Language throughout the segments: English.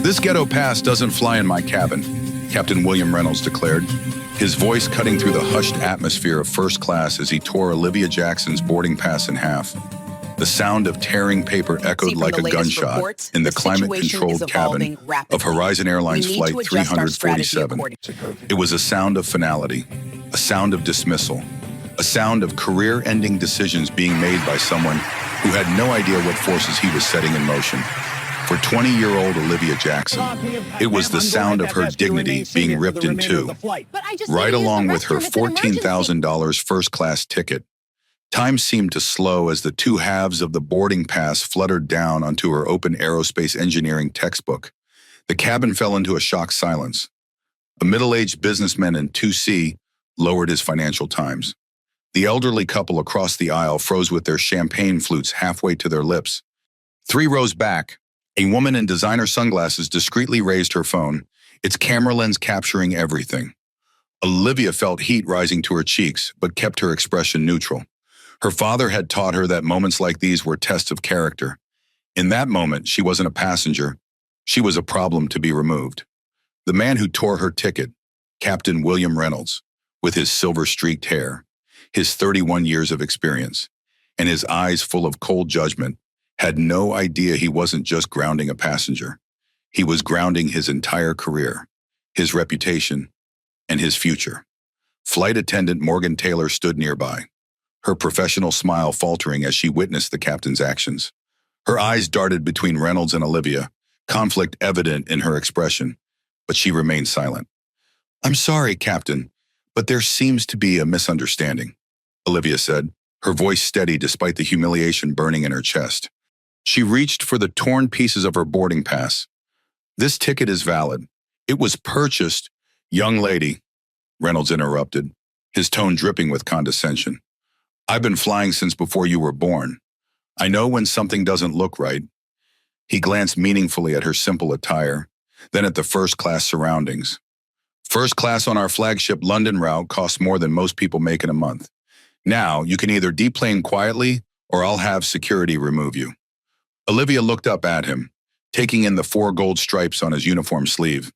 "This ghetto pass doesn't fly in my cabin," Captain William Reynolds declared, his voice cutting through the hushed atmosphere of first class as he tore Olivia Jackson's boarding pass in half. The sound of tearing paper echoed like a gunshot in the climate-controlled cabin of Horizon Airlines Flight 347. It was a sound of finality, a sound of dismissal, a sound of career-ending decisions being made by someone who had no idea what forces he was setting in motion. For 20-year-old Olivia Jackson, it was the sound of her dignity being ripped in two, right along with her $14,000 first-class ticket. Time seemed to slow as the two halves of the boarding pass fluttered down onto her open aerospace engineering textbook. The cabin fell into a shocked silence. A middle-aged businessman in 2C lowered his Financial Times. The elderly couple across the aisle froze with their champagne flutes halfway to their lips. 3 rows back, a woman in designer sunglasses discreetly raised her phone, its camera lens capturing everything. Olivia felt heat rising to her cheeks, but kept her expression neutral. Her father had taught her that moments like these were tests of character. In that moment, she wasn't a passenger. She was a problem to be removed. The man who tore her ticket, Captain William Reynolds, with his silver-streaked hair, his 31 years of experience, and his eyes full of cold judgment, had no idea he wasn't just grounding a passenger. He was grounding his entire career, his reputation, and his future. Flight attendant Morgan Taylor stood nearby, her professional smile faltering as she witnessed the captain's actions. Her eyes darted between Reynolds and Olivia, conflict evident in her expression, but she remained silent. "I'm sorry, Captain, but there seems to be a misunderstanding," Olivia said, her voice steady despite the humiliation burning in her chest. She reached for the torn pieces of her boarding pass. "This ticket is valid. It was purchased." "Young lady," Reynolds interrupted, his tone dripping with condescension. "I've been flying since before you were born. I know when something doesn't look right." He glanced meaningfully at her simple attire, then at the first-class surroundings. "First class on our flagship London route costs more than most people make in a month. Now, you can either deplane quietly or I'll have security remove you." Olivia looked up at him, taking in the 4 gold stripes on his uniform sleeve,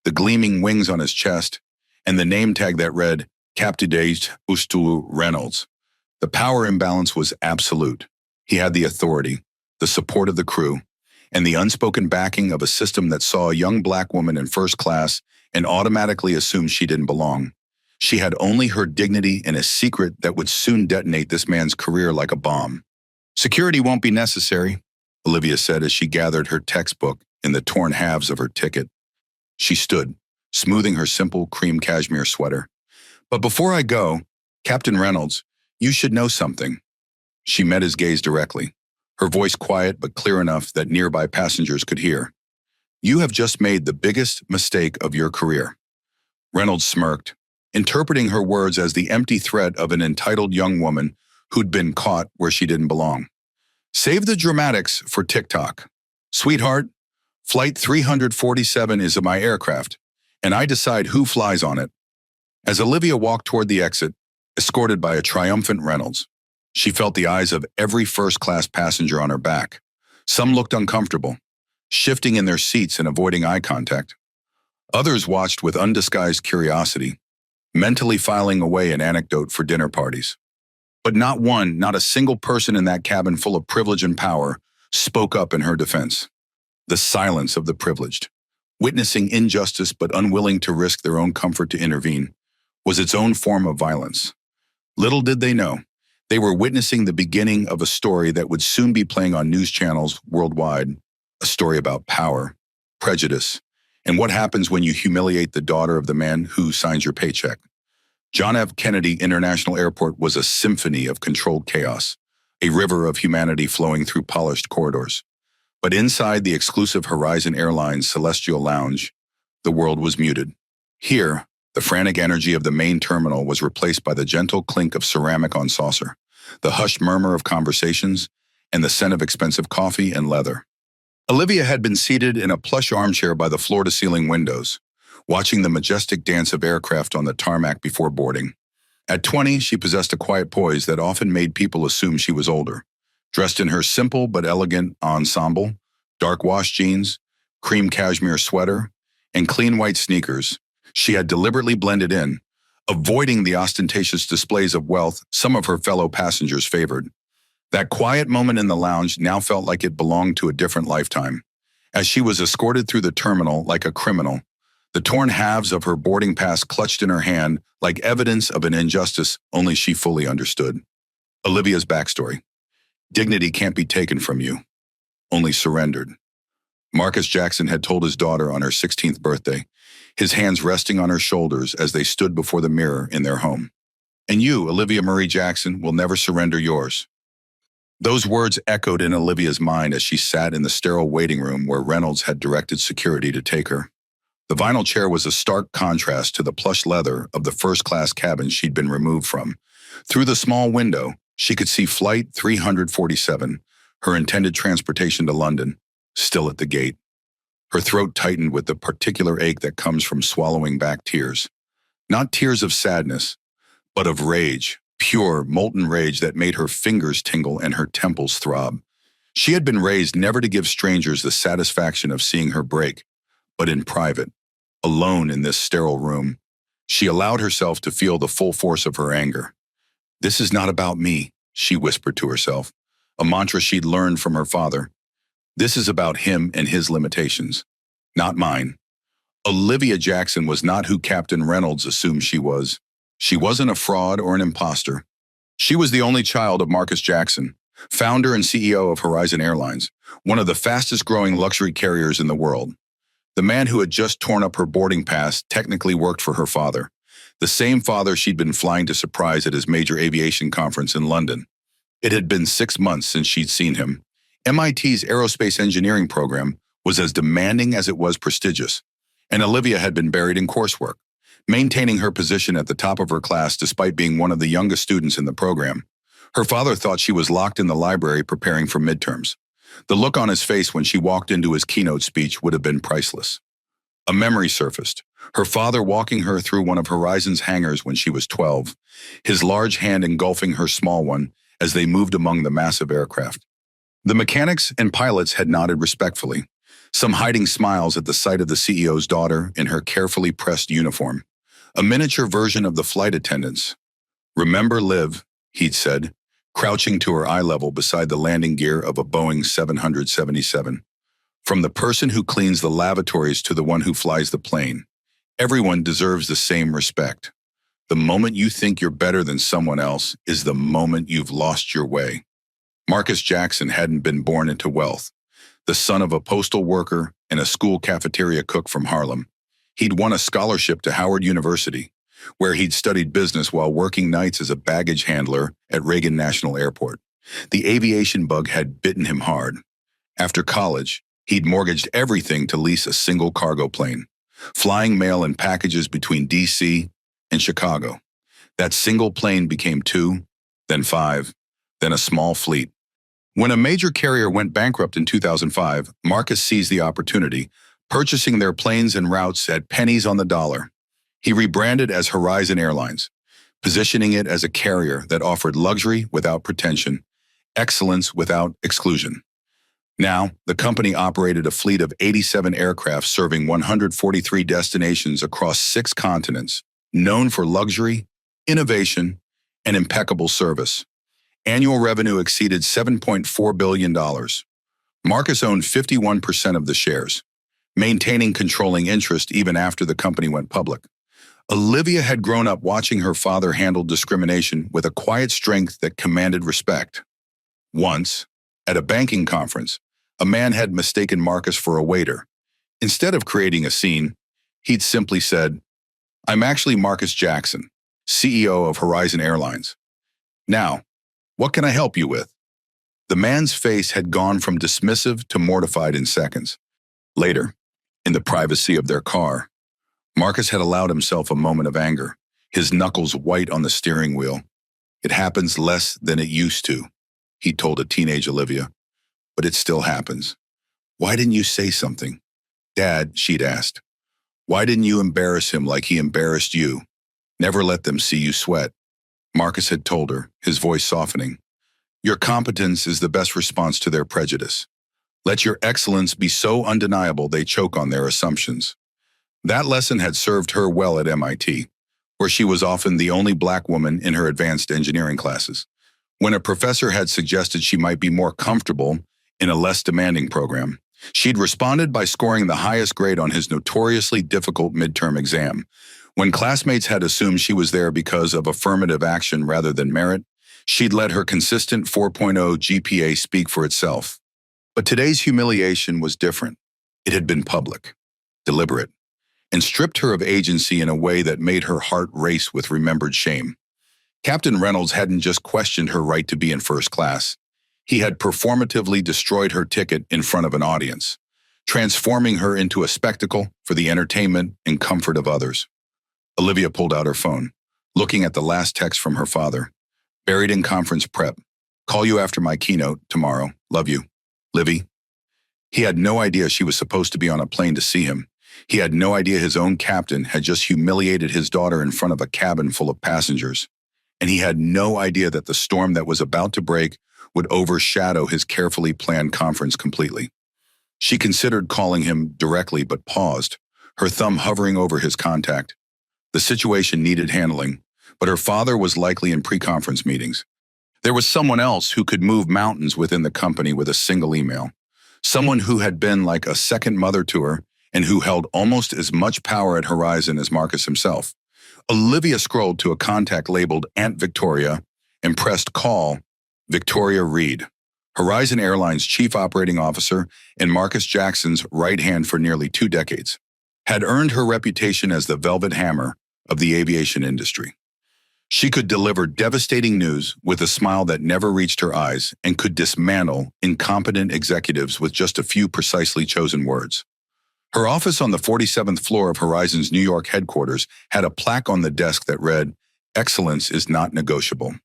the gleaming wings on his chest, and the name tag that read, Captain Reynolds. The power imbalance was absolute. He had the authority, the support of the crew, and the unspoken backing of a system that saw a young black woman in first class and automatically assumed she didn't belong. She had only her dignity and a secret that would soon detonate this man's career like a bomb. "Security won't be necessary," Olivia said as she gathered her textbook in the torn halves of her ticket. She stood, smoothing her simple cream cashmere sweater. "But before I go, Captain Reynolds, you should know something." She met his gaze directly, her voice quiet but clear enough that nearby passengers could hear. "You have just made the biggest mistake of your career." Reynolds smirked, interpreting her words as the empty threat of an entitled young woman who'd been caught where she didn't belong. "Save the dramatics for TikTok. Sweetheart, Flight 347 is my aircraft, and I decide who flies on it." As Olivia walked toward the exit, escorted by a triumphant Reynolds, she felt the eyes of every first-class passenger on her back. Some looked uncomfortable, shifting in their seats and avoiding eye contact. Others watched with undisguised curiosity, mentally filing away an anecdote for dinner parties. But not a single person in that cabin full of privilege and power spoke up in her defense. The silence of the privileged, witnessing injustice but unwilling to risk their own comfort to intervene, was its own form of violence. Little did they know, they were witnessing the beginning of a story that would soon be playing on news channels worldwide, a story about power, prejudice, and what happens when you humiliate the daughter of the man who signs your paycheck. John F. Kennedy International Airport was a symphony of controlled chaos, a river of humanity flowing through polished corridors. But inside the exclusive Horizon Airlines Celestial Lounge, the world was muted. Here, the frantic energy of the main terminal was replaced by the gentle clink of ceramic on saucer, the hushed murmur of conversations, and the scent of expensive coffee and leather. Olivia had been seated in a plush armchair by the floor-to-ceiling windows, watching the majestic dance of aircraft on the tarmac before boarding. At 20, she possessed a quiet poise that often made people assume she was older. Dressed in her simple but elegant ensemble, dark wash jeans, cream cashmere sweater, and clean white sneakers. She had deliberately blended in, avoiding the ostentatious displays of wealth some of her fellow passengers favored. That quiet moment in the lounge now felt like it belonged to a different lifetime. As she was escorted through the terminal like a criminal, the torn halves of her boarding pass clutched in her hand like evidence of an injustice only she fully understood. Olivia's backstory. Dignity can't be taken from you, only surrendered. Marcus Jackson had told his daughter on her 16th birthday, his hands resting on her shoulders as they stood before the mirror in their home. And you, Olivia Marie Jackson, will never surrender yours. Those words echoed in Olivia's mind as she sat in the sterile waiting room where Reynolds had directed security to take her. The vinyl chair was a stark contrast to the plush leather of the first-class cabin she'd been removed from. Through the small window, she could see Flight 347, her intended transportation to London, still at the gate. Her throat tightened with the particular ache that comes from swallowing back tears. Not tears of sadness, but of rage, pure, molten rage that made her fingers tingle and her temples throb. She had been raised never to give strangers the satisfaction of seeing her break, but in private, alone in this sterile room, she allowed herself to feel the full force of her anger. This is not about me, she whispered to herself, a mantra she'd learned from her father. This is about him and his limitations, not mine. Olivia Jackson was not who Captain Reynolds assumed she was. She wasn't a fraud or an imposter. She was the only child of Marcus Jackson, founder and CEO of Horizon Airlines, one of the fastest-growing luxury carriers in the world. The man who had just torn up her boarding pass technically worked for her father, the same father she'd been flying to surprise at his major aviation conference in London. It had been 6 months since she'd seen him. MIT's aerospace engineering program was as demanding as it was prestigious, and Olivia had been buried in coursework, maintaining her position at the top of her class despite being one of the youngest students in the program. Her father thought she was locked in the library preparing for midterms. The look on his face when she walked into his keynote speech would have been priceless. A memory surfaced, her father walking her through one of Horizon's hangars when she was 12, his large hand engulfing her small one as they moved among the massive aircraft. The mechanics and pilots had nodded respectfully, some hiding smiles at the sight of the CEO's daughter in her carefully pressed uniform, a miniature version of the flight attendants. "Remember, Liv," he'd said, crouching to her eye level beside the landing gear of a Boeing 777. "From the person who cleans the lavatories to the one who flies the plane, everyone deserves the same respect. The moment you think you're better than someone else is the moment you've lost your way." Marcus Jackson hadn't been born into wealth, the son of a postal worker and a school cafeteria cook from Harlem. He'd won a scholarship to Howard University, where he'd studied business while working nights as a baggage handler at Reagan National Airport. The aviation bug had bitten him hard. After college, he'd mortgaged everything to lease a single cargo plane, flying mail and packages between D.C. and Chicago. That single plane became 2, then 5, then a small fleet. When a major carrier went bankrupt in 2005, Marcus seized the opportunity, purchasing their planes and routes at pennies on the dollar. He rebranded as Horizon Airlines, positioning it as a carrier that offered luxury without pretension, excellence without exclusion. Now, the company operated a fleet of 87 aircraft serving 143 destinations across 6 continents, known for luxury, innovation, and impeccable service. Annual revenue exceeded $7.4 billion. Marcus owned 51% of the shares, maintaining controlling interest even after the company went public. Olivia had grown up watching her father handle discrimination with a quiet strength that commanded respect. Once, at a banking conference, a man had mistaken Marcus for a waiter. Instead of creating a scene, he'd simply said, "I'm actually Marcus Jackson, CEO of Horizon Airlines. Now, what can I help you with?" The man's face had gone from dismissive to mortified in seconds. Later, in the privacy of their car, Marcus had allowed himself a moment of anger, his knuckles white on the steering wheel. "It happens less than it used to," he told a teenage Olivia, "but it still happens. Why didn't you say something?" "Dad," she'd asked, "why didn't you embarrass him like he embarrassed you? Never let them see you sweat." Marcus had told her, his voice softening, "Your competence is the best response to their prejudice. Let your excellence be so undeniable they choke on their assumptions. That lesson had served her well at MIT, where she was often the only black woman in her advanced engineering classes. When a professor had suggested she might be more comfortable in a less demanding program, she'd responded by scoring the highest grade on his notoriously difficult midterm exam. When classmates had assumed she was there because of affirmative action rather than merit, she'd let her consistent 4.0 GPA speak for itself. But today's humiliation was different. It had been public, deliberate, and stripped her of agency in a way that made her heart race with remembered shame. Captain Reynolds hadn't just questioned her right to be in first class. He had performatively destroyed her ticket in front of an audience, transforming her into a spectacle for the entertainment and comfort of others. Olivia pulled out her phone, looking at the last text from her father. Buried in conference prep. Call you after my keynote tomorrow. Love you. Livy. He had no idea she was supposed to be on a plane to see him. He had no idea his own captain had just humiliated his daughter in front of a cabin full of passengers. And he had no idea that the storm that was about to break would overshadow his carefully planned conference completely. She considered calling him directly but paused, her thumb hovering over his contact. The situation needed handling, but her father was likely in pre-conference meetings. There was someone else who could move mountains within the company with a single email. Someone who had been like a second mother to her and who held almost as much power at Horizon as Marcus himself. Olivia scrolled to a contact labeled Aunt Victoria and pressed call. Victoria Reed, Horizon Airlines Chief Operating Officer and Marcus Jackson's right hand for nearly 2 decades, had earned her reputation as the velvet hammer of the aviation industry. She could deliver devastating news with a smile that never reached her eyes and could dismantle incompetent executives with just a few precisely chosen words. Her office on the 47th floor of Horizon's New York headquarters had a plaque on the desk that read, "Excellence is not negotiable."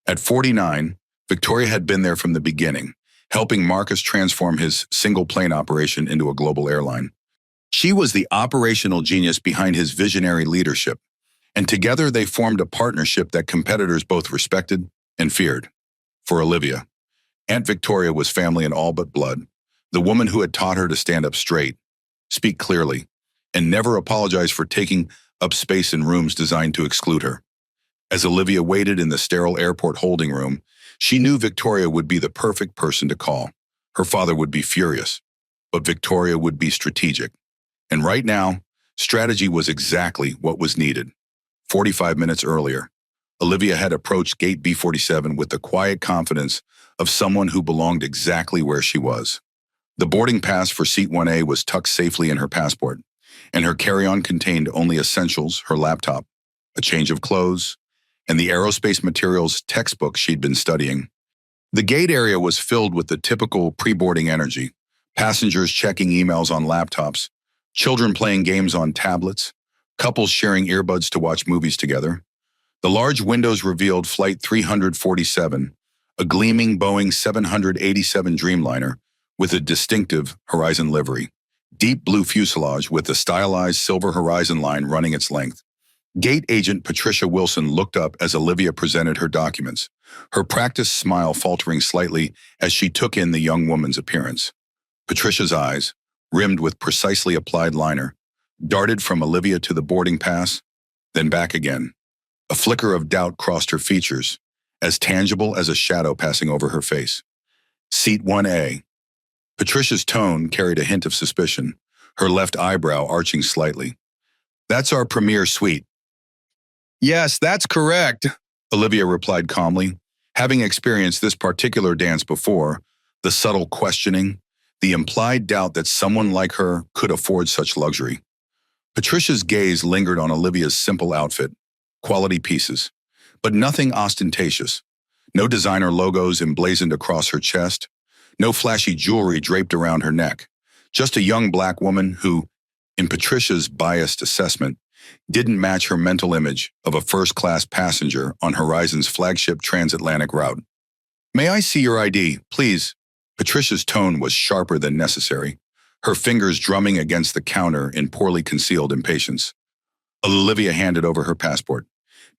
At 49, Victoria had been there from the beginning, helping Marcus transform his single-plane operation into a global airline. She was the operational genius behind his visionary leadership, and together they formed a partnership that competitors both respected and feared. For Olivia, Aunt Victoria was family in all but blood, the woman who had taught her to stand up straight, speak clearly, and never apologize for taking up space in rooms designed to exclude her. As Olivia waited in the sterile airport holding room, she knew Victoria would be the perfect person to call. Her father would be furious, but Victoria would be strategic. And right now, strategy was exactly what was needed. 45 minutes earlier, Olivia had approached Gate B47 with the quiet confidence of someone who belonged exactly where she was. The boarding pass for Seat 1A was tucked safely in her passport, and her carry-on contained only essentials, her laptop, a change of clothes, and the aerospace materials textbook she'd been studying. The gate area was filled with the typical pre-boarding energy, passengers checking emails on laptops, children playing games on tablets, couples sharing earbuds to watch movies together. The large windows revealed Flight 347, a gleaming Boeing 787 Dreamliner with a distinctive Horizon livery, deep blue fuselage with the stylized silver Horizon line running its length. Gate agent Patricia Wilson looked up as Olivia presented her documents, her practiced smile faltering slightly as she took in the young woman's appearance. Patricia's eyes, rimmed with precisely applied liner, darted from Olivia to the boarding pass, then back again. A flicker of doubt crossed her features, as tangible as a shadow passing over her face. Seat 1A. Patricia's tone carried a hint of suspicion, her left eyebrow arching slightly. That's our premier suite. Yes, that's correct, Olivia replied calmly. Having experienced this particular dance before, the subtle questioning, the implied doubt that someone like her could afford such luxury. Patricia's gaze lingered on Olivia's simple outfit, quality pieces, but nothing ostentatious. No designer logos emblazoned across her chest, no flashy jewelry draped around her neck. Just a young black woman who, in Patricia's biased assessment, didn't match her mental image of a first-class passenger on Horizon's flagship transatlantic route. May I see your ID, please? Patricia's tone was sharper than necessary, her fingers drumming against the counter in poorly concealed impatience. Olivia handed over her passport,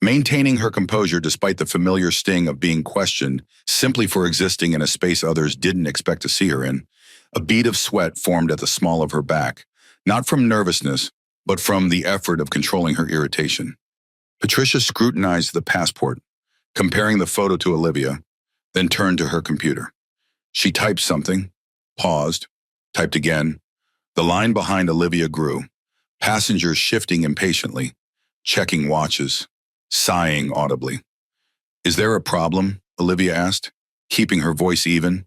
maintaining her composure despite the familiar sting of being questioned simply for existing in a space others didn't expect to see her in. A bead of sweat formed at the small of her back, not from nervousness, but from the effort of controlling her irritation. Patricia scrutinized the passport, comparing the photo to Olivia, then turned to her computer. She typed something, paused, typed again. The line behind Olivia grew, passengers shifting impatiently, checking watches, sighing audibly. "Is there a problem?" Olivia asked, keeping her voice even,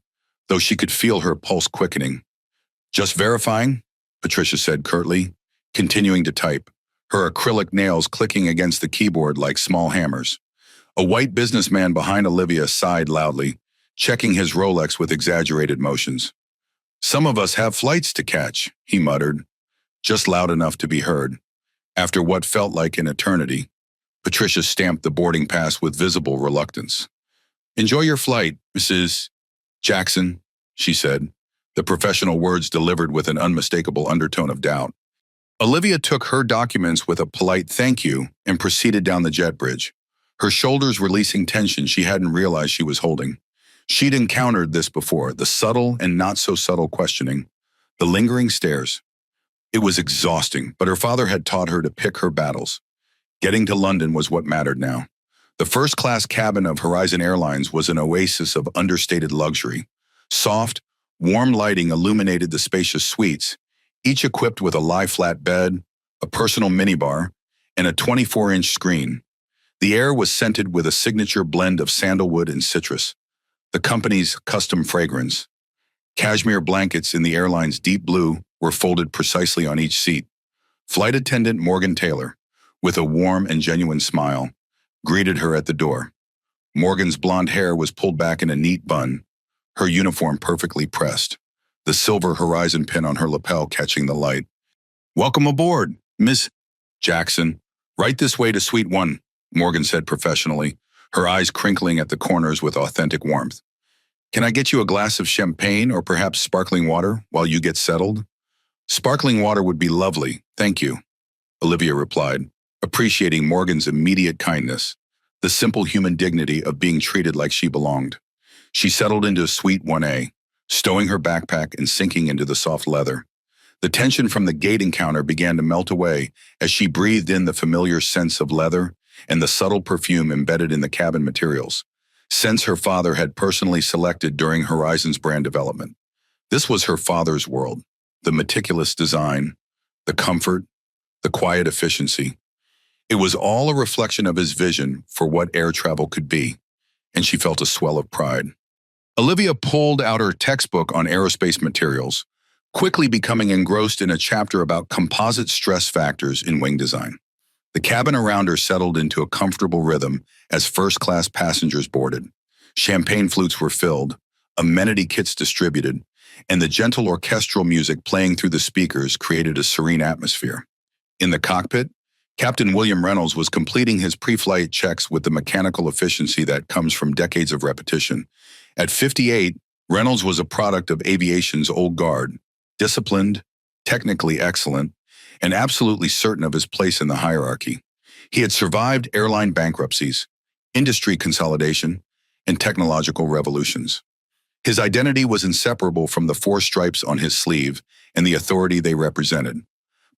though she could feel her pulse quickening. "Just verifying," Patricia said curtly, continuing to type, her acrylic nails clicking against the keyboard like small hammers. A white businessman behind Olivia sighed loudly, checking his Rolex with exaggerated motions. "Some of us have flights to catch," he muttered, just loud enough to be heard. After what felt like an eternity, Patricia stamped the boarding pass with visible reluctance. "Enjoy your flight, Mrs. Jackson," she said, the professional words delivered with an unmistakable undertone of doubt. Olivia took her documents with a polite thank you and proceeded down the jet bridge, her shoulders releasing tension she hadn't realized she was holding. She'd encountered this before, the subtle and not so subtle questioning, the lingering stares. It was exhausting, but her father had taught her to pick her battles. Getting to London was what mattered now. The first-class cabin of Horizon Airlines was an oasis of understated luxury. Soft, warm lighting illuminated the spacious suites, each equipped with a lie-flat bed, a personal minibar, and a 24-inch screen. The air was scented with a signature blend of sandalwood and citrus, the company's custom fragrance. Cashmere blankets in the airline's deep blue were folded precisely on each seat. Flight attendant Morgan Taylor, with a warm and genuine smile, greeted her at the door. Morgan's blonde hair was pulled back in a neat bun, her uniform perfectly pressed, the silver Horizon pin on her lapel catching the light. "Welcome aboard, Miss Jackson. Right this way to Suite 1, Morgan said professionally, her eyes crinkling at the corners with authentic warmth. "Can I get you a glass of champagne or perhaps sparkling water while you get settled?" "Sparkling water would be lovely, thank you," Olivia replied, appreciating Morgan's immediate kindness, the simple human dignity of being treated like she belonged. She settled into Suite 1A, stowing her backpack and sinking into the soft leather. The tension from the gate encounter began to melt away as she breathed in the familiar scents of leather and the subtle perfume embedded in the cabin materials, scents her father had personally selected during Horizon's brand development. This was her father's world, the meticulous design, the comfort, the quiet efficiency. It was all a reflection of his vision for what air travel could be, and she felt a swell of pride. Olivia pulled out her textbook on aerospace materials, quickly becoming engrossed in a chapter about composite stress factors in wing design. The cabin around her settled into a comfortable rhythm as first-class passengers boarded. Champagne flutes were filled, amenity kits distributed, and the gentle orchestral music playing through the speakers created a serene atmosphere. In the cockpit, Captain William Reynolds was completing his pre-flight checks with the mechanical efficiency that comes from decades of repetition. At 58, Reynolds was a product of aviation's old guard, disciplined, technically excellent, and absolutely certain of his place in the hierarchy. He had survived airline bankruptcies, industry consolidation, and technological revolutions. His identity was inseparable from the 4 stripes on his sleeve and the authority they represented.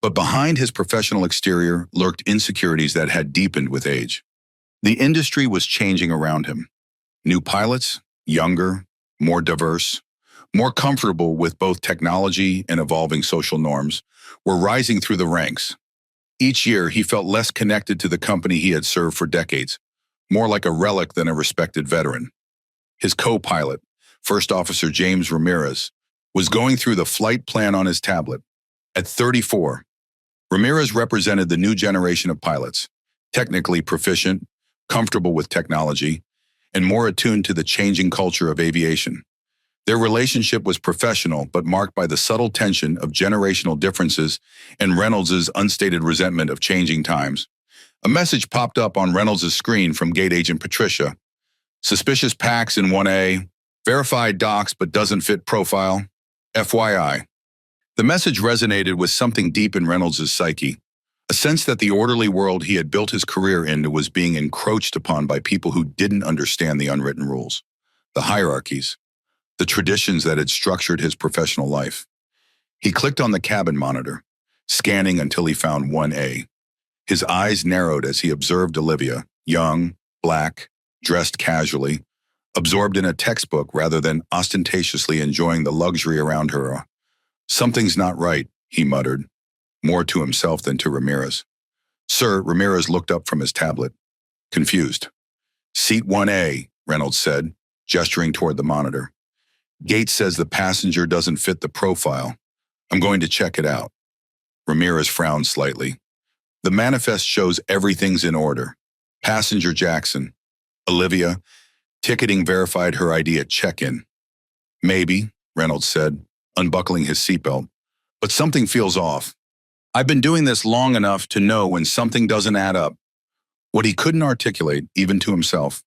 But behind his professional exterior lurked insecurities that had deepened with age. The industry was changing around him. New pilots, younger, more diverse, more comfortable with both technology and evolving social norms, were rising through the ranks. Each year, he felt less connected to the company he had served for decades, more like a relic than a respected veteran. His co-pilot, First Officer James Ramirez, was going through the flight plan on his tablet. At 34, Ramirez represented the new generation of pilots, technically proficient, comfortable with technology, and more attuned to the changing culture of aviation. Their relationship was professional but marked by the subtle tension of generational differences and Reynolds' unstated resentment of changing times. A message popped up on Reynolds' screen from gate agent Patricia. "Suspicious packs in 1A, verified docs but doesn't fit profile, FYI." The message resonated with something deep in Reynolds' psyche, a sense that the orderly world he had built his career into was being encroached upon by people who didn't understand the unwritten rules, the hierarchies, the traditions that had structured his professional life. He clicked on the cabin monitor, scanning until he found 1A. His eyes narrowed as he observed Olivia, young, black, dressed casually, absorbed in a textbook rather than ostentatiously enjoying the luxury around her. "Something's not right," he muttered, more to himself than to Ramirez. "Sir," Ramirez looked up from his tablet, confused. "Seat 1A, Reynolds said, gesturing toward the monitor. "Gate says the passenger doesn't fit the profile. I'm going to check it out." Ramirez frowned slightly. "The manifest shows everything's in order. Passenger Jackson. Olivia. Ticketing verified her ID at check-in." "Maybe," Reynolds said, unbuckling his seatbelt. "But something feels off. I've been doing this long enough to know when something doesn't add up." What he couldn't articulate, even to himself,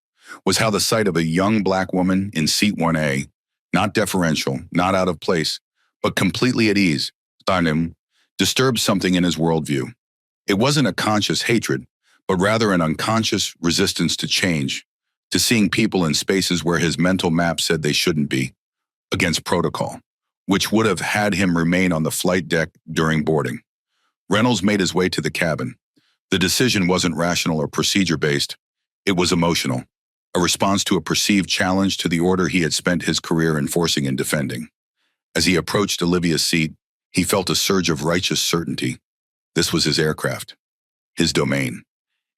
was how the sight of a young black woman in seat 1A, not deferential, not out of place, but completely at ease, disturbed something in his worldview. It wasn't a conscious hatred, but rather an unconscious resistance to change, to seeing people in spaces where his mental map said they shouldn't be, against protocol, which would have had him remain on the flight deck during boarding. Reynolds made his way to the cabin. The decision wasn't rational or procedure-based. It was emotional, a response to a perceived challenge to the order he had spent his career enforcing and defending. As he approached Olivia's seat, he felt a surge of righteous certainty. This was his aircraft, his domain,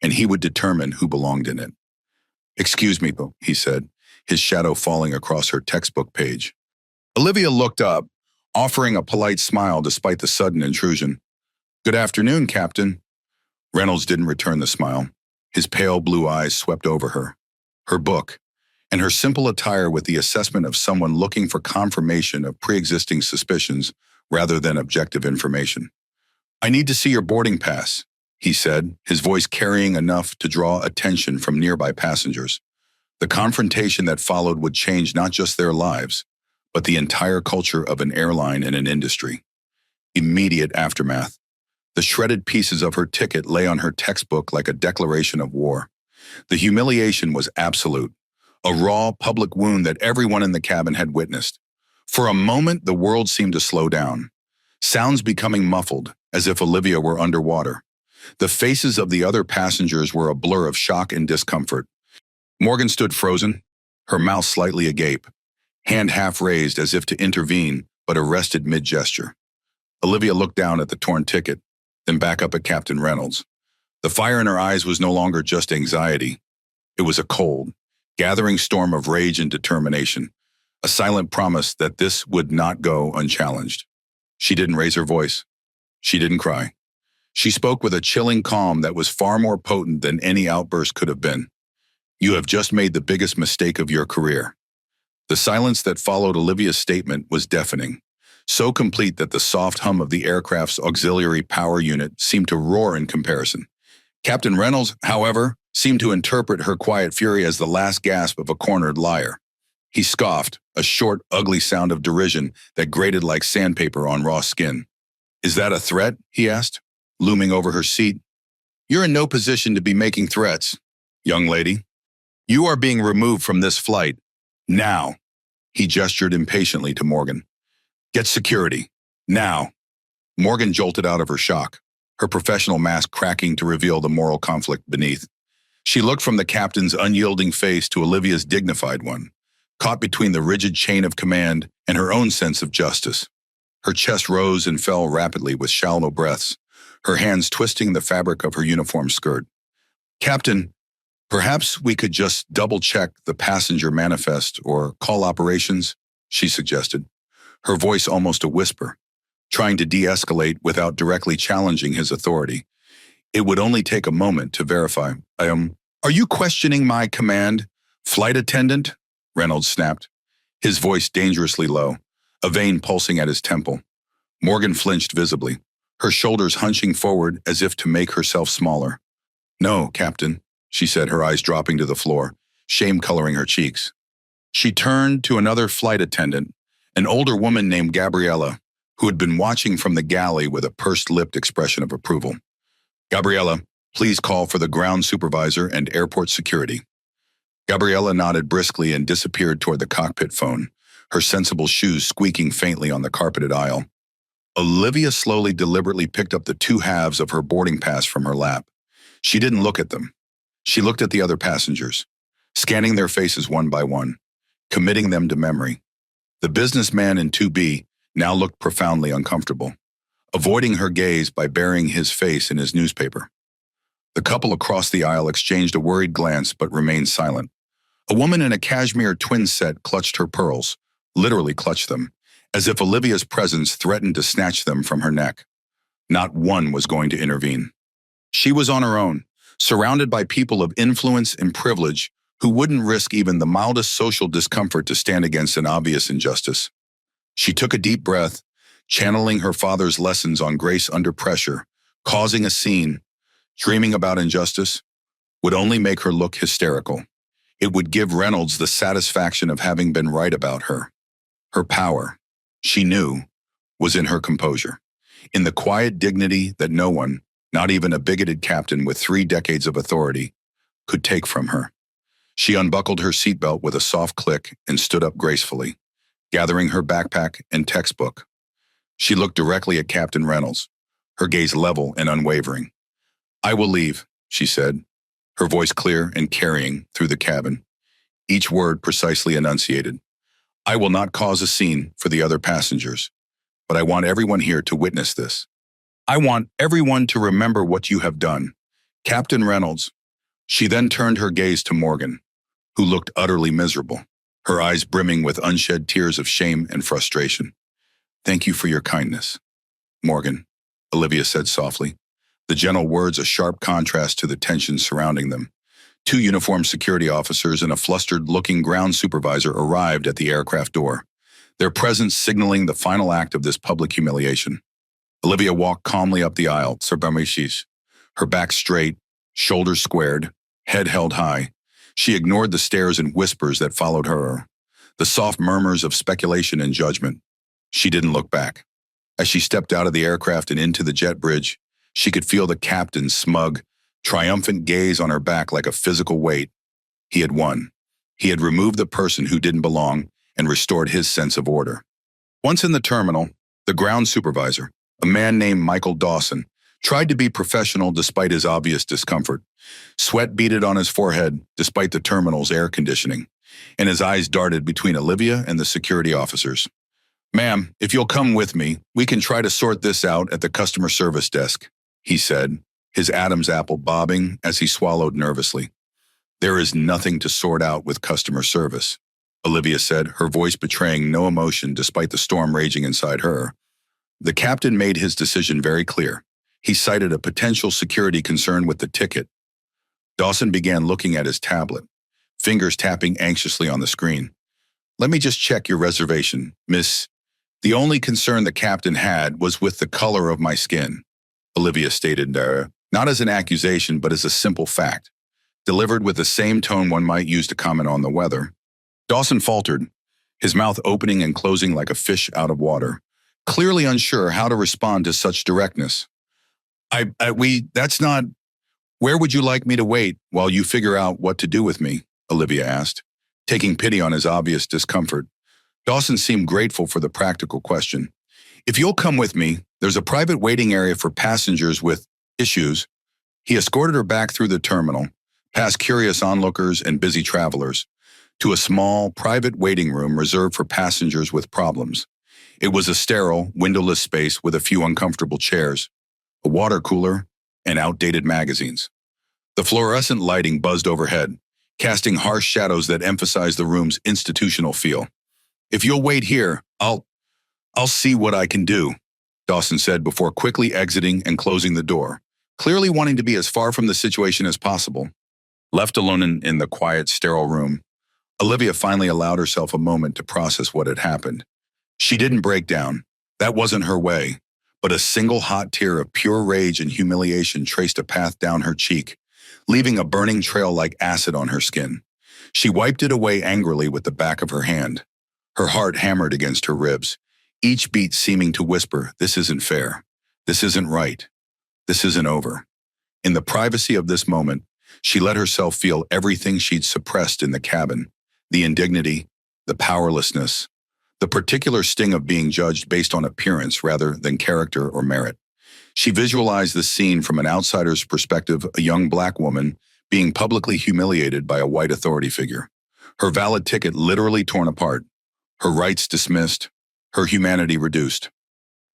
and he would determine who belonged in it. "Excuse me," he said, his shadow falling across her textbook page. Olivia looked up, offering a polite smile despite the sudden intrusion. "Good afternoon, Captain." Reynolds didn't return the smile. His pale blue eyes swept over her, her book, and her simple attire with the assessment of someone looking for confirmation of pre-existing suspicions rather than objective information. "I need to see your boarding pass," he said, his voice carrying enough to draw attention from nearby passengers. The confrontation that followed would change not just their lives, but the entire culture of an airline and an industry. Immediate aftermath. The shredded pieces of her ticket lay on her textbook like a declaration of war. The humiliation was absolute, a raw public wound that everyone in the cabin had witnessed. For a moment, the world seemed to slow down, sounds becoming muffled, as if Olivia were underwater. The faces of the other passengers were a blur of shock and discomfort. Morgan stood frozen, her mouth slightly agape, hand half raised as if to intervene, but arrested mid-gesture. Olivia looked down at the torn ticket, then back up at Captain Reynolds. The fire in her eyes was no longer just anxiety. It was a cold, gathering storm of rage and determination, a silent promise that this would not go unchallenged. She didn't raise her voice. She didn't cry. She spoke with a chilling calm that was far more potent than any outburst could have been. "You have just made the biggest mistake of your career." The silence that followed Olivia's statement was deafening, so complete that the soft hum of the aircraft's auxiliary power unit seemed to roar in comparison. Captain Reynolds, however, seemed to interpret her quiet fury as the last gasp of a cornered liar. He scoffed, a short, ugly sound of derision that grated like sandpaper on raw skin. "Is that a threat?" he asked, looming over her seat. "You're in no position to be making threats, young lady. You are being removed from this flight. Now." He gestured impatiently to Morgan. "Get security. Now." Morgan jolted out of her shock, her professional mask cracking to reveal the moral conflict beneath. She looked from the captain's unyielding face to Olivia's dignified one, caught between the rigid chain of command and her own sense of justice. Her chest rose and fell rapidly with shallow breaths, her hands twisting the fabric of her uniform skirt. "Captain, perhaps we could just double-check the passenger manifest or call operations," she suggested, her voice almost a whisper, trying to de-escalate without directly challenging his authority. It would only take a moment to verify. Are you questioning my command, flight attendant?" Reynolds snapped, his voice dangerously low, a vein pulsing at his temple. Morgan flinched visibly, her shoulders hunching forward as if to make herself smaller. "No, Captain," she said, her eyes dropping to the floor, shame coloring her cheeks. She turned to another flight attendant, an older woman named Gabriella, who had been watching from the galley with a pursed-lipped expression of approval. "Gabriella, please call for the ground supervisor and airport security." Gabriella nodded briskly and disappeared toward the cockpit phone, her sensible shoes squeaking faintly on the carpeted aisle. Olivia slowly, deliberately picked up the two halves of her boarding pass from her lap. She didn't look at them. She looked at the other passengers, scanning their faces one by one, committing them to memory. The businessman in 2B now looked profoundly uncomfortable, avoiding her gaze by burying his face in his newspaper. The couple across the aisle exchanged a worried glance but remained silent. A woman in a cashmere twin set clutched her pearls, literally clutched them, as if Olivia's presence threatened to snatch them from her neck. Not one was going to intervene. She was on her own, surrounded by people of influence and privilege who wouldn't risk even the mildest social discomfort to stand against an obvious injustice. She took a deep breath, channeling her father's lessons on grace under pressure, causing a scene. Dreaming about injustice would only make her look hysterical. It would give Reynolds the satisfaction of having been right about her. Her power, she knew, was in her composure, in the quiet dignity that no one, not even a bigoted captain with 3 decades of authority, could take from her. She unbuckled her seatbelt with a soft click and stood up gracefully, gathering her backpack and textbook. She looked directly at Captain Reynolds, her gaze level and unwavering. "I will leave," she said, her voice clear and carrying through the cabin, each word precisely enunciated. "I will not cause a scene for the other passengers, but I want everyone here to witness this. I want everyone to remember what you have done. Captain Reynolds." She then turned her gaze to Morgan, who looked utterly miserable, her eyes brimming with unshed tears of shame and frustration. "Thank you for your kindness, Morgan," Olivia said softly, the gentle words a sharp contrast to the tension surrounding them. 2 uniformed security officers and a flustered-looking ground supervisor arrived at the aircraft door, their presence signaling the final act of this public humiliation. Olivia walked calmly up the aisle, her back straight, shoulders squared, head held high. She ignored the stares and whispers that followed her, the soft murmurs of speculation and judgment. She didn't look back. As she stepped out of the aircraft and into the jet bridge, she could feel the captain's smug, triumphant gaze on her back like a physical weight. He had won. He had removed the person who didn't belong and restored his sense of order. Once in the terminal, the ground supervisor, a man named Michael Dawson, tried to be professional despite his obvious discomfort. Sweat beaded on his forehead despite the terminal's air conditioning, and his eyes darted between Olivia and the security officers. "Ma'am, if you'll come with me, we can try to sort this out at the customer service desk," he said, his Adam's apple bobbing as he swallowed nervously. "There is nothing to sort out with customer service," Olivia said, her voice betraying no emotion despite the storm raging inside her. The captain made his decision very clear. He cited a potential security concern with the ticket. Dawson began looking at his tablet, fingers tapping anxiously on the screen. "Let me just check your reservation, miss. The only concern the captain had was with the color of my skin," Olivia stated, not as an accusation but as a simple fact, delivered with the same tone one might use to comment on the weather. Dawson faltered, his mouth opening and closing like a fish out of water, clearly unsure how to respond to such directness. That's not... Where would you like me to wait while you figure out what to do with me?" Olivia asked, taking pity on his obvious discomfort. Dawson seemed grateful for the practical question. "If you'll come with me, there's a private waiting area for passengers with issues." He escorted her back through the terminal, past curious onlookers and busy travelers, to a small, private waiting room reserved for passengers with problems. It was a sterile, windowless space with a few uncomfortable chairs, a water cooler, and outdated magazines. The fluorescent lighting buzzed overhead, casting harsh shadows that emphasized the room's institutional feel. "If you'll wait here, I'll see what I can do," Dawson said before quickly exiting and closing the door, clearly wanting to be as far from the situation as possible. Left alone in the quiet, sterile room, Olivia finally allowed herself a moment to process what had happened. She didn't break down. That wasn't her way, but a single hot tear of pure rage and humiliation traced a path down her cheek, leaving a burning trail like acid on her skin. She wiped it away angrily with the back of her hand. Her heart hammered against her ribs, each beat seeming to whisper, "This isn't fair. This isn't right. This isn't over." In the privacy of this moment, she let herself feel everything she'd suppressed in the cabin, the indignity, the powerlessness. the particular sting of being judged based on appearance rather than character or merit. She visualized the scene from an outsider's perspective, a young black woman being publicly humiliated by a white authority figure. Her valid ticket literally torn apart, her rights dismissed, her humanity reduced.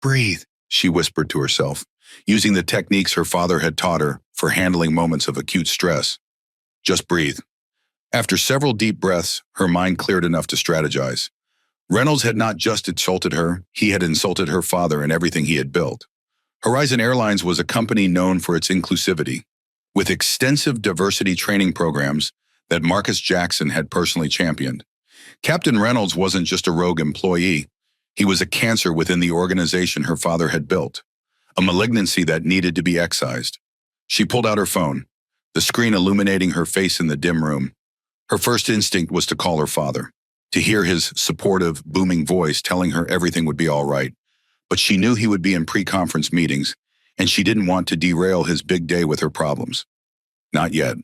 "Breathe," she whispered to herself, using the techniques her father had taught her for handling moments of acute stress. Just breathe. After several deep breaths, her mind cleared enough to strategize. Reynolds had not just insulted her, he had insulted her father and everything he had built. Horizon Airlines was a company known for its inclusivity, with extensive diversity training programs that Marcus Jackson had personally championed. Captain Reynolds wasn't just a rogue employee, he was a cancer within the organization her father had built, a malignancy that needed to be excised. She pulled out her phone, the screen illuminating her face in the dim room. Her first instinct was to call her father, to hear his supportive, booming voice telling her everything would be all right. But she knew he would be in pre-conference meetings, and she didn't want to derail his big day with her problems. Not yet.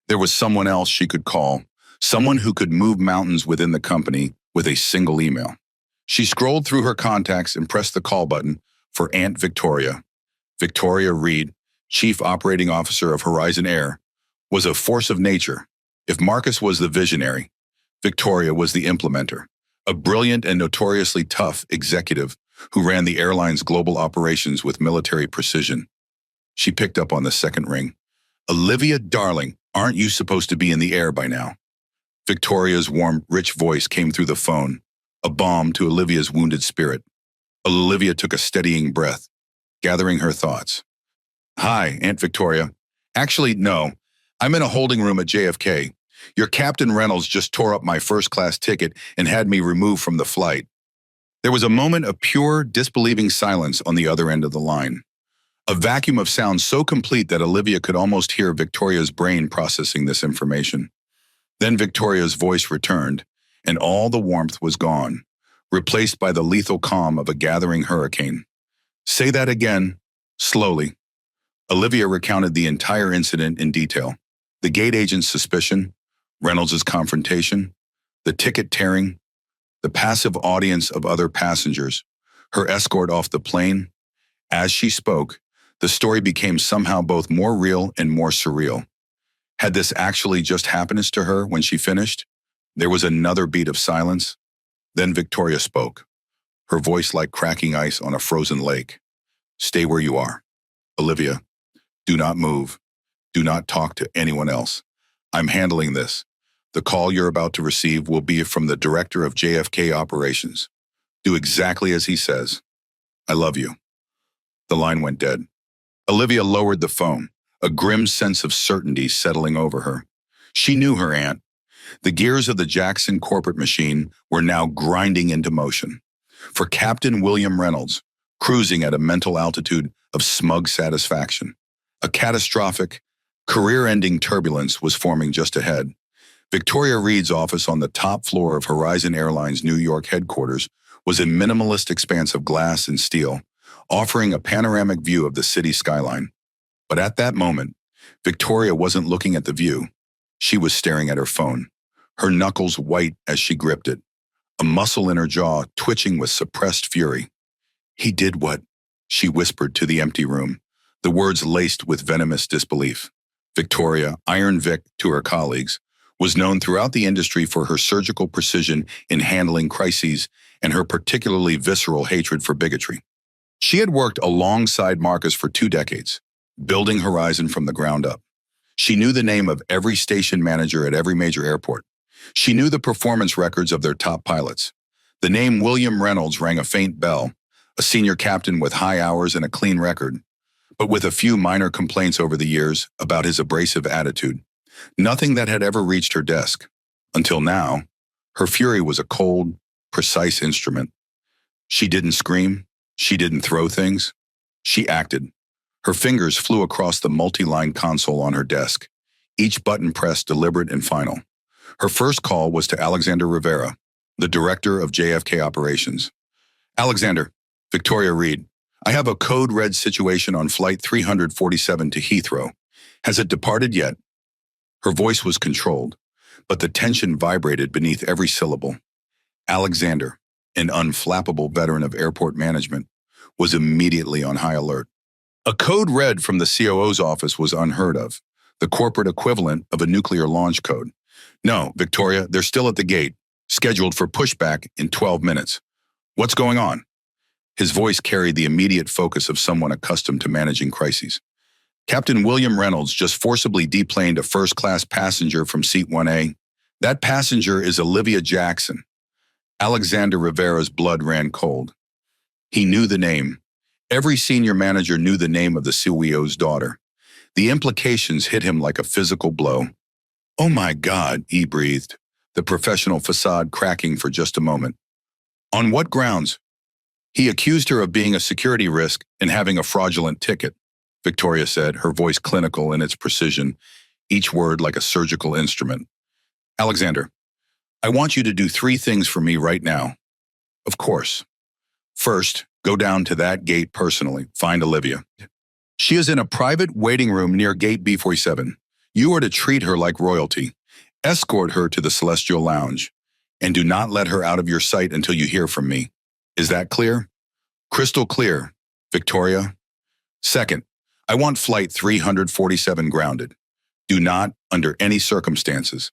There was someone else she could call, someone who could move mountains within the company with a single email. She scrolled through her contacts and pressed the call button for Aunt Victoria. Victoria Reed, Chief Operating Officer of Horizon Air, was a force of nature. If Marcus was the visionary, Victoria was the implementer, a brilliant and notoriously tough executive who ran the airline's global operations with military precision. She picked up on the second ring. "Olivia, darling, aren't you supposed to be in the air by now?" Victoria's warm, rich voice came through the phone, a balm to Olivia's wounded spirit. Olivia took a steadying breath, gathering her thoughts. "Hi, Aunt Victoria. Actually, no. I'm in a holding room at JFK. Your Captain Reynolds just tore up my first-class ticket and had me removed from the flight." There was a moment of pure, disbelieving silence on the other end of the line. A vacuum of sound so complete that Olivia could almost hear Victoria's brain processing this information. Then Victoria's voice returned, and all the warmth was gone, replaced by the lethal calm of a gathering hurricane. "Say that again, slowly." Olivia recounted the entire incident in detail. The gate agent's suspicion, Reynolds' confrontation, the ticket tearing, the passive audience of other passengers, her escort off the plane. As she spoke, the story became somehow both more real and more surreal. Had this actually just happened to her when she finished? There was another beat of silence. Then Victoria spoke, her voice like cracking ice on a frozen lake. "Stay where you are. Olivia, do not move. Do not talk to anyone else. I'm handling this. The call you're about to receive will be from the director of JFK operations. Do exactly as he says. I love you." The line went dead. Olivia lowered the phone, a grim sense of certainty settling over her. She knew her aunt. The gears of the Jackson corporate machine were now grinding into motion. For Captain William Reynolds, cruising at a mental altitude of smug satisfaction, a catastrophic, career-ending turbulence was forming just ahead. Victoria Reed's office on the top floor of Horizon Airlines New York headquarters was a minimalist expanse of glass and steel, offering a panoramic view of the city skyline. But at that moment, Victoria wasn't looking at the view. She was staring at her phone, her knuckles white as she gripped it, a muscle in her jaw twitching with suppressed fury. "He did what?" she whispered to the empty room, the words laced with venomous disbelief. Victoria, Iron Vic to her colleagues, was known throughout the industry for her surgical precision in handling crises and her particularly visceral hatred for bigotry. She had worked alongside Marcus for 2 decades, building Horizon from the ground up. She knew the name of every station manager at every major airport. She knew the performance records of their top pilots. The name William Reynolds rang a faint bell, a senior captain with high hours and a clean record, but with a few minor complaints over the years about his abrasive attitude. Nothing that had ever reached her desk. Until now, her fury was a cold, precise instrument. She didn't scream. She didn't throw things. She acted. Her fingers flew across the multi-line console on her desk, each button pressed deliberate and final. Her first call was to Alexander Rivera, the director of JFK operations. "Alexander, Victoria Reed, I have a code red situation on Flight 347 to Heathrow. Has it departed yet?" Her voice was controlled, but the tension vibrated beneath every syllable. "Alexander, an unflappable veteran of airport management, was immediately on high alert. A code red from the COO's office was unheard of, the corporate equivalent of a nuclear launch code. No, Victoria, they're still at the gate, scheduled for pushback in 12 minutes. What's going on? His voice carried the immediate focus of someone accustomed to managing crises. Captain William Reynolds just forcibly deplaned a first-class passenger from seat 1A. That passenger is Olivia Jackson. Alexander Rivera's blood ran cold. He knew the name. Every senior manager knew the name of the CEO's daughter. The implications hit him like a physical blow. "Oh my God," he breathed, the professional facade cracking for just a moment. "On what grounds?" "He accused her of being a security risk and having a fraudulent ticket," Victoria said, her voice clinical in its precision, each word like a surgical instrument. "Alexander, I want you to do 3 things for me right now." "Of course." "First, go down to that gate personally. Find Olivia. She is in a private waiting room near gate B47. You are to treat her like royalty. Escort her to the Celestial Lounge. And do not let her out of your sight until you hear from me. Is that clear?" "Crystal clear, Victoria." "Second, I want Flight 347 grounded. Do not, under any circumstances,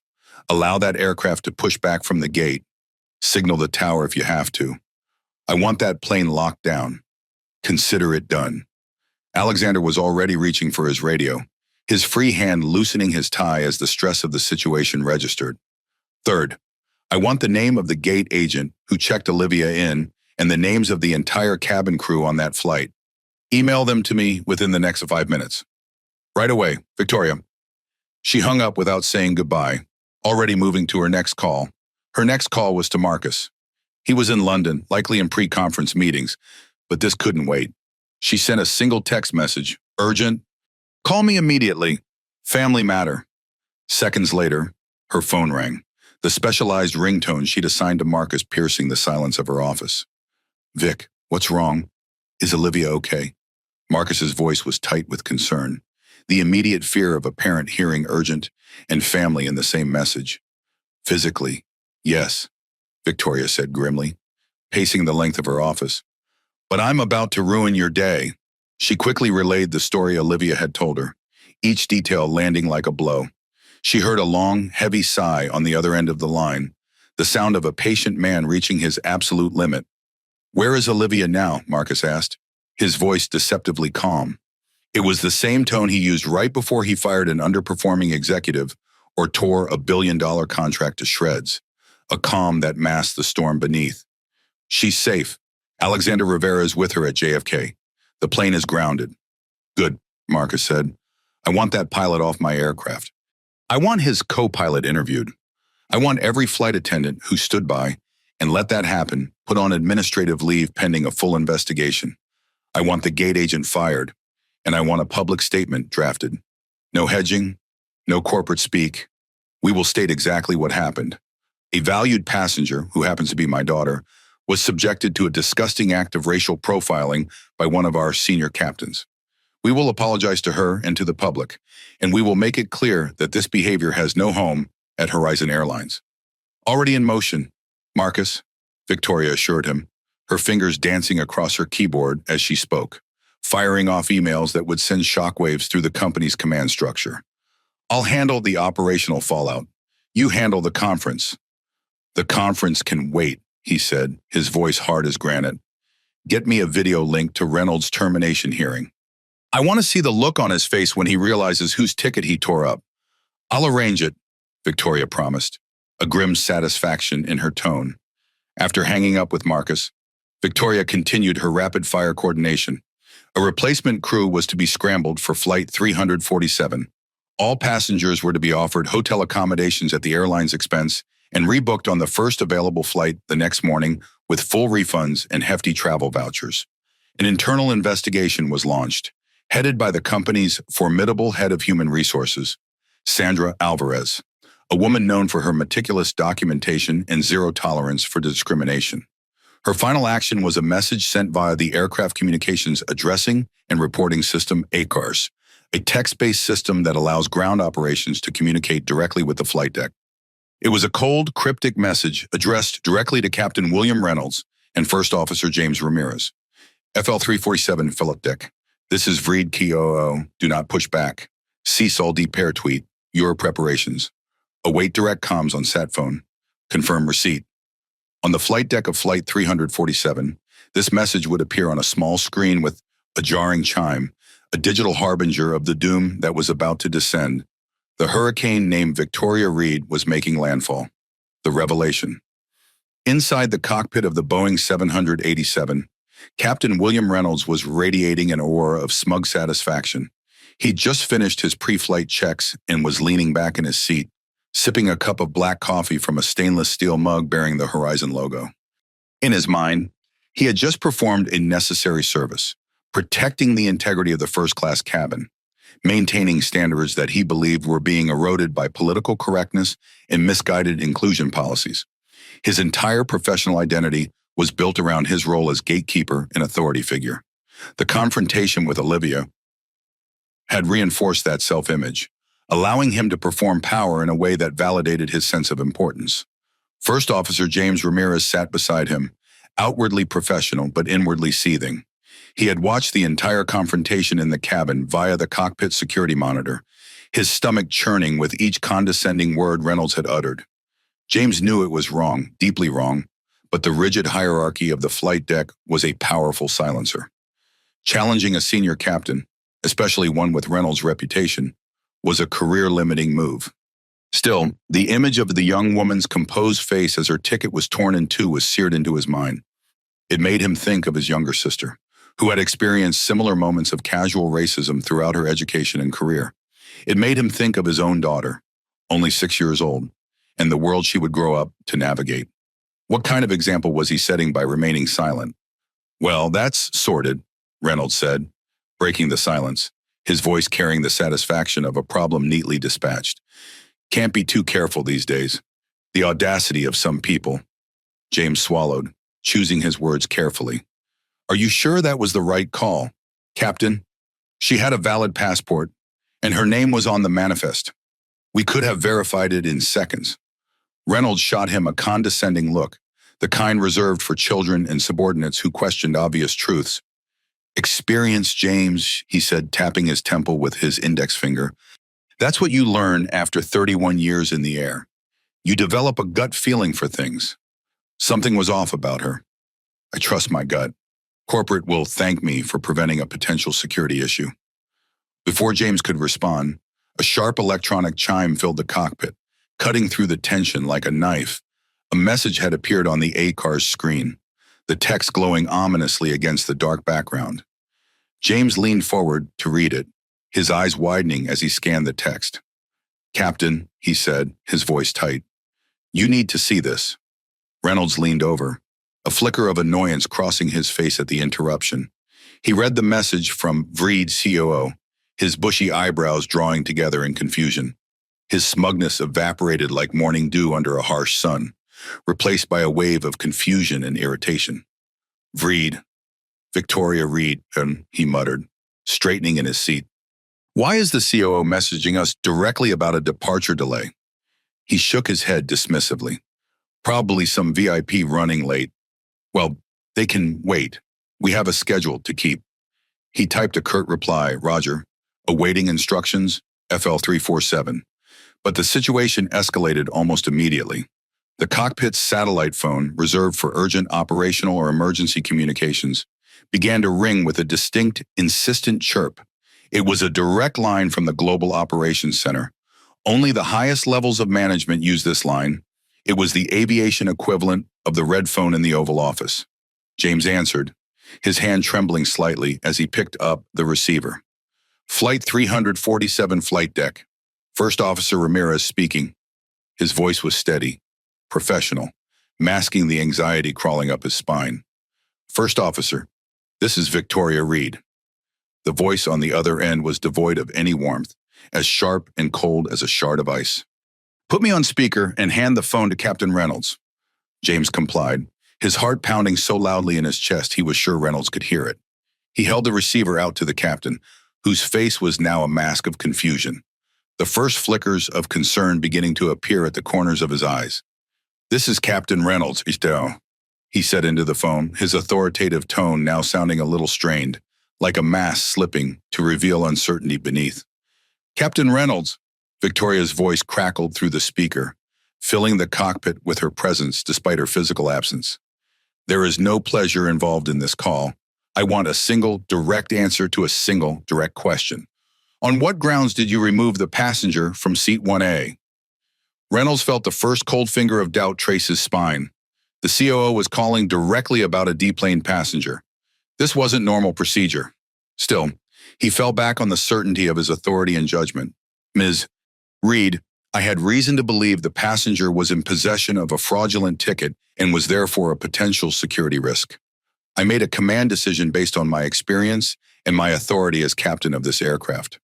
allow that aircraft to push back from the gate. Signal the tower if you have to. I want that plane locked down. Consider it done." Alexander was already reaching for his radio, his free hand loosening his tie as the stress of the situation registered. "Third, I want the name of the gate agent who checked Olivia in and the names of the entire cabin crew on that flight. Email them to me within the next 5 minutes." "Right away, Victoria." She hung up without saying goodbye, already moving to her next call. Her next call was to Marcus. He was in London, likely in pre-conference meetings, but this couldn't wait. She sent a single text message, "Urgent. Call me immediately. Family matter." Seconds later, her phone rang, the specialized ringtone she'd assigned to Marcus piercing the silence of her office. "Vic, what's wrong? Is Olivia okay?" Marcus's voice was tight with concern, the immediate fear of a parent hearing urgent and family in the same message. "Physically, yes," Victoria said grimly, pacing the length of her office. "But I'm about to ruin your day." She quickly relayed the story Olivia had told her, each detail landing like a blow. She heard a long, heavy sigh on the other end of the line, the sound of a patient man reaching his absolute limit. "Where is Olivia now?" Marcus asked, his voice deceptively calm. It was the same tone he used right before he fired an underperforming executive or tore a billion-dollar contract to shreds, a calm that masked the storm beneath. "She's safe. Alexander Rivera is with her at JFK. The plane is grounded." "Good," Marcus said. "I want that pilot off my aircraft. I want his co-pilot interviewed. I want every flight attendant who stood by and let that happen put on administrative leave pending a full investigation. I want the gate agent fired, and I want a public statement drafted. No hedging, no corporate speak. We will state exactly what happened. A valued passenger, who happens to be my daughter, was subjected to a disgusting act of racial profiling by one of our senior captains. We will apologize to her and to the public, and we will make it clear that this behavior has no home at Horizon Airlines." "Already in motion, Marcus," Victoria assured him, her fingers dancing across her keyboard as she spoke, firing off emails that would send shockwaves through the company's command structure. "I'll handle the operational fallout. You handle the conference." "The conference can wait," he said, his voice hard as granite. "Get me a video link to Reynolds' termination hearing. I want to see the look on his face when he realizes whose ticket he tore up." "I'll arrange it," Victoria promised, a grim satisfaction in her tone. After hanging up with Marcus, Victoria continued her rapid-fire coordination. A replacement crew was to be scrambled for Flight 347. All passengers were to be offered hotel accommodations at the airline's expense and rebooked on the first available flight the next morning with full refunds and hefty travel vouchers. An internal investigation was launched, headed by the company's formidable head of human resources, Sandra Alvarez, a woman known for her meticulous documentation and zero tolerance for discrimination. Her final action was a message sent via the Aircraft Communications Addressing and Reporting System, ACARS, a text-based system that allows ground operations to communicate directly with the flight deck. It was a cold, cryptic message addressed directly to Captain William Reynolds and First Officer James Ramirez. FL 347 Philip Dick. This is Vreed KOO. Do not push back. Cecil D. Pair tweet. Your preparations. Await direct comms on sat phone. Confirm receipt. On the flight deck of Flight 347, this message would appear on a small screen with a jarring chime, a digital harbinger of the doom that was about to descend. The hurricane named Victoria Reed was making landfall. The revelation. Inside the cockpit of the Boeing 787, Captain William Reynolds was radiating an aura of smug satisfaction. He'd just finished his pre-flight checks and was leaning back in his seat, sipping a cup of black coffee from a stainless steel mug bearing the Horizon logo. In his mind, he had just performed a necessary service, protecting the integrity of the first-class cabin, maintaining standards that he believed were being eroded by political correctness and misguided inclusion policies. His entire professional identity was built around his role as gatekeeper and authority figure. The confrontation with Olivia had reinforced that self-image, allowing him to perform power in a way that validated his sense of importance. First Officer James Ramirez sat beside him, outwardly professional but inwardly seething. He had watched the entire confrontation in the cabin via the cockpit security monitor, his stomach churning with each condescending word Reynolds had uttered. James knew it was wrong, deeply wrong, but the rigid hierarchy of the flight deck was a powerful silencer. Challenging a senior captain, especially one with Reynolds' reputation, was a career-limiting move. Still, the image of the young woman's composed face as her ticket was torn in two was seared into his mind. It made him think of his younger sister, who had experienced similar moments of casual racism throughout her education and career. It made him think of his own daughter, only 6 years old, and the world she would grow up to navigate. What kind of example was he setting by remaining silent? Well, that's sorted, Reynolds said, breaking the silence, his voice carrying the satisfaction of a problem neatly dispatched. Can't be too careful these days. The audacity of some people. James swallowed, choosing his words carefully. Are you sure that was the right call, Captain? She had a valid passport, and her name was on the manifest. We could have verified it in seconds. Reynolds shot him a condescending look, the kind reserved for children and subordinates who questioned obvious truths. Experience, James, he said, tapping his temple with his index finger. That's what you learn after 31 years in the air. You develop a gut feeling for things. Something was off about her. I trust my gut. Corporate will thank me for preventing a potential security issue. Before James could respond, a sharp electronic chime filled the cockpit, cutting through the tension like a knife. A message had appeared on the A-car's screen, the text glowing ominously against the dark background. James leaned forward to read it, his eyes widening as he scanned the text. Captain, he said, his voice tight. You need to see this. Reynolds leaned over, a flicker of annoyance crossing his face at the interruption. He read the message from Vreed COO, his bushy eyebrows drawing together in confusion. His smugness evaporated like morning dew under a harsh sun, replaced by a wave of confusion and irritation. Vreed, Victoria Reed, he muttered, straightening in his seat. Why is the COO messaging us directly about a departure delay? He shook his head dismissively. Probably some VIP running late. Well, they can wait. We have a schedule to keep. He typed a curt reply, Roger, awaiting instructions, FL 347. But the situation escalated almost immediately. The cockpit's satellite phone, reserved for urgent operational or emergency communications, began to ring with a distinct, insistent chirp. It was a direct line from the Global Operations Center. Only the highest levels of management use this line. It was the aviation equivalent of the red phone in the Oval Office. James answered, his hand trembling slightly as he picked up the receiver. Flight 347 flight deck. First Officer Ramirez speaking. His voice was steady, professional, masking the anxiety crawling up his spine. First Officer, this is Victoria Reed. The voice on the other end was devoid of any warmth, as sharp and cold as a shard of ice. Put me on speaker and hand the phone to Captain Reynolds. James complied, his heart pounding so loudly in his chest he was sure Reynolds could hear it. He held the receiver out to the captain, whose face was now a mask of confusion. the first flickers of concern beginning to appear at the corners of his eyes. "This is Captain Reynolds, Ghetto," he said into the phone, his authoritative tone now sounding a little strained, like a mask slipping to reveal uncertainty beneath. "Captain Reynolds," Victoria's voice crackled through the speaker, filling the cockpit with her presence despite her physical absence. "There is no pleasure involved in this call. I want a single, direct answer to a single, direct question. On what grounds did you remove the passenger from seat 1A? Reynolds felt the first cold finger of doubt trace his spine. The COO was calling directly about a deplaned passenger. This wasn't normal procedure. Still, he fell back on the certainty of his authority and judgment. "Ms. Reed, I had reason to believe the passenger was in possession of a fraudulent ticket and was therefore a potential security risk. I made a command decision based on my experience and my authority as captain of this aircraft."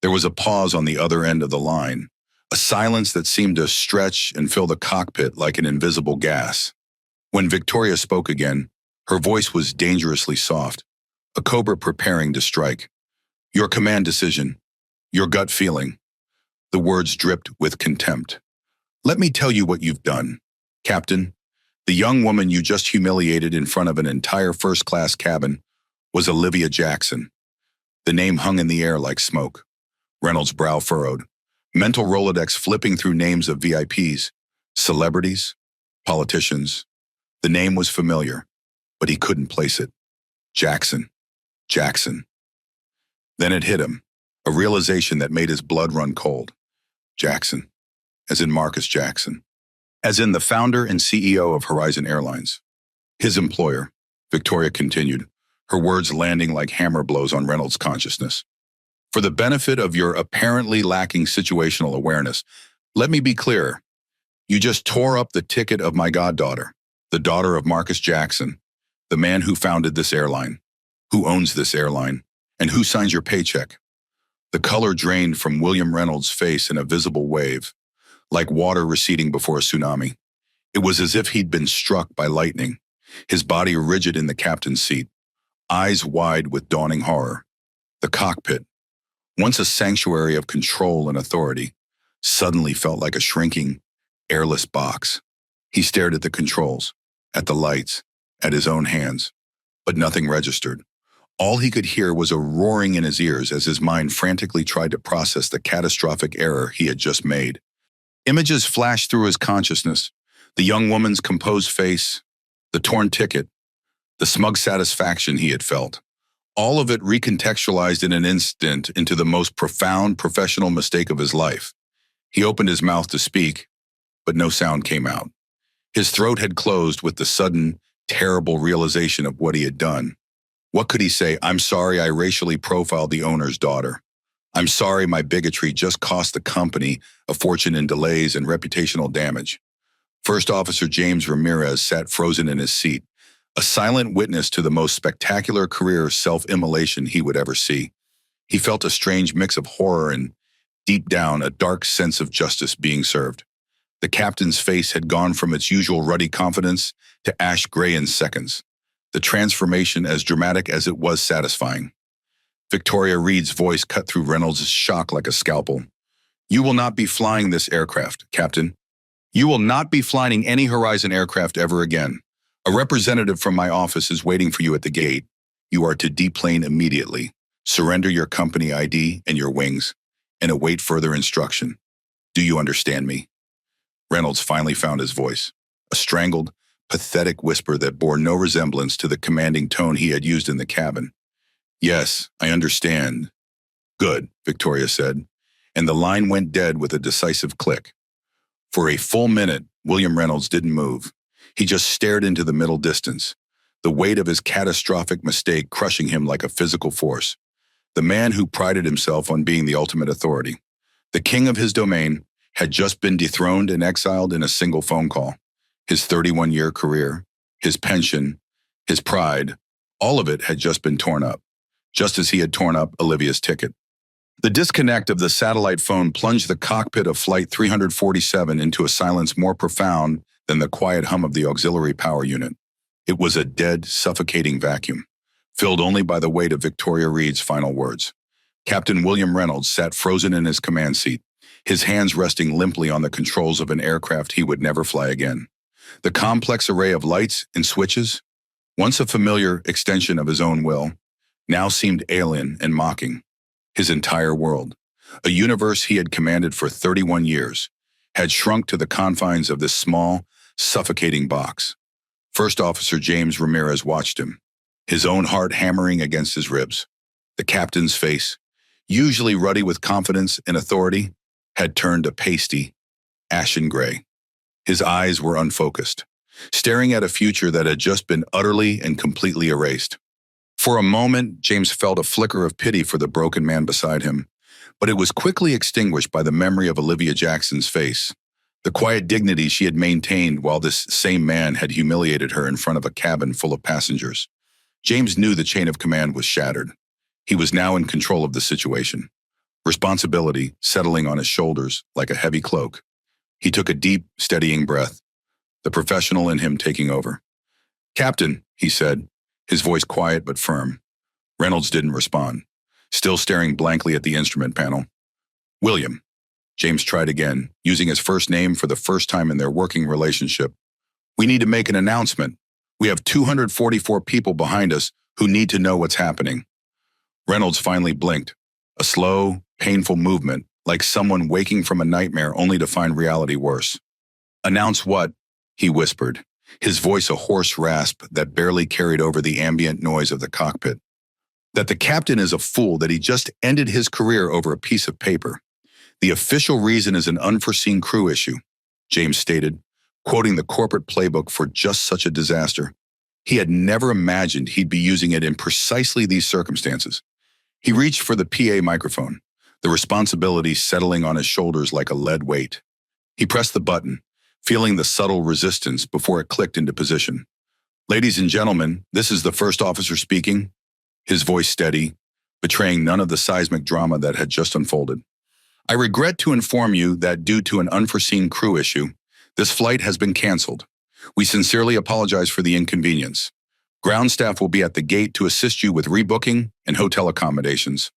There was a pause on the other end of the line, a silence that seemed to stretch and fill the cockpit like an invisible gas. When Victoria spoke again, her voice was dangerously soft, a cobra preparing to strike. "Your command decision, your gut feeling." The words dripped with contempt. "Let me tell you what you've done, Captain. The young woman you just humiliated in front of an entire first-class cabin was Olivia Jackson." The name hung in the air like smoke. Reynolds' brow furrowed, mental Rolodex flipping through names of VIPs, celebrities, politicians. The name was familiar, but he couldn't place it. Jackson. Jackson. Then it hit him, a realization that made his blood run cold. Jackson, as in Marcus Jackson, as in the founder and CEO of Horizon Airlines. His employer, Victoria continued, her words landing like hammer blows on Reynolds' consciousness. "For the benefit of your apparently lacking situational awareness, let me be clear. You just tore up the ticket of my goddaughter, the daughter of Marcus Jackson, the man who founded this airline, who owns this airline, and who signs your paycheck." The color drained from William Reynolds' face in a visible wave, like water receding before a tsunami. It was as if he'd been struck by lightning, his body rigid in the captain's seat, eyes wide with dawning horror. The cockpit, once a sanctuary of control and authority, suddenly felt like a shrinking, airless box. He stared at the controls, at the lights, at his own hands, but nothing registered. All he could hear was a roaring in his ears as his mind frantically tried to process the catastrophic error he had just made. Images flashed through his consciousness, the young woman's composed face, the torn ticket, the smug satisfaction he had felt. All of it recontextualized in an instant into the most profound professional mistake of his life. He opened his mouth to speak, but no sound came out. His throat had closed with the sudden, terrible realization of what he had done. What could he say? "I'm sorry I racially profiled the owner's daughter. I'm sorry my bigotry just cost the company a fortune in delays and reputational damage." First Officer James Ramirez sat frozen in his seat, a silent witness to the most spectacular career self-immolation he would ever see. He felt a strange mix of horror and, deep down, a dark sense of justice being served. The captain's face had gone from its usual ruddy confidence to ash gray in seconds, the transformation as dramatic as it was satisfying. Victoria Reed's voice cut through Reynolds' shock like a scalpel. "You will not be flying this aircraft, Captain. You will not be flying any Horizon aircraft ever again. A representative from my office is waiting for you at the gate. You are to deplane immediately, surrender your company ID and your wings, and await further instruction. Do you understand me?" Reynolds finally found his voice, a strangled, pathetic whisper that bore no resemblance to the commanding tone he had used in the cabin. "Yes, I understand." "Good," Victoria said, and the line went dead with a decisive click. For a full minute, William Reynolds didn't move. He just stared into the middle distance, the weight of his catastrophic mistake crushing him like a physical force. The man who prided himself on being the ultimate authority, the king of his domain, had just been dethroned and exiled in a single phone call. His 31-year career, his pension, his pride, all of it had just been torn up, just as he had torn up Olivia's ticket. The disconnect of the satellite phone plunged the cockpit of Flight 347 into a silence more profound than the quiet hum of the auxiliary power unit. It was a dead, suffocating vacuum, filled only by the weight of Victoria Reed's final words. Captain William Reynolds sat frozen in his command seat, his hands resting limply on the controls of an aircraft he would never fly again. The complex array of lights and switches, once a familiar extension of his own will, now seemed alien and mocking. His entire world, a universe he had commanded for 31 years, had shrunk to the confines of this small, suffocating box. First Officer James Ramirez watched him, his own heart hammering against his ribs. The captain's face, usually ruddy with confidence and authority, had turned a pasty, ashen gray. His eyes were unfocused, staring at a future that had just been utterly and completely erased. For a moment, James felt a flicker of pity for the broken man beside him, but it was quickly extinguished by the memory of Olivia Jackson's face, the quiet dignity she had maintained while this same man had humiliated her in front of a cabin full of passengers. James knew the chain of command was shattered. He was now in control of the situation, responsibility settling on his shoulders like a heavy cloak. He took a deep, steadying breath, the professional in him taking over. "Captain," he said, his voice quiet but firm. Reynolds didn't respond, still staring blankly at the instrument panel. "William," James tried again, using his first name for the first time in their working relationship. "We need to make an announcement. We have 244 people behind us who need to know what's happening." Reynolds finally blinked, a slow, painful movement, like someone waking from a nightmare only to find reality worse. "Announce what?" he whispered, his voice a hoarse rasp that barely carried over the ambient noise of the cockpit. "That the captain is a fool, that he just ended his career over a piece of paper. The official reason is an unforeseen crew issue," James stated, quoting the corporate playbook for just such a disaster. He had never imagined he'd be using it in precisely these circumstances. He reached for the PA microphone, the responsibility settling on his shoulders like a lead weight. He pressed the button, feeling the subtle resistance before it clicked into position. "Ladies and gentlemen, this is the first officer speaking," his voice steady, betraying none of the seismic drama that had just unfolded. "I regret to inform you that due to an unforeseen crew issue, this flight has been canceled. We sincerely apologize for the inconvenience. Ground staff will be at the gate to assist you with rebooking and hotel accommodations.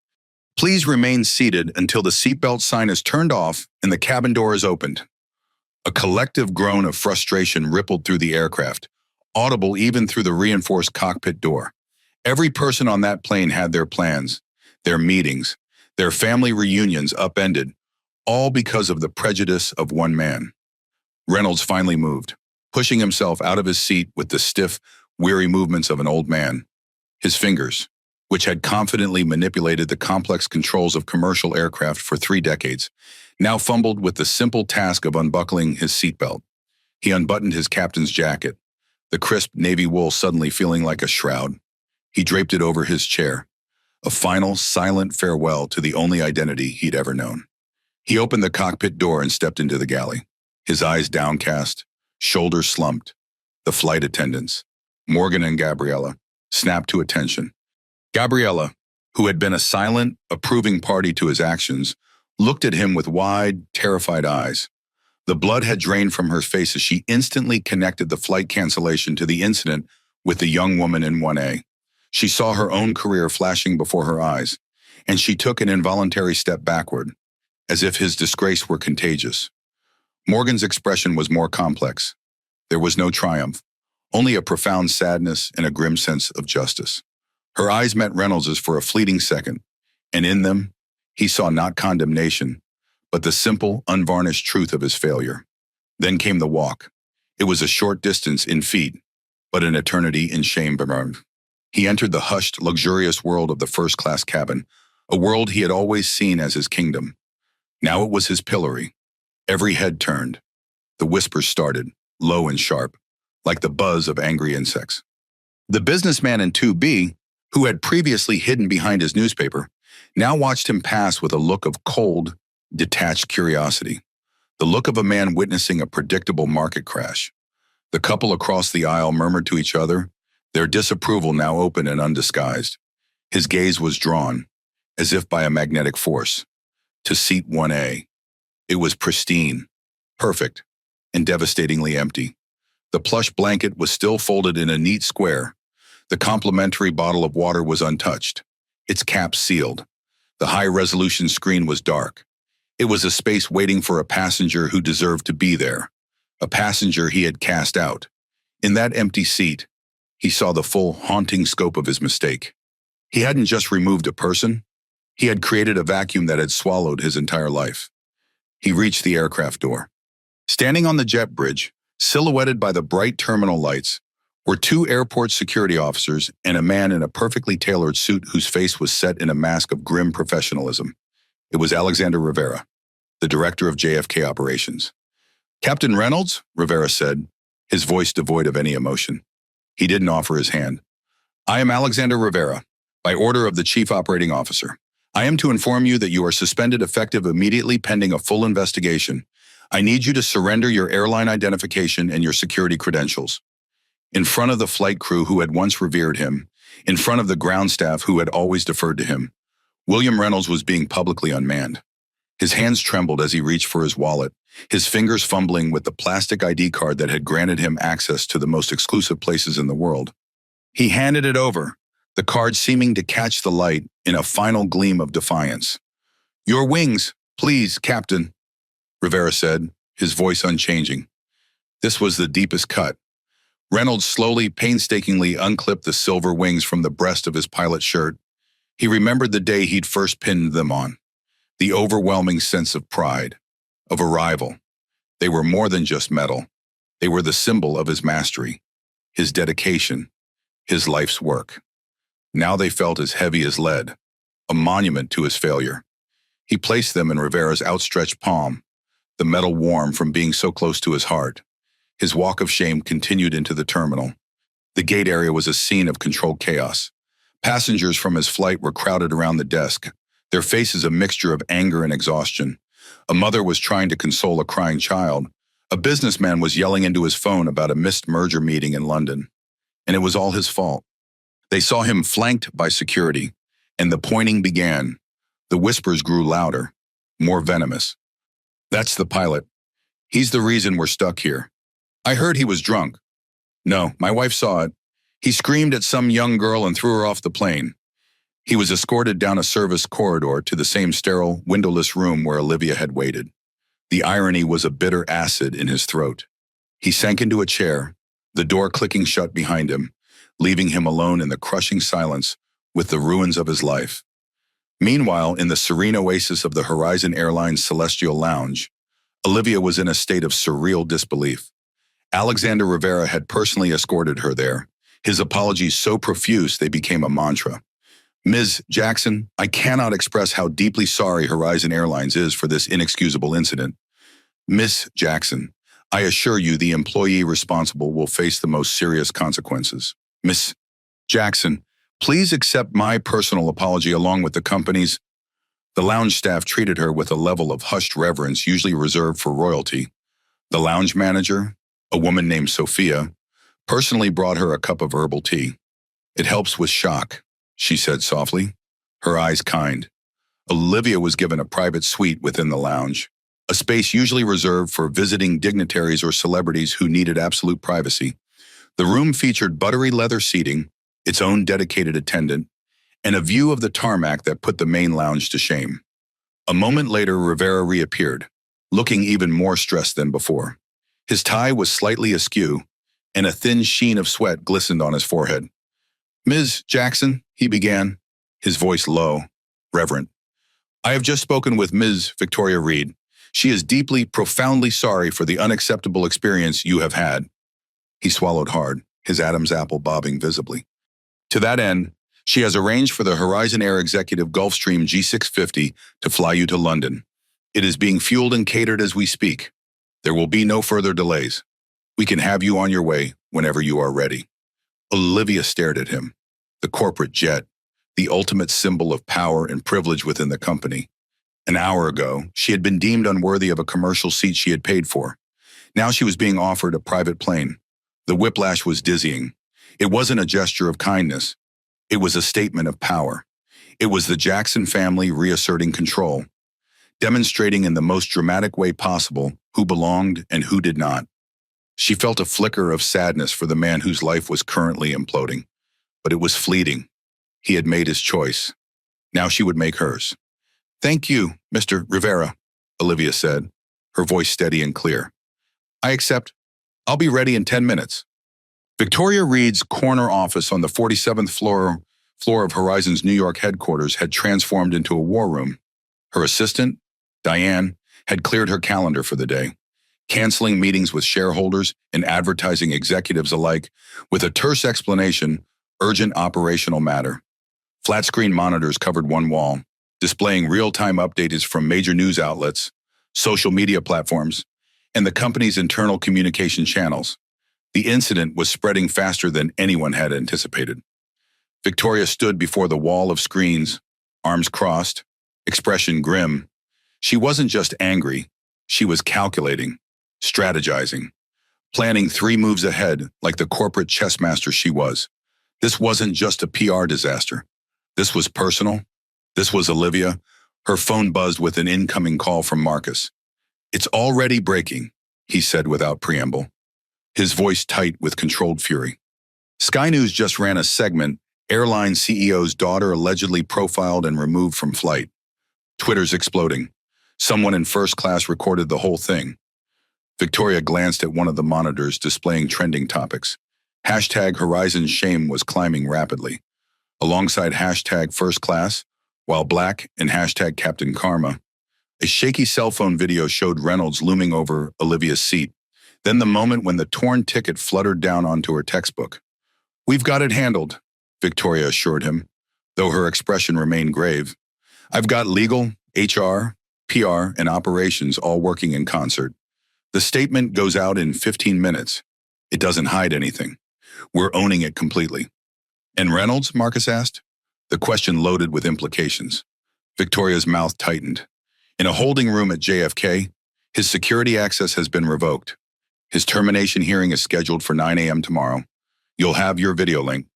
Please remain seated until the seatbelt sign is turned off and the cabin door is opened." A collective groan of frustration rippled through the aircraft, audible even through the reinforced cockpit door. Every person on that plane had their plans, their meetings, their family reunions upended, all because of the prejudice of one man. Reynolds finally moved, pushing himself out of his seat with the stiff, weary movements of an old man. His fingers, which had confidently manipulated the complex controls of commercial aircraft for 3 decades, now fumbled with the simple task of unbuckling his seatbelt. He unbuttoned his captain's jacket, the crisp navy wool suddenly feeling like a shroud. He draped it over his chair, a final, silent farewell to the only identity he'd ever known. He opened the cockpit door and stepped into the galley, his eyes downcast, shoulders slumped. The flight attendants, Morgan and Gabriella, snapped to attention. Gabriella, who had been a silent, approving party to his actions, looked at him with wide, terrified eyes. The blood had drained from her face as she instantly connected the flight cancellation to the incident with the young woman in 1A. She saw her own career flashing before her eyes, and she took an involuntary step backward, as if his disgrace were contagious. Morgan's expression was more complex. There was no triumph, only a profound sadness and a grim sense of justice. Her eyes met Reynolds's for a fleeting second, and in them, he saw not condemnation, but the simple, unvarnished truth of his failure. Then came the walk. It was a short distance in feet, but an eternity in shame. He entered the hushed, luxurious world of the first-class cabin, a world he had always seen as his kingdom. Now it was his pillory. Every head turned. The whispers started, low and sharp, like the buzz of angry insects. The businessman in 2B, who had previously hidden behind his newspaper, now watched him pass with a look of cold, detached curiosity, the look of a man witnessing a predictable market crash. The couple across the aisle murmured to each other, their disapproval now open and undisguised. His gaze was drawn, as if by a magnetic force, to seat 1A. It was pristine, perfect, and devastatingly empty. The plush blanket was still folded in a neat square. The complimentary bottle of water was untouched, its cap sealed. The high-resolution screen was dark. It was a space waiting for a passenger who deserved to be there, a passenger he had cast out. In that empty seat, he saw the full, haunting scope of his mistake. He hadn't just removed a person, he had created a vacuum that had swallowed his entire life. He reached the aircraft door. Standing on the jet bridge, silhouetted by the bright terminal lights, were two airport security officers and a man in a perfectly tailored suit whose face was set in a mask of grim professionalism. It was Alexander Rivera, the director of JFK operations. "Captain Reynolds," Rivera said, his voice devoid of any emotion. He didn't offer his hand. "I am Alexander Rivera, by order of the Chief Operating Officer. I am to inform you that you are suspended effective immediately pending a full investigation. I need you to surrender your airline identification and your security credentials." In front of the flight crew who had once revered him, in front of the ground staff who had always deferred to him, William Reynolds was being publicly unmanned. His hands trembled as he reached for his wallet, his fingers fumbling with the plastic ID card that had granted him access to the most exclusive places in the world. He handed it over, the card seeming to catch the light in a final gleam of defiance. "Your wings, please, Captain," Rivera said, his voice unchanging. This was the deepest cut. Reynolds slowly, painstakingly unclipped the silver wings from the breast of his pilot shirt. He remembered the day he'd first pinned them on. The overwhelming sense of pride, of arrival. They were more than just metal. They were the symbol of his mastery, his dedication, his life's work. Now they felt as heavy as lead, a monument to his failure. He placed them in Rivera's outstretched palm, the metal warm from being so close to his heart. His walk of shame continued into the terminal. The gate area was a scene of controlled chaos. Passengers from his flight were crowded around the desk, their faces a mixture of anger and exhaustion. A mother was trying to console a crying child. A businessman was yelling into his phone about a missed merger meeting in London. And it was all his fault. They saw him flanked by security, and the pointing began. The whispers grew louder, more venomous. "That's the pilot. He's the reason we're stuck here. I heard he was drunk. No, my wife saw it. He screamed at some young girl and threw her off the plane. He was escorted down a service corridor to the same sterile, windowless room where Olivia had waited. The irony was a bitter acid in his throat. He sank into a chair, the door clicking shut behind him, leaving him alone in the crushing silence with the ruins of his life. Meanwhile, in the serene oasis of the Horizon Airlines Celestial Lounge, Olivia was in a state of surreal disbelief. Alexander Rivera had personally escorted her there, his apologies so profuse they became a mantra. "Ms. Jackson, I cannot express how deeply sorry Horizon Airlines is for this inexcusable incident. Miss Jackson, I assure you the employee responsible will face the most serious consequences. Miss Jackson, please accept my personal apology along with the company's." The lounge staff treated her with a level of hushed reverence usually reserved for royalty. The lounge manager, a woman named Sophia, personally brought her a cup of herbal tea. "It helps with shock," she said softly, her eyes kind. Olivia was given a private suite within the lounge, a space usually reserved for visiting dignitaries or celebrities who needed absolute privacy. The room featured buttery leather seating, its own dedicated attendant, and a view of the tarmac that put the main lounge to shame. A moment later, Rivera reappeared, looking even more stressed than before. His tie was slightly askew, and a thin sheen of sweat glistened on his forehead. "Ms. Jackson," he began, his voice low, reverent. "I have just spoken with Ms. Victoria Reed. She is deeply, profoundly sorry for the unacceptable experience you have had." He swallowed hard, his Adam's apple bobbing visibly. "To that end, she has arranged for the Horizon Air Executive Gulfstream G650 to fly you to London. It is being fueled and catered as we speak. There will be no further delays. We can have you on your way whenever you are ready." Olivia stared at him. The corporate jet, the ultimate symbol of power and privilege within the company. An hour ago, she had been deemed unworthy of a commercial seat she had paid for. Now she was being offered a private plane. The whiplash was dizzying. It wasn't a gesture of kindness. It was a statement of power. It was the Jackson family reasserting control, demonstrating in the most dramatic way possible who belonged and who did not. She felt a flicker of sadness for the man whose life was currently imploding. But it was fleeting. He had made his choice. Now she would make hers. Thank you, Mr. Rivera, Olivia said, her voice steady and clear. I accept. I'll be ready in 10 minutes. Victoria Reed's corner office on the 47th floor of Horizon's New York headquarters had transformed into a war room. Her assistant, Diane, had cleared her calendar for the day, canceling meetings with shareholders and advertising executives alike with a terse explanation, urgent operational matter. Flat-screen monitors covered one wall, displaying real-time updates from major news outlets, social media platforms, and the company's internal communication channels. The incident was spreading faster than anyone had anticipated. Victoria stood before the wall of screens, arms crossed, expression grim. She wasn't just angry, she was calculating, strategizing, planning 3 moves ahead like the corporate chess master she was. This wasn't just a PR disaster. This was personal. This was Olivia. Her phone buzzed with an incoming call from Marcus. It's already breaking, he said without preamble, his voice tight with controlled fury. Sky News just ran a segment, Airline CEO's daughter allegedly profiled and removed from flight. Twitter's exploding. Someone in first class recorded the whole thing. Victoria glanced at one of the monitors displaying trending topics. Hashtag Horizon Shame was climbing rapidly, alongside hashtag First Class, while Black and hashtag Captain Karma. A shaky cell phone video showed Reynolds looming over Olivia's seat, then the moment when the torn ticket fluttered down onto her textbook. We've got it handled, Victoria assured him, though her expression remained grave. I've got legal, HR, PR, and operations all working in concert. The statement goes out in 15 minutes. It doesn't hide anything. We're owning it completely. And Reynolds, Marcus asked? The question loaded with implications. Victoria's mouth tightened. In a holding room at JFK, his security access has been revoked. His termination hearing is scheduled for 9 a.m. tomorrow. You'll have your video link.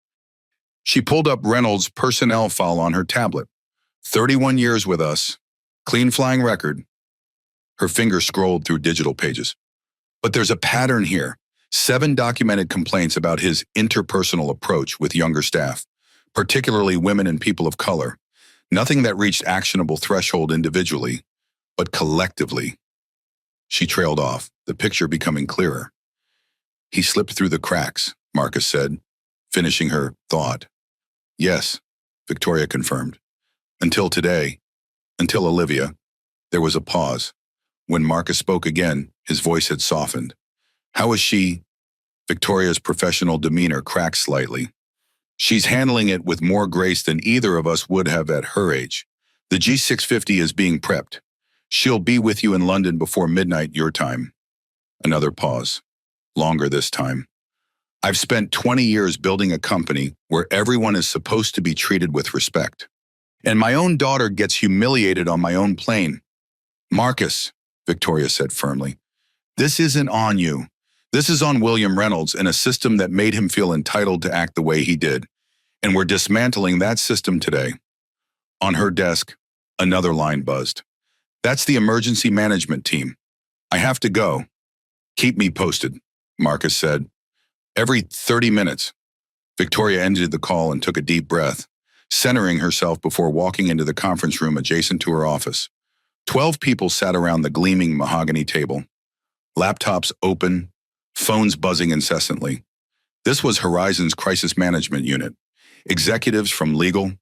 She pulled up Reynolds' personnel file on her tablet. 31 years with us. Clean flying record. Her finger scrolled through digital pages. But there's a pattern here. 7 documented complaints about his interpersonal approach with younger staff, particularly women and people of color. Nothing that reached actionable threshold individually, but collectively. She trailed off, the picture becoming clearer. He slipped through the cracks, Marcus said, finishing her thought. Yes, Victoria confirmed. Until today, until Olivia, there was a pause. When Marcus spoke again, his voice had softened. How is she? Victoria's professional demeanor cracked slightly. She's handling it with more grace than either of us would have at her age. The G650 is being prepped. She'll be with you in London before midnight your time. Another pause. Longer this time. I've spent 20 years building a company where everyone is supposed to be treated with respect. And my own daughter gets humiliated on my own plane. Marcus, Victoria said firmly, this isn't on you. This is on William Reynolds and a system that made him feel entitled to act the way he did. And we're dismantling that system today. On her desk, another line buzzed. That's the emergency management team. I have to go. Keep me posted, Marcus said. Every 30 minutes, Victoria ended the call and took a deep breath, centering herself before walking into the conference room adjacent to her office. 12 people sat around the gleaming mahogany table, laptops open, phones buzzing incessantly. This was Horizon's crisis management unit. Executives from legal,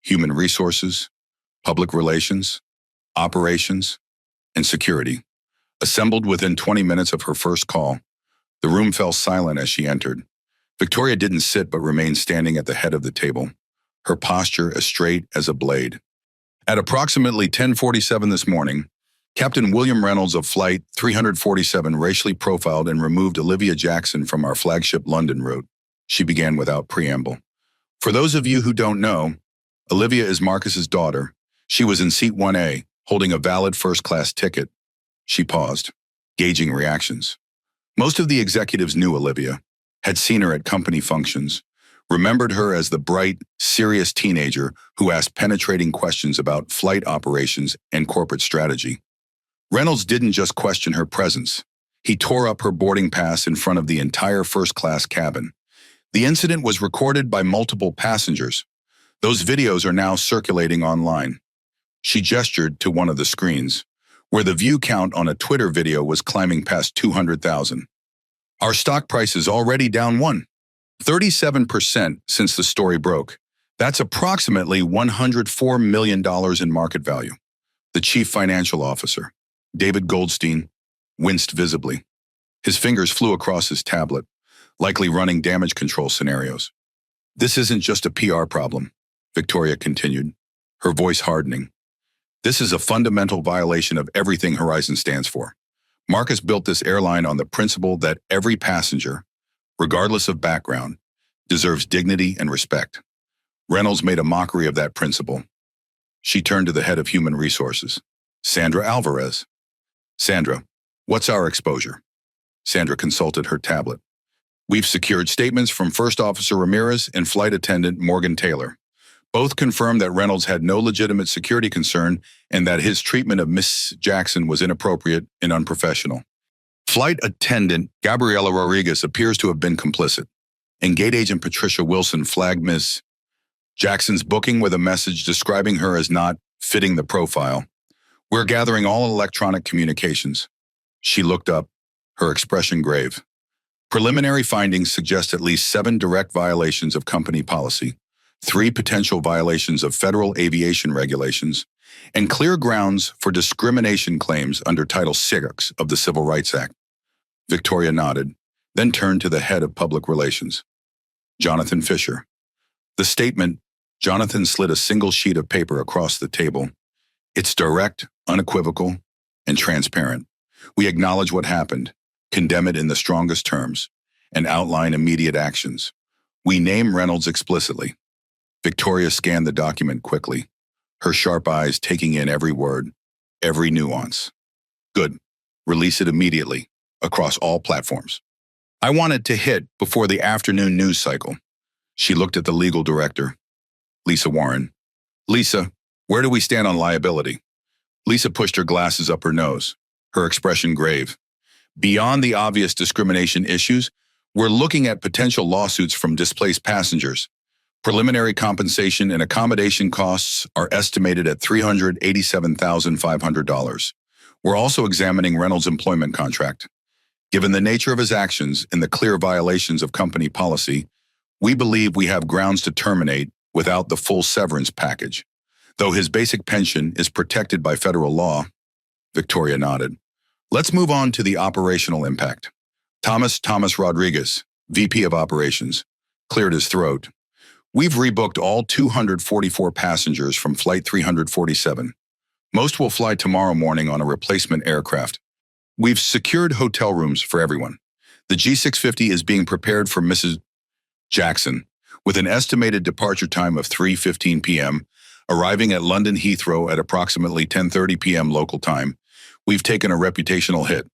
human resources, public relations, operations, and security. Assembled within 20 minutes of her first call, the room fell silent as she entered. Victoria didn't sit but remained standing at the head of the table, her posture as straight as a blade. At approximately 10:47 this morning, Captain William Reynolds of Flight 347 racially profiled and removed Olivia Jackson from our flagship London route. She began without preamble. For those of you who don't know, Olivia is Marcus's daughter. She was in seat 1A, holding a valid first-class ticket. She paused, gauging reactions. Most of the executives knew Olivia, had seen her at company functions, remembered her as the bright, serious teenager who asked penetrating questions about flight operations and corporate strategy. Reynolds didn't just question her presence. He tore up her boarding pass in front of the entire first-class cabin. The incident was recorded by multiple passengers. Those videos are now circulating online. She gestured to one of the screens, where the view count on a Twitter video was climbing past 200,000. Our stock price is already down 37% since the story broke. That's approximately $104 million in market value. The chief financial officer, David Goldstein, winced visibly. His fingers flew across his tablet, likely running damage control scenarios. This isn't just a PR problem, Victoria continued, her voice hardening. This is a fundamental violation of everything Horizon stands for. Marcus built this airline on the principle that every passenger, regardless of background, deserves dignity and respect. Reynolds made a mockery of that principle. She turned to the head of human resources, Sandra Alvarez. Sandra, what's our exposure? Sandra consulted her tablet. We've secured statements from First Officer Ramirez and Flight Attendant Morgan Taylor. Both confirmed that Reynolds had no legitimate security concern and that his treatment of Miss Jackson was inappropriate and unprofessional. Flight Attendant Gabriela Rodriguez appears to have been complicit, and Gate Agent Patricia Wilson flagged Miss Jackson's booking with a message describing her as not fitting the profile. We're gathering all electronic communications. She looked up, her expression grave. Preliminary findings suggest at least 7 direct violations of company policy, 3 potential violations of federal aviation regulations, and clear grounds for discrimination claims under Title VI of the Civil Rights Act. Victoria nodded, then turned to the head of public relations, Jonathan Fisher. The statement, Jonathan slid a single sheet of paper across the table. It's direct, unequivocal, and transparent. We acknowledge what happened, condemn it in the strongest terms, and outline immediate actions. We name Reynolds explicitly. Victoria scanned the document quickly, her sharp eyes taking in every word, every nuance. Good. Release it immediately, across all platforms. I wanted to hit before the afternoon news cycle. She looked at the legal director, Lisa Warren. Lisa, where do we stand on liability? Lisa pushed her glasses up her nose, her expression grave. Beyond the obvious discrimination issues, we're looking at potential lawsuits from displaced passengers. Preliminary compensation and accommodation costs are estimated at $387,500. We're also examining Reynolds' employment contract. Given the nature of his actions and the clear violations of company policy, we believe we have grounds to terminate without the full severance package. Though his basic pension is protected by federal law, Victoria nodded. Let's move on to the operational impact. Thomas Rodriguez, VP of Operations, cleared his throat. We've rebooked all 244 passengers from Flight 347. Most will fly tomorrow morning on a replacement aircraft. We've secured hotel rooms for everyone. The G650 is being prepared for Mrs. Jackson, with an estimated departure time of 3:15 p.m., arriving at London Heathrow at approximately 10:30 p.m. local time. We've taken a reputational hit,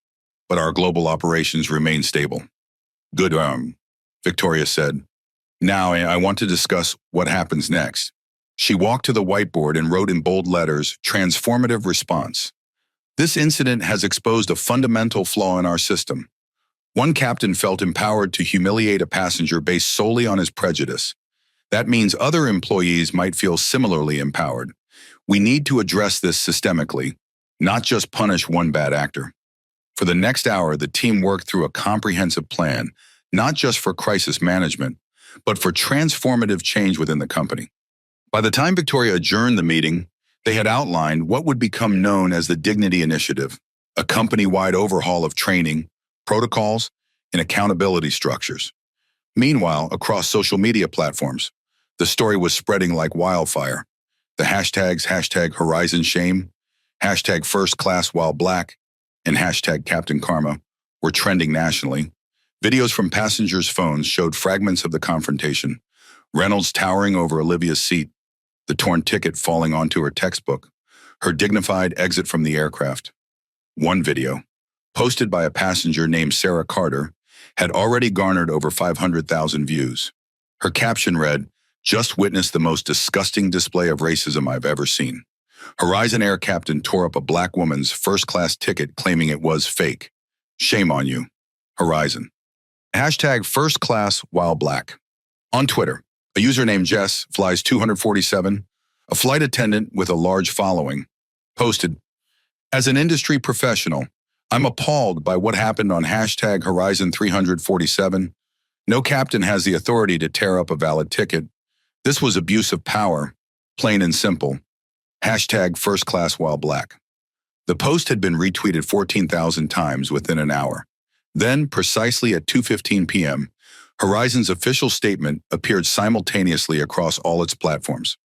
but our global operations remain stable. Good, Victoria said. Now I want to discuss what happens next. She walked to the whiteboard and wrote in bold letters, transformative response. This incident has exposed a fundamental flaw in our system. One captain felt empowered to humiliate a passenger based solely on his prejudice. That means other employees might feel similarly empowered. We need to address this systemically, not just punish one bad actor. For the next hour, the team worked through a comprehensive plan, not just for crisis management, but for transformative change within the company. By the time Victoria adjourned the meeting, they had outlined what would become known as the Dignity Initiative, a company-wide overhaul of training, protocols, and accountability structures. Meanwhile, across social media platforms, the story was spreading like wildfire. The hashtags Horizon Shame, hashtag First Class While Black, and hashtag Captain Karma were trending nationally. Videos from passengers' phones showed fragments of the confrontation, Reynolds towering over Olivia's seat, the torn ticket falling onto her textbook, her dignified exit from the aircraft. One video, posted by a passenger named Sarah Carter, had already garnered over 500,000 views. Her caption read, "Just witnessed the most disgusting display of racism I've ever seen. Horizon Air captain tore up a black woman's first-class ticket claiming it was fake. Shame on you, Horizon." Hashtag First Class While Black. On Twitter, a user named Jess flies 247 A flight attendant with a large following posted, "As an industry professional, I'm appalled by what happened on hashtag Horizon 347. No captain has the authority to tear up a valid ticket. This was abuse of power, plain and simple. Hashtag first class while black." The post had been retweeted 14,000 times within an hour. Then, precisely at 2:15 p.m., Horizon's official statement appeared simultaneously across all its platforms.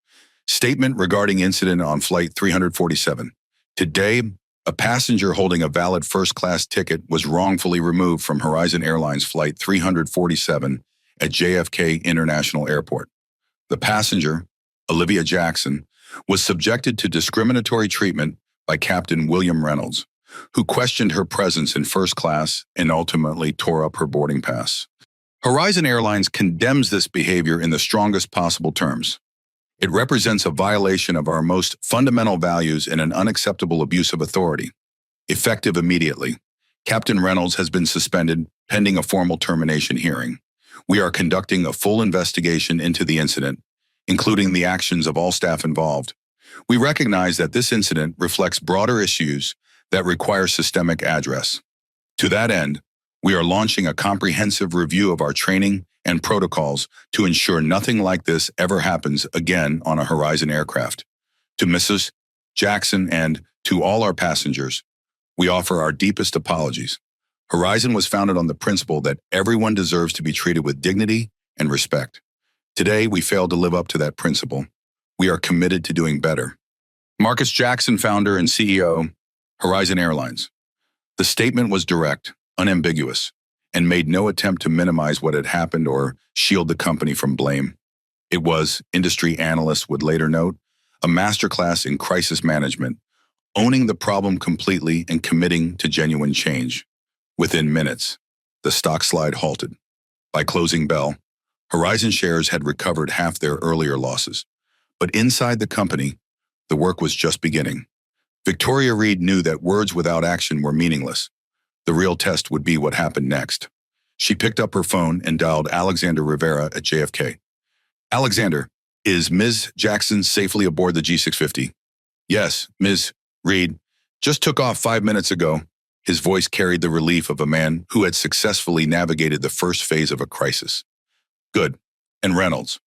Statement regarding incident on Flight 347. Today, a passenger holding a valid first-class ticket was wrongfully removed from Horizon Airlines Flight 347 at JFK International Airport. The passenger, Olivia Jackson, was subjected to discriminatory treatment by Captain William Reynolds, who questioned her presence in first class and ultimately tore up her boarding pass. Horizon Airlines condemns this behavior in the strongest possible terms. It represents a violation of our most fundamental values and an unacceptable abuse of authority. Effective immediately, Captain Reynolds has been suspended pending a formal termination hearing. We are conducting a full investigation into the incident, including the actions of all staff involved. We recognize that this incident reflects broader issues that require systemic address. To that end, we are launching a comprehensive review of our training and protocols to ensure nothing like this ever happens again on a Horizon aircraft. To Mrs. Jackson and to all our passengers, we offer our deepest apologies. Horizon was founded on the principle that everyone deserves to be treated with dignity and respect. Today, we failed to live up to that principle. We are committed to doing better. Marcus Jackson, founder and CEO, Horizon Airlines. The statement was direct, unambiguous, and made no attempt to minimize what had happened or shield the company from blame. It was, industry analysts would later note, a masterclass in crisis management, owning the problem completely and committing to genuine change. Within minutes, the stock slide halted. By closing bell, Horizon shares had recovered half their earlier losses. But inside the company, the work was just beginning. Victoria Reed knew that words without action were meaningless. The real test would be what happened next. She picked up her phone and dialed Alexander Rivera at JFK. "Alexander, is Ms. Jackson safely aboard the G650? "Yes, Ms. Reed. Just took off 5 minutes ago." His voice carried the relief of a man who had successfully navigated the first phase of a crisis. "Good. And Reynolds?"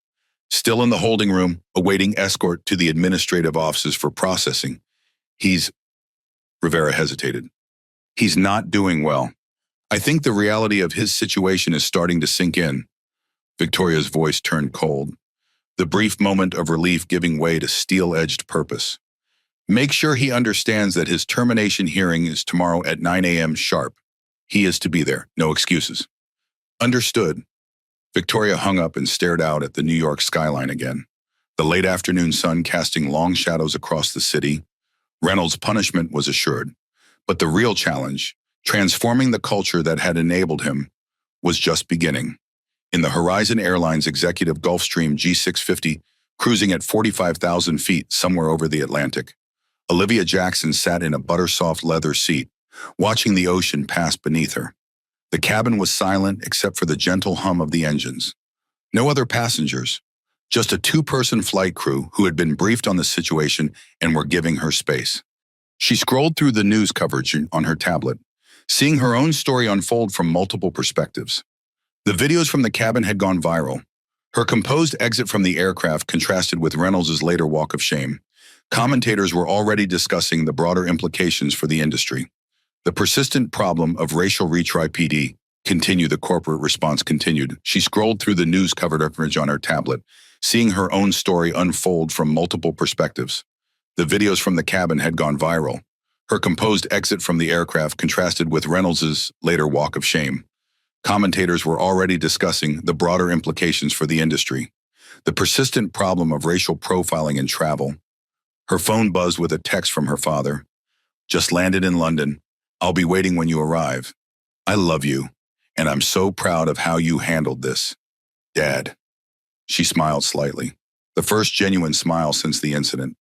"Still in the holding room, awaiting escort to the administrative offices for processing. He's..." Rivera hesitated. "He's not doing well. I think the reality of his situation is starting to sink in." Victoria's voice turned cold, the brief moment of relief giving way to steel-edged purpose. "Make sure he understands that his termination hearing is tomorrow at 9 a.m. sharp. He is to be there, no excuses." "Understood." Victoria hung up and stared out at the New York skyline again, the late afternoon sun casting long shadows across the city. Reynolds' punishment was assured, but the real challenge, transforming the culture that had enabled him, was just beginning. In the Horizon Airlines Executive Gulfstream G650, cruising at 45,000 feet somewhere over the Atlantic, Olivia Jackson sat in a butter-soft leather seat, watching the ocean pass beneath her. The cabin was silent except for the gentle hum of the engines. No other passengers, just a two-person flight crew who had been briefed on the situation and were giving her space. She scrolled through the news coverage on her tablet, seeing her own story unfold from multiple perspectives. The videos from the cabin had gone viral. Her composed exit from the aircraft contrasted with Reynolds' later walk of shame. Commentators were already discussing the broader implications for the industry. "The persistent problem of racial retry PD," the corporate response continued. She scrolled through the news coverage on her tablet, seeing her own story unfold from multiple perspectives. The videos from the cabin had gone viral. Her composed exit from the aircraft contrasted with Reynolds' later walk of shame. Commentators were already discussing the broader implications for the industry. The persistent problem of racial profiling in travel. Her phone buzzed with a text from her father. "Just landed in London. I'll be waiting when you arrive. I love you, and I'm so proud of how you handled this, Dad." She smiled slightly, the first genuine smile since the incident.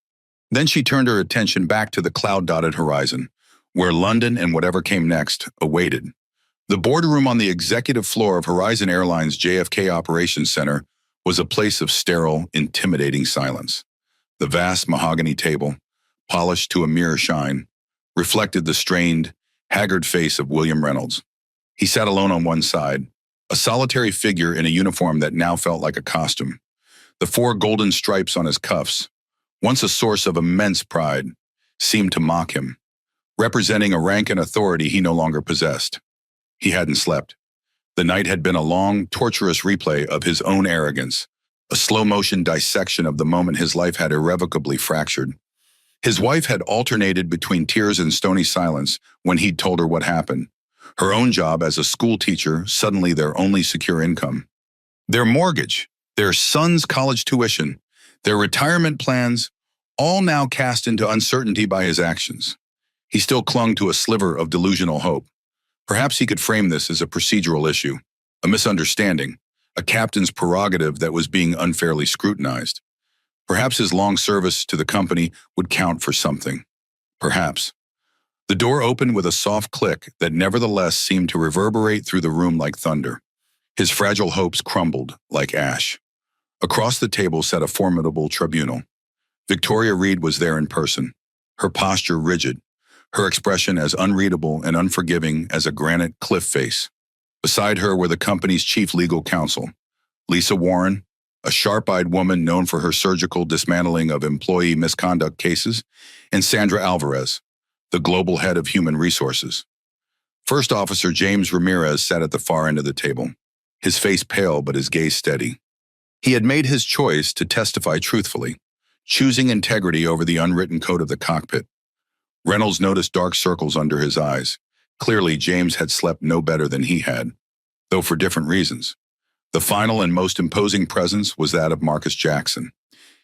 Then she turned her attention back to the cloud-dotted horizon, where London and whatever came next awaited. The boardroom on the executive floor of Horizon Airlines JFK Operations Center was a place of sterile, intimidating silence. The vast mahogany table, polished to a mirror shine, reflected the strained, haggard face of William Reynolds. He sat alone on one side, a solitary figure in a uniform that now felt like a costume. The 4 golden stripes on his cuffs, once a source of immense pride, seemed to mock him, representing a rank and authority he no longer possessed. He hadn't slept. The night had been a long, torturous replay of his own arrogance, a slow-motion dissection of the moment his life had irrevocably fractured. His wife had alternated between tears and stony silence when he'd told her what happened. Her own job as a school teacher, suddenly their only secure income. Their mortgage, their son's college tuition, their retirement plans, all now cast into uncertainty by his actions. He still clung to a sliver of delusional hope. Perhaps he could frame this as a procedural issue, a misunderstanding, a captain's prerogative that was being unfairly scrutinized. Perhaps his long service to the company would count for something. Perhaps. The door opened with a soft click that nevertheless seemed to reverberate through the room like thunder. His fragile hopes crumbled like ash. Across the table sat a formidable tribunal. Victoria Reed was there in person, her posture rigid, her expression as unreadable and unforgiving as a granite cliff face. Beside her were the company's chief legal counsel, Lisa Warren, a sharp-eyed woman known for her surgical dismantling of employee misconduct cases, and Sandra Alvarez, the global head of human resources. First Officer James Ramirez sat at the far end of the table, his face pale but his gaze steady. He had made his choice to testify truthfully, choosing integrity over the unwritten code of the cockpit. Reynolds noticed dark circles under his eyes. Clearly, James had slept no better than he had, though for different reasons. The final and most imposing presence was that of Marcus Jackson.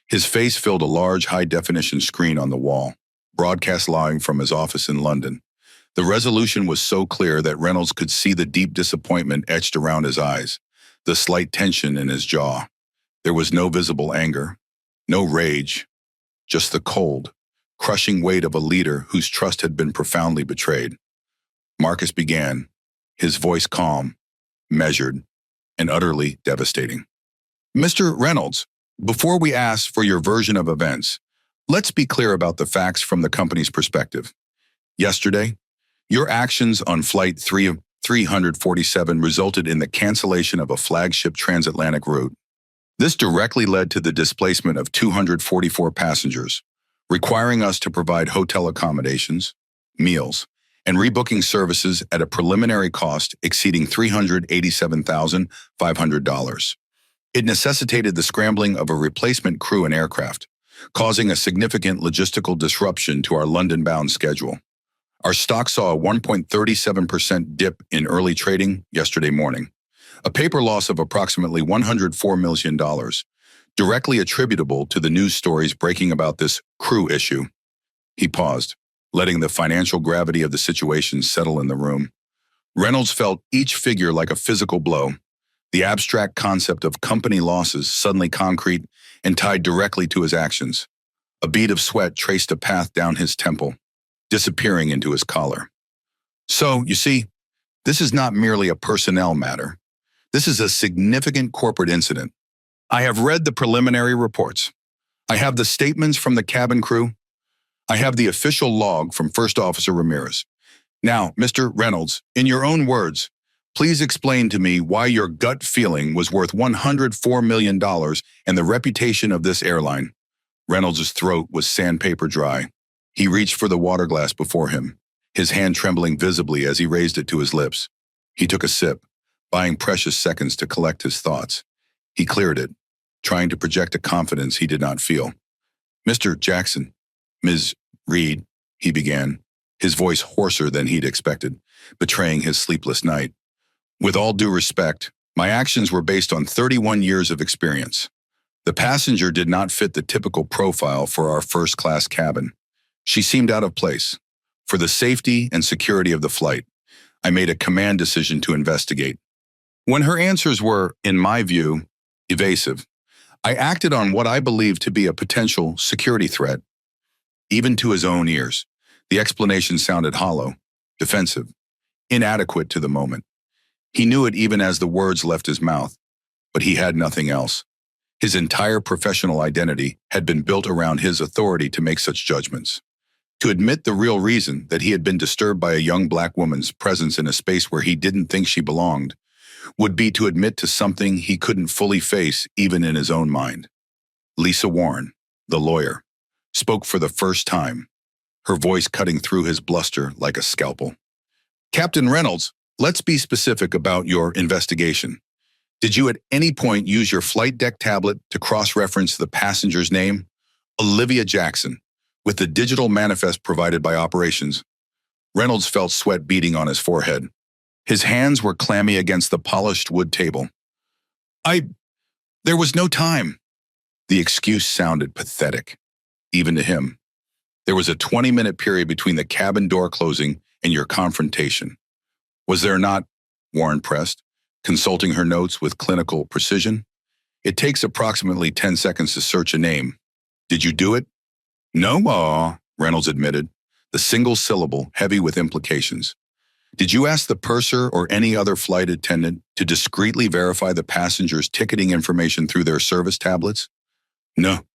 His face filled a large, high-definition screen on the wall, broadcast live from his office in London. The resolution was so clear that Reynolds could see the deep disappointment etched around his eyes, the slight tension in his jaw. There was no visible anger, no rage, just the cold, crushing weight of a leader whose trust had been profoundly betrayed. Marcus began, his voice calm, measured, and utterly devastating. Mr. Reynolds, before we ask for your version of events, let's be clear about the facts from the company's perspective. Yesterday, your actions on Flight 347 resulted in the cancellation of a flagship transatlantic route. This directly led to the displacement of 244 passengers, requiring us to provide hotel accommodations, meals, and rebooking services at a preliminary cost exceeding $387,500. It necessitated the scrambling of a replacement crew and aircraft, causing a significant logistical disruption to our London-bound schedule. Our stock saw a 1.37% dip in early trading yesterday morning, a paper loss of approximately $104 million, directly attributable to the news stories breaking about this crew issue. He paused, letting the financial gravity of the situation settle in the room. Reynolds felt each figure like a physical blow, the abstract concept of company losses suddenly concrete and tied directly to his actions. A bead of sweat traced a path down his temple, disappearing into his collar. So, you see, this is not merely a personnel matter. This is a significant corporate incident. I have read the preliminary reports. I have the statements from the cabin crew. I have the official log from First Officer Ramirez. Now, Mr. Reynolds, in your own words, please explain to me why your gut feeling was worth $104 million and the reputation of this airline. Reynolds' throat was sandpaper dry. He reached for the water glass before him, his hand trembling visibly as he raised it to his lips. He took a sip, buying precious seconds to collect his thoughts. He cleared it, trying to project a confidence he did not feel. Mr. Jackson, Ms. Reed, he began, his voice hoarser than he'd expected, betraying his sleepless night. With all due respect, my actions were based on 31 years of experience. The passenger did not fit the typical profile for our first-class cabin. She seemed out of place. For the safety and security of the flight, I made a command decision to investigate. When her answers were, in my view, evasive, I acted on what I believed to be a potential security threat. Even to his own ears, the explanation sounded hollow, defensive, inadequate to the moment. He knew it even as the words left his mouth, but he had nothing else. His entire professional identity had been built around his authority to make such judgments. To admit the real reason that he had been disturbed by a young black woman's presence in a space where he didn't think she belonged would be to admit to something he couldn't fully face even in his own mind. Lisa Warren, the lawyer, spoke for the first time, her voice cutting through his bluster like a scalpel. Captain Reynolds, let's be specific about your investigation. Did you at any point use your flight deck tablet to cross-reference the passenger's name, Olivia Jackson, with the digital manifest provided by operations? Reynolds felt sweat beading on his forehead. His hands were clammy against the polished wood table. There was no time. The excuse sounded pathetic, even to him. There was a 20-minute period between the cabin door closing and your confrontation. Was there not? Warren pressed, consulting her notes with clinical precision. It takes approximately 10 seconds to search a name. Did you do it? No, Reynolds admitted, the single syllable heavy with implications. Did you ask the purser or any other flight attendant to discreetly verify the passenger's ticketing information through their service tablets? No.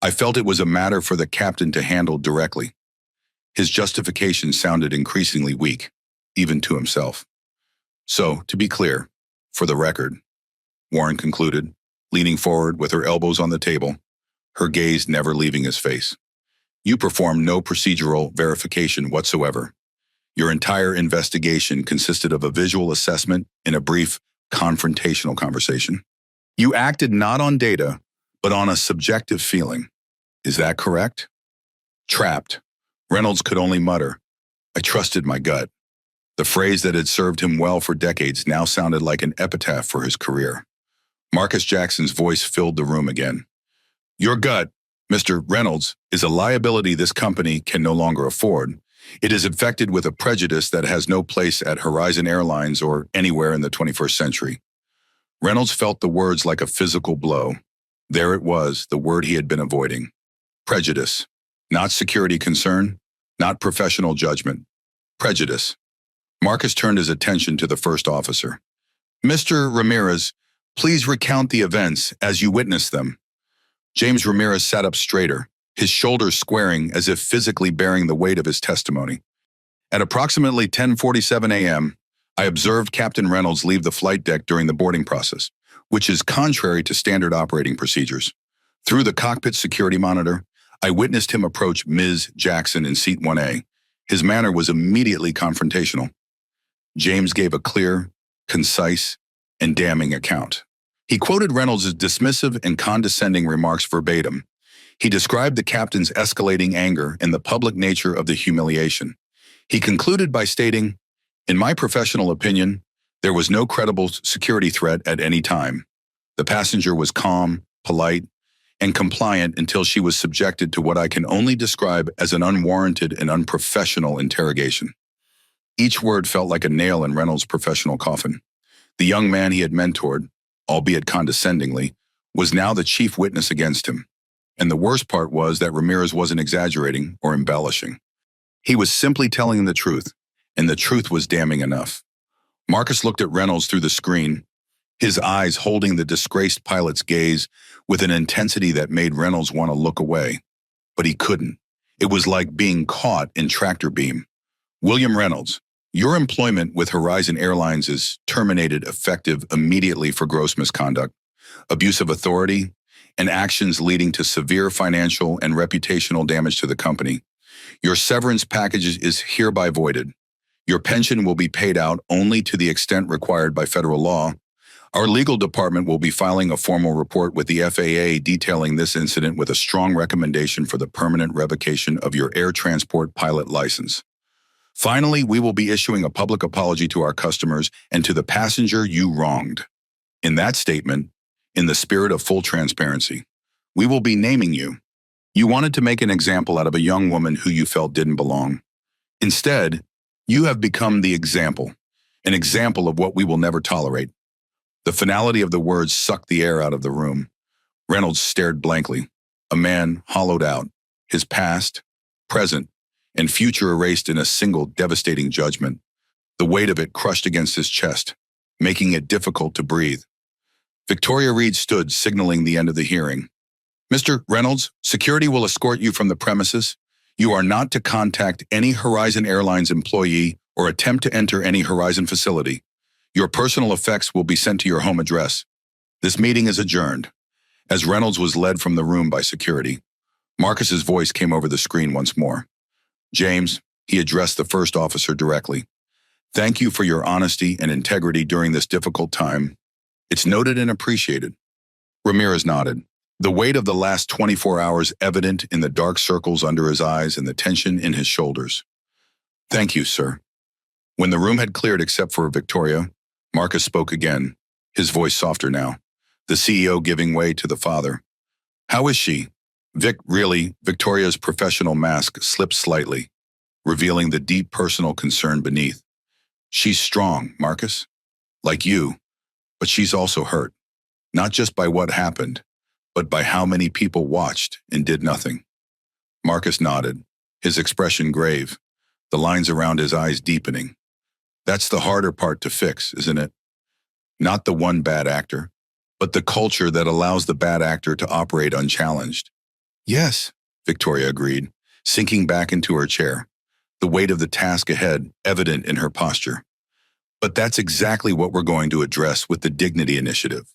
I felt it was a matter for the captain to handle directly. His justification sounded increasingly weak, even to himself. So, to be clear, for the record, Warren concluded, leaning forward with her elbows on the table, her gaze never leaving his face. You performed no procedural verification whatsoever. Your entire investigation consisted of a visual assessment and a brief confrontational conversation. You acted not on data, but on a subjective feeling. Is that correct? Trapped, Reynolds could only mutter, I trusted my gut. The phrase that had served him well for decades now sounded like an epitaph for his career. Marcus Jackson's voice filled the room again. Your gut, Mr. Reynolds, is a liability this company can no longer afford. It is infected with a prejudice that has no place at Horizon Airlines or anywhere in the 21st century. Reynolds felt the words like a physical blow. There it was, the word he had been avoiding. Prejudice. Not security concern, not professional judgment. Prejudice. Marcus turned his attention to the first officer. Mr. Ramirez, please recount the events as you witnessed them. James Ramirez sat up straighter, his shoulders squaring as if physically bearing the weight of his testimony. At approximately 10:47 a.m., I observed Captain Reynolds leave the flight deck during the boarding process, which is contrary to standard operating procedures. Through the cockpit security monitor, I witnessed him approach Ms. Jackson in seat 1A. His manner was immediately confrontational. James gave a clear, concise, and damning account. He quoted Reynolds' dismissive and condescending remarks verbatim. He described the captain's escalating anger and the public nature of the humiliation. He concluded by stating, in my professional opinion, there was no credible security threat at any time. The passenger was calm, polite, and compliant until she was subjected to what I can only describe as an unwarranted and unprofessional interrogation. Each word felt like a nail in Reynolds' professional coffin. The young man he had mentored, albeit condescendingly, was now the chief witness against him. And the worst part was that Ramirez wasn't exaggerating or embellishing. He was simply telling the truth, and the truth was damning enough. Marcus looked at Reynolds through the screen, his eyes holding the disgraced pilot's gaze with an intensity that made Reynolds want to look away. But he couldn't. It was like being caught in tractor beam. William Reynolds, your employment with Horizon Airlines is terminated effective immediately for gross misconduct, abuse of authority, and actions leading to severe financial and reputational damage to the company. Your severance package is hereby voided. Your pension will be paid out only to the extent required by federal law. Our legal department will be filing a formal report with the FAA detailing this incident with a strong recommendation for the permanent revocation of your air transport pilot license. Finally, we will be issuing a public apology to our customers and to the passenger you wronged. In that statement, in the spirit of full transparency, we will be naming you. You wanted to make an example out of a young woman who you felt didn't belong. Instead, you have become the example, an example of what we will never tolerate. The finality of the words sucked the air out of the room. Reynolds stared blankly, a man hollowed out, his past, present, and future erased in a single devastating judgment, the weight of it crushed against his chest, making it difficult to breathe. Victoria Reed stood, signaling the end of the hearing. Mr. Reynolds, security will escort you from the premises. You are not to contact any Horizon Airlines employee or attempt to enter any Horizon facility. Your personal effects will be sent to your home address. This meeting is adjourned. As Reynolds was led from the room by security, Marcus's voice came over the screen once more. James, he addressed the first officer directly. Thank you for your honesty and integrity during this difficult time. It's noted and appreciated. Ramirez nodded, the weight of the last 24 hours evident in the dark circles under his eyes and the tension in his shoulders. Thank you, sir. When the room had cleared except for Victoria, Marcus spoke again, his voice softer now, the CEO giving way to the father. How is she? Victoria's professional mask slipped slightly, revealing the deep personal concern beneath. She's strong, Marcus, like you, but she's also hurt, not just by what happened, but by how many people watched and did nothing. Marcus nodded, his expression grave, the lines around his eyes deepening. That's the harder part to fix, isn't it? Not the one bad actor, but the culture that allows the bad actor to operate unchallenged. Yes, Victoria agreed, sinking back into her chair, the weight of the task ahead evident in her posture. But that's exactly what we're going to address with the Dignity Initiative.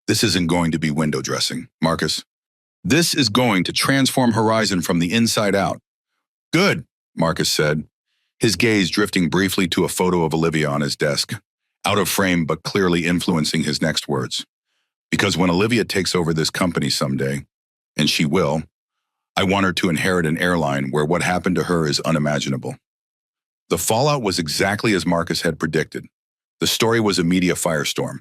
This isn't going to be window dressing, Marcus. This is going to transform Horizon from the inside out. Good, Marcus said, his gaze drifting briefly to a photo of Olivia on his desk, out of frame but clearly influencing his next words. Because when Olivia takes over this company someday, and she will, I want her to inherit an airline where what happened to her is unimaginable. The fallout was exactly as Marcus had predicted. The story was a media firestorm.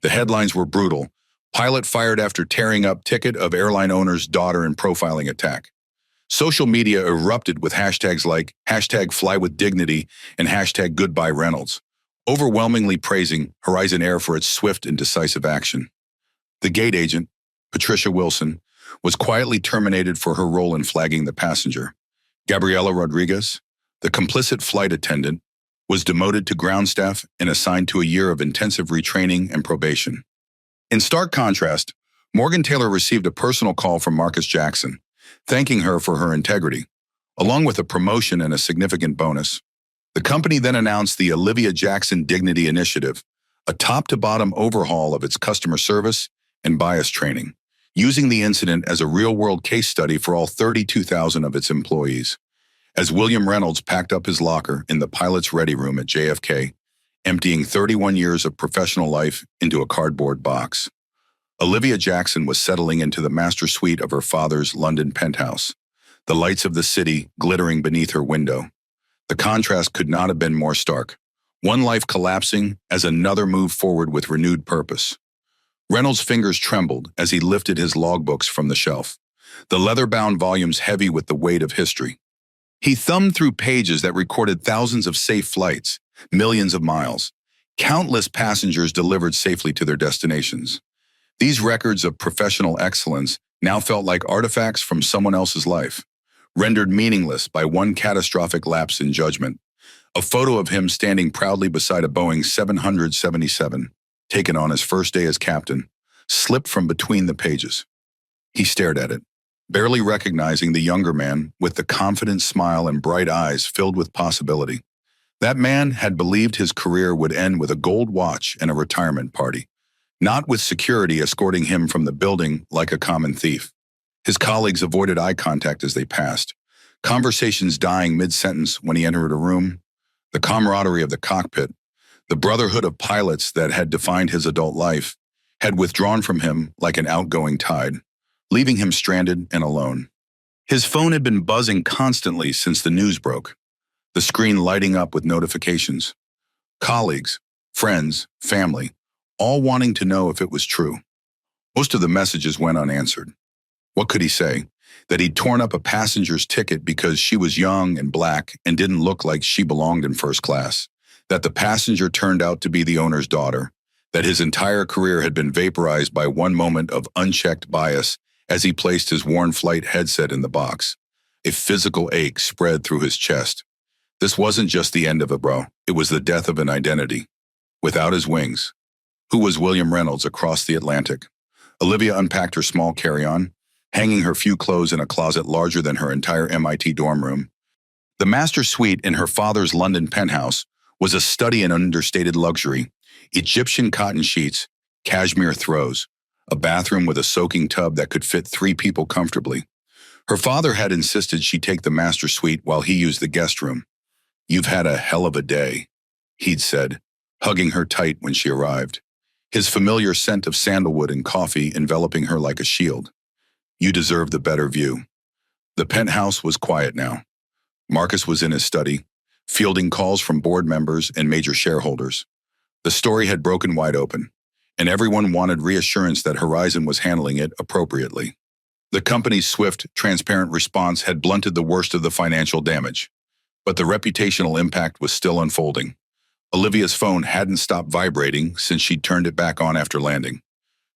The headlines were brutal. Pilot fired after tearing up ticket of airline owner's daughter in profiling attack. Social media erupted with hashtags like #FlyWithDignity and #GoodbyeReynolds, overwhelmingly praising Horizon Air for its swift and decisive action. The gate agent, Patricia Wilson, was quietly terminated for her role in flagging the passenger. Gabriela Rodriguez, the complicit flight attendant, was demoted to ground staff and assigned to a year of intensive retraining and probation. In stark contrast, Morgan Taylor received a personal call from Marcus Jackson, thanking her for her integrity, along with a promotion and a significant bonus. The company then announced the Olivia Jackson Dignity Initiative, a top-to-bottom overhaul of its customer service and bias training, using the incident as a real-world case study for all 32,000 of its employees. As William Reynolds packed up his locker in the pilot's ready room at JFK, emptying 31 years of professional life into a cardboard box, Olivia Jackson was settling into the master suite of her father's London penthouse, the lights of the city glittering beneath her window. The contrast could not have been more stark, one life collapsing as another moved forward with renewed purpose. Reynolds' fingers trembled as he lifted his logbooks from the shelf, the leather-bound volumes heavy with the weight of history. He thumbed through pages that recorded thousands of safe flights, millions of miles, countless passengers delivered safely to their destinations. These records of professional excellence now felt like artifacts from someone else's life, rendered meaningless by one catastrophic lapse in judgment. A photo of him standing proudly beside a Boeing 777, taken on his first day as captain, slipped from between the pages. He stared at it, barely recognizing the younger man with the confident smile and bright eyes filled with possibility. That man had believed his career would end with a gold watch and a retirement party, not with security escorting him from the building like a common thief. His colleagues avoided eye contact as they passed, conversations dying mid-sentence when he entered a room. The camaraderie of the cockpit, the brotherhood of pilots that had defined his adult life, had withdrawn from him like an outgoing tide, leaving him stranded and alone. His phone had been buzzing constantly since the news broke, the screen lighting up with notifications. Colleagues, friends, family, all wanting to know if it was true. Most of the messages went unanswered. What could he say? That he'd torn up a passenger's ticket because she was young and black and didn't look like she belonged in first class. That the passenger turned out to be the owner's daughter. That his entire career had been vaporized by one moment of unchecked bias as he placed his worn flight headset in the box. A physical ache spread through his chest. This wasn't just the end of a bro. It was the death of an identity. Without his wings, Who was William Reynolds across the Atlantic? Olivia unpacked her small carry-on, hanging her few clothes in a closet larger than her entire MIT dorm room. The master suite in her father's London penthouse was a study in understated luxury: Egyptian cotton sheets, cashmere throws, a bathroom with a soaking tub that could fit 3 people comfortably. Her father had insisted she take the master suite while he used the guest room. "You've had a hell of a day," he'd said, hugging her tight when she arrived, his familiar scent of sandalwood and coffee enveloping her like a shield. "You deserve the better view." The penthouse was quiet now. Marcus was in his study, fielding calls from board members and major shareholders. The story had broken wide open, and everyone wanted reassurance that Horizon was handling it appropriately. The company's swift, transparent response had blunted the worst of the financial damage, but the reputational impact was still unfolding. Olivia's phone hadn't stopped vibrating since she'd turned it back on after landing.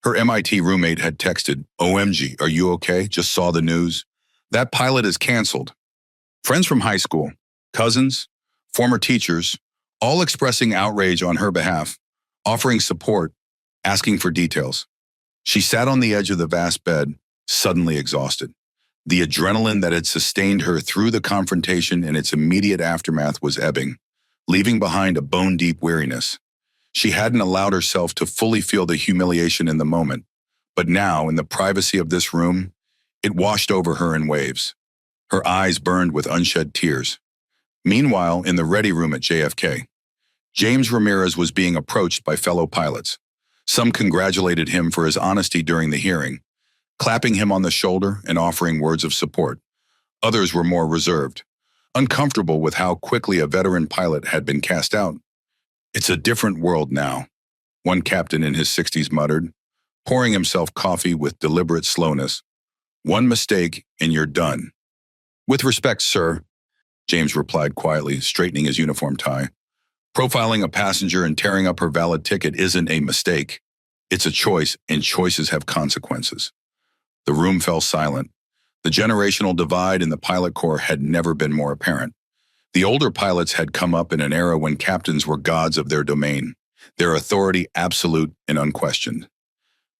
Her MIT roommate had texted, "OMG, are you okay? Just saw the news. That pilot is canceled." Friends from high school, cousins, former teachers, all expressing outrage on her behalf, offering support, asking for details. She sat on the edge of the vast bed, suddenly exhausted. The adrenaline that had sustained her through the confrontation and its immediate aftermath was ebbing, leaving behind a bone-deep weariness. She hadn't allowed herself to fully feel the humiliation in the moment, but now, in the privacy of this room, it washed over her in waves. Her eyes burned with unshed tears. Meanwhile, in the ready room at JFK, James Ramirez was being approached by fellow pilots. Some congratulated him for his honesty during the hearing, clapping him on the shoulder and offering words of support. Others were more reserved, uncomfortable with how quickly a veteran pilot had been cast out. "It's a different world now," one captain in his 60s muttered, pouring himself coffee with deliberate slowness. "One mistake and you're done." "With respect, sir," James replied quietly, straightening his uniform tie. "Profiling a passenger and tearing up her valid ticket isn't a mistake. It's a choice, and choices have consequences." The room fell silent. The generational divide in the pilot corps had never been more apparent. The older pilots had come up in an era when captains were gods of their domain, their authority absolute and unquestioned.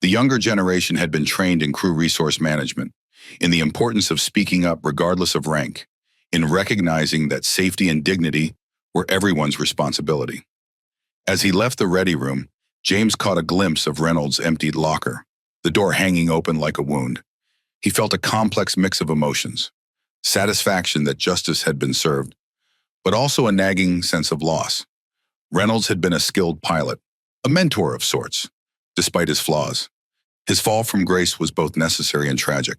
The younger generation had been trained in crew resource management, in the importance of speaking up regardless of rank, in recognizing that safety and dignity were everyone's responsibility. As he left the ready room, James caught a glimpse of Reynolds' emptied locker, the door hanging open like a wound. He felt a complex mix of emotions: satisfaction that justice had been served, but also a nagging sense of loss. Reynolds had been a skilled pilot, a mentor of sorts, despite his flaws. His fall from grace was both necessary and tragic.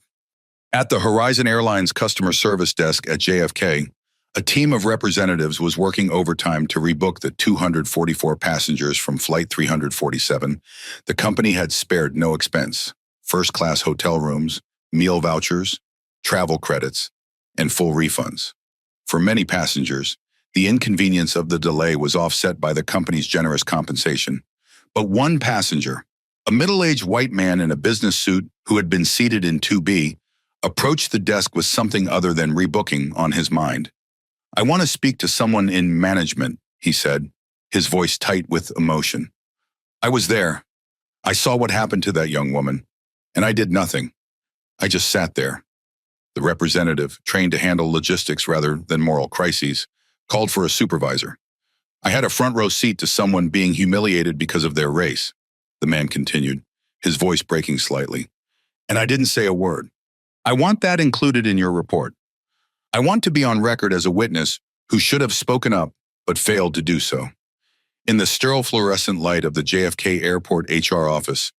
At the Horizon Airlines customer service desk at JFK, a team of representatives was working overtime to rebook the 244 passengers from Flight 347. The company had spared no expense: first-class hotel rooms, meal vouchers, travel credits, and full refunds. For many passengers, the inconvenience of the delay was offset by the company's generous compensation. But one passenger, a middle-aged white man in a business suit who had been seated in 2B, approached the desk with something other than rebooking on his mind. "I want to speak to someone in management," he said, his voice tight with emotion. "I was there. I saw what happened to that young woman, and I did nothing. I just sat there." The representative, trained to handle logistics rather than moral crises, called for a supervisor. "I had a front row seat to someone being humiliated because of their race," the man continued, his voice breaking slightly. "And I didn't say a word. I want that included in your report. I want to be on record as a witness who should have spoken up but failed to do so." In the sterile fluorescent light of the JFK Airport HR office,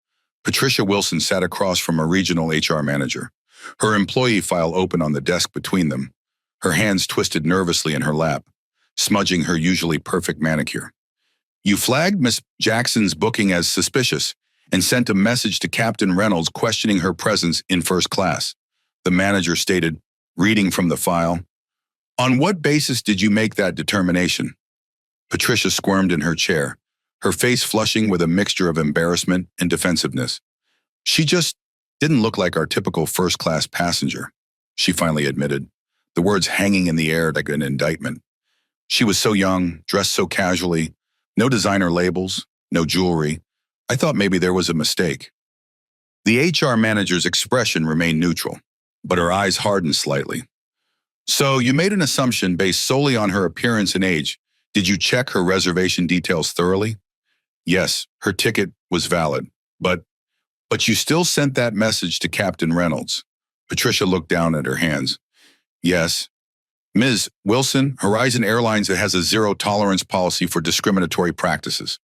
Patricia Wilson sat across from a regional HR manager, her employee file open on the desk between them, her hands twisted nervously in her lap, smudging her usually perfect manicure. "You flagged Miss Jackson's booking as suspicious and sent a message to Captain Reynolds questioning her presence in first class," the manager stated, reading from the file. "On what basis did you make that determination?" Patricia squirmed in her chair, her face flushing with a mixture of embarrassment and defensiveness. "She just didn't look like our typical first-class passenger," she finally admitted, the words hanging in the air like an indictment. "She was so young, dressed so casually, no designer labels, no jewelry, I thought maybe there was a mistake. The HR manager's expression remained neutral, but her eyes hardened slightly. So you made an assumption based solely on her appearance and age. Did you check her reservation details thoroughly? Yes, her ticket was valid, but you still sent that message to Captain Reynolds. Patricia looked down at her hands. Yes. Ms. Wilson, Horizon Airlines has a zero-tolerance policy for discriminatory practices.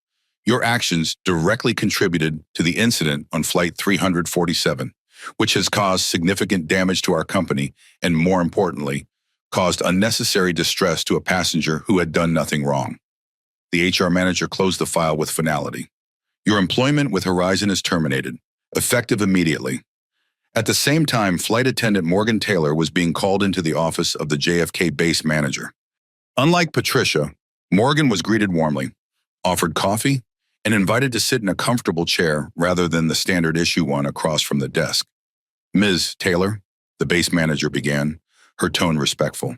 Your actions directly contributed to the incident on Flight 347, which has caused significant damage to our company and, more importantly, caused unnecessary distress to a passenger who had done nothing wrong. The HR manager closed the file with finality. Your employment with Horizon is terminated, effective immediately. At the same time, flight attendant Morgan Taylor was being called into the office of the JFK base manager. Unlike Patricia, Morgan was greeted warmly, offered coffee, and invited to sit in a comfortable chair rather than the standard issue one across from the desk. Ms. Taylor, the base manager began, her tone respectful.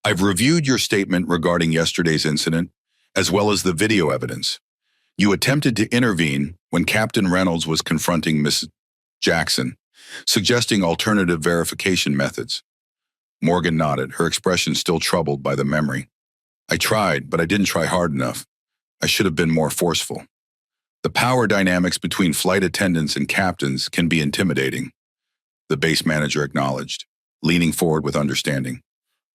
I've reviewed your statement regarding yesterday's incident, as well as the video evidence. You attempted to intervene when Captain Reynolds was confronting Miss Jackson, suggesting alternative verification methods. Morgan nodded, her expression still troubled by the memory. I tried, but I didn't try hard enough. I should have been more forceful. The power dynamics between flight attendants and captains can be intimidating, the base manager acknowledged, leaning forward with understanding.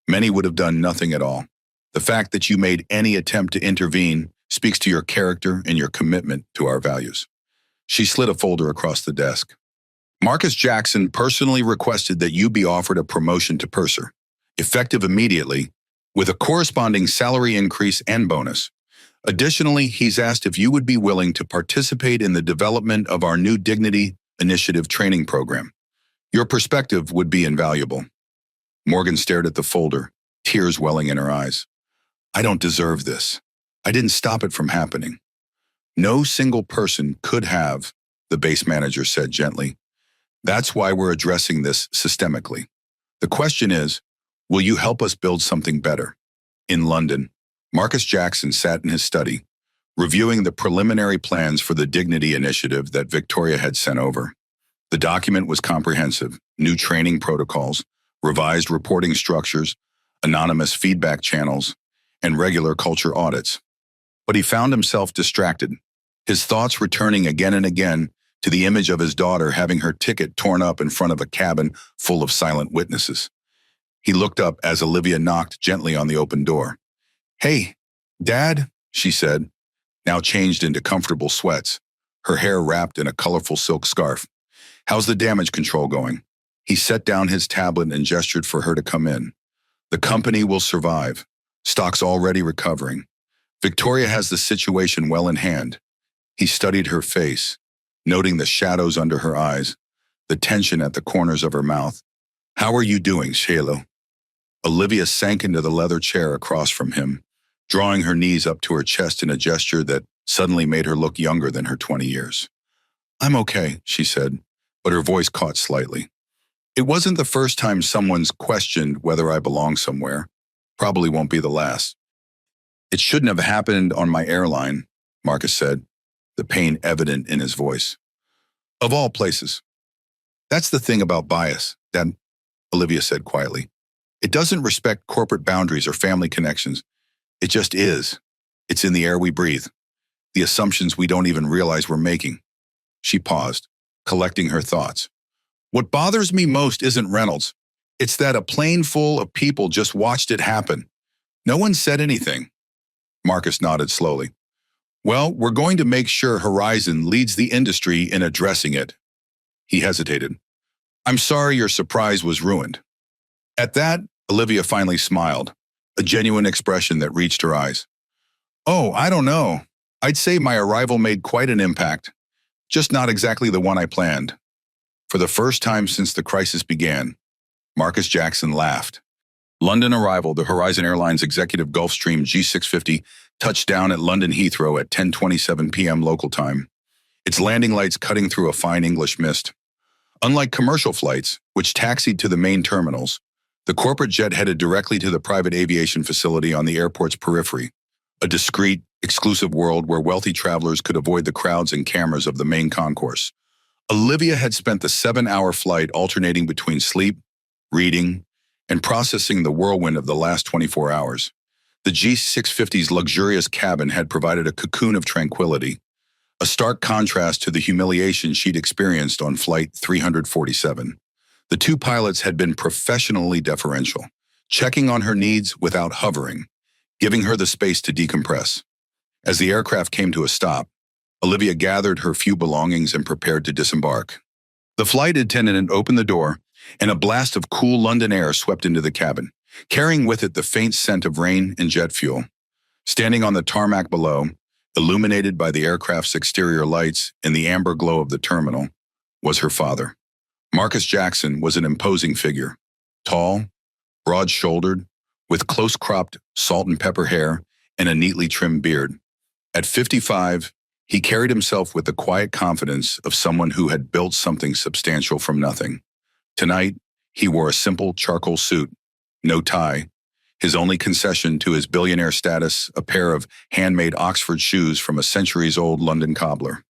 Many would have done nothing at all. The fact that you made any attempt to intervene speaks to your character and your commitment to our values. She slid a folder across the desk. Marcus Jackson personally requested that you be offered a promotion to purser, effective immediately, with a corresponding salary increase and bonus. Additionally, he's asked if you would be willing to participate in the development of our new Dignity Initiative training program. Your perspective would be invaluable. Morgan stared at the folder, tears welling in her eyes. I don't deserve this. I didn't stop it from happening. No single person could have, the base manager said gently. That's why we're addressing this systemically. The question is, will you help us build something better? In London, Marcus Jackson sat in his study, reviewing the preliminary plans for the Dignity Initiative that Victoria had sent over. The document was comprehensive: new training protocols, revised reporting structures, anonymous feedback channels, and regular culture audits. But he found himself distracted, his thoughts returning again and again to the image of his daughter having her ticket torn up in front of a cabin full of silent witnesses. He looked up as Olivia knocked gently on the open door. Hey, Dad, she said, now changed into comfortable sweats, her hair wrapped in a colorful silk scarf. How's the damage control going? He set down his tablet and gestured for her to come in. The company will survive. Stock's already recovering. Victoria has the situation well in hand. He studied her face, noting the shadows under her eyes, the tension at the corners of her mouth. How are you doing, Celie? Olivia sank into the leather chair across from him, drawing her knees up to her chest in a gesture that suddenly made her look younger than her 20 years. I'm okay, she said, but her voice caught slightly. It wasn't the first time someone's questioned whether I belong somewhere. Probably won't be the last. It shouldn't have happened on my airline, Marcus said, the pain evident in his voice. Of all places. That's the thing about bias, Dad, Olivia said quietly. It doesn't respect corporate boundaries or family connections. It just is. It's in the air we breathe, the assumptions we don't even realize we're making. She paused, collecting her thoughts. What bothers me most isn't Reynolds. It's that a plane full of people just watched it happen. No one said anything. Marcus nodded slowly. Well, we're going to make sure Horizon leads the industry in addressing it. He hesitated. I'm sorry your surprise was ruined. At that, Olivia finally smiled, a genuine expression that reached her eyes. Oh, I don't know. I'd say my arrival made quite an impact, just not exactly the one I planned. For the first time since the crisis began, Marcus Jackson laughed. London arrival, the Horizon Airlines Executive Gulfstream G650 touched down at London Heathrow at 10:27 p.m. local time, its landing lights cutting through a fine English mist. Unlike commercial flights, which taxied to the main terminals, the corporate jet headed directly to the private aviation facility on the airport's periphery, a discreet, exclusive world where wealthy travelers could avoid the crowds and cameras of the main concourse. Olivia had spent the 7-hour flight alternating between sleep, reading, and processing the whirlwind of the last 24 hours. The G650's luxurious cabin had provided a cocoon of tranquility, a stark contrast to the humiliation she'd experienced on Flight 347. The two pilots had been professionally deferential, checking on her needs without hovering, giving her the space to decompress. As the aircraft came to a stop, Olivia gathered her few belongings and prepared to disembark. The flight attendant opened the door, and a blast of cool London air swept into the cabin, carrying with it the faint scent of rain and jet fuel. Standing on the tarmac below, illuminated by the aircraft's exterior lights and the amber glow of the terminal, was her father. Marcus Jackson was an imposing figure, tall, broad-shouldered, with close-cropped salt and pepper hair and a neatly trimmed beard. At 55, he carried himself with the quiet confidence of someone who had built something substantial from nothing. Tonight, he wore a simple charcoal suit, no tie, his only concession to his billionaire status a pair of handmade Oxford shoes from a centuries-old London cobbler.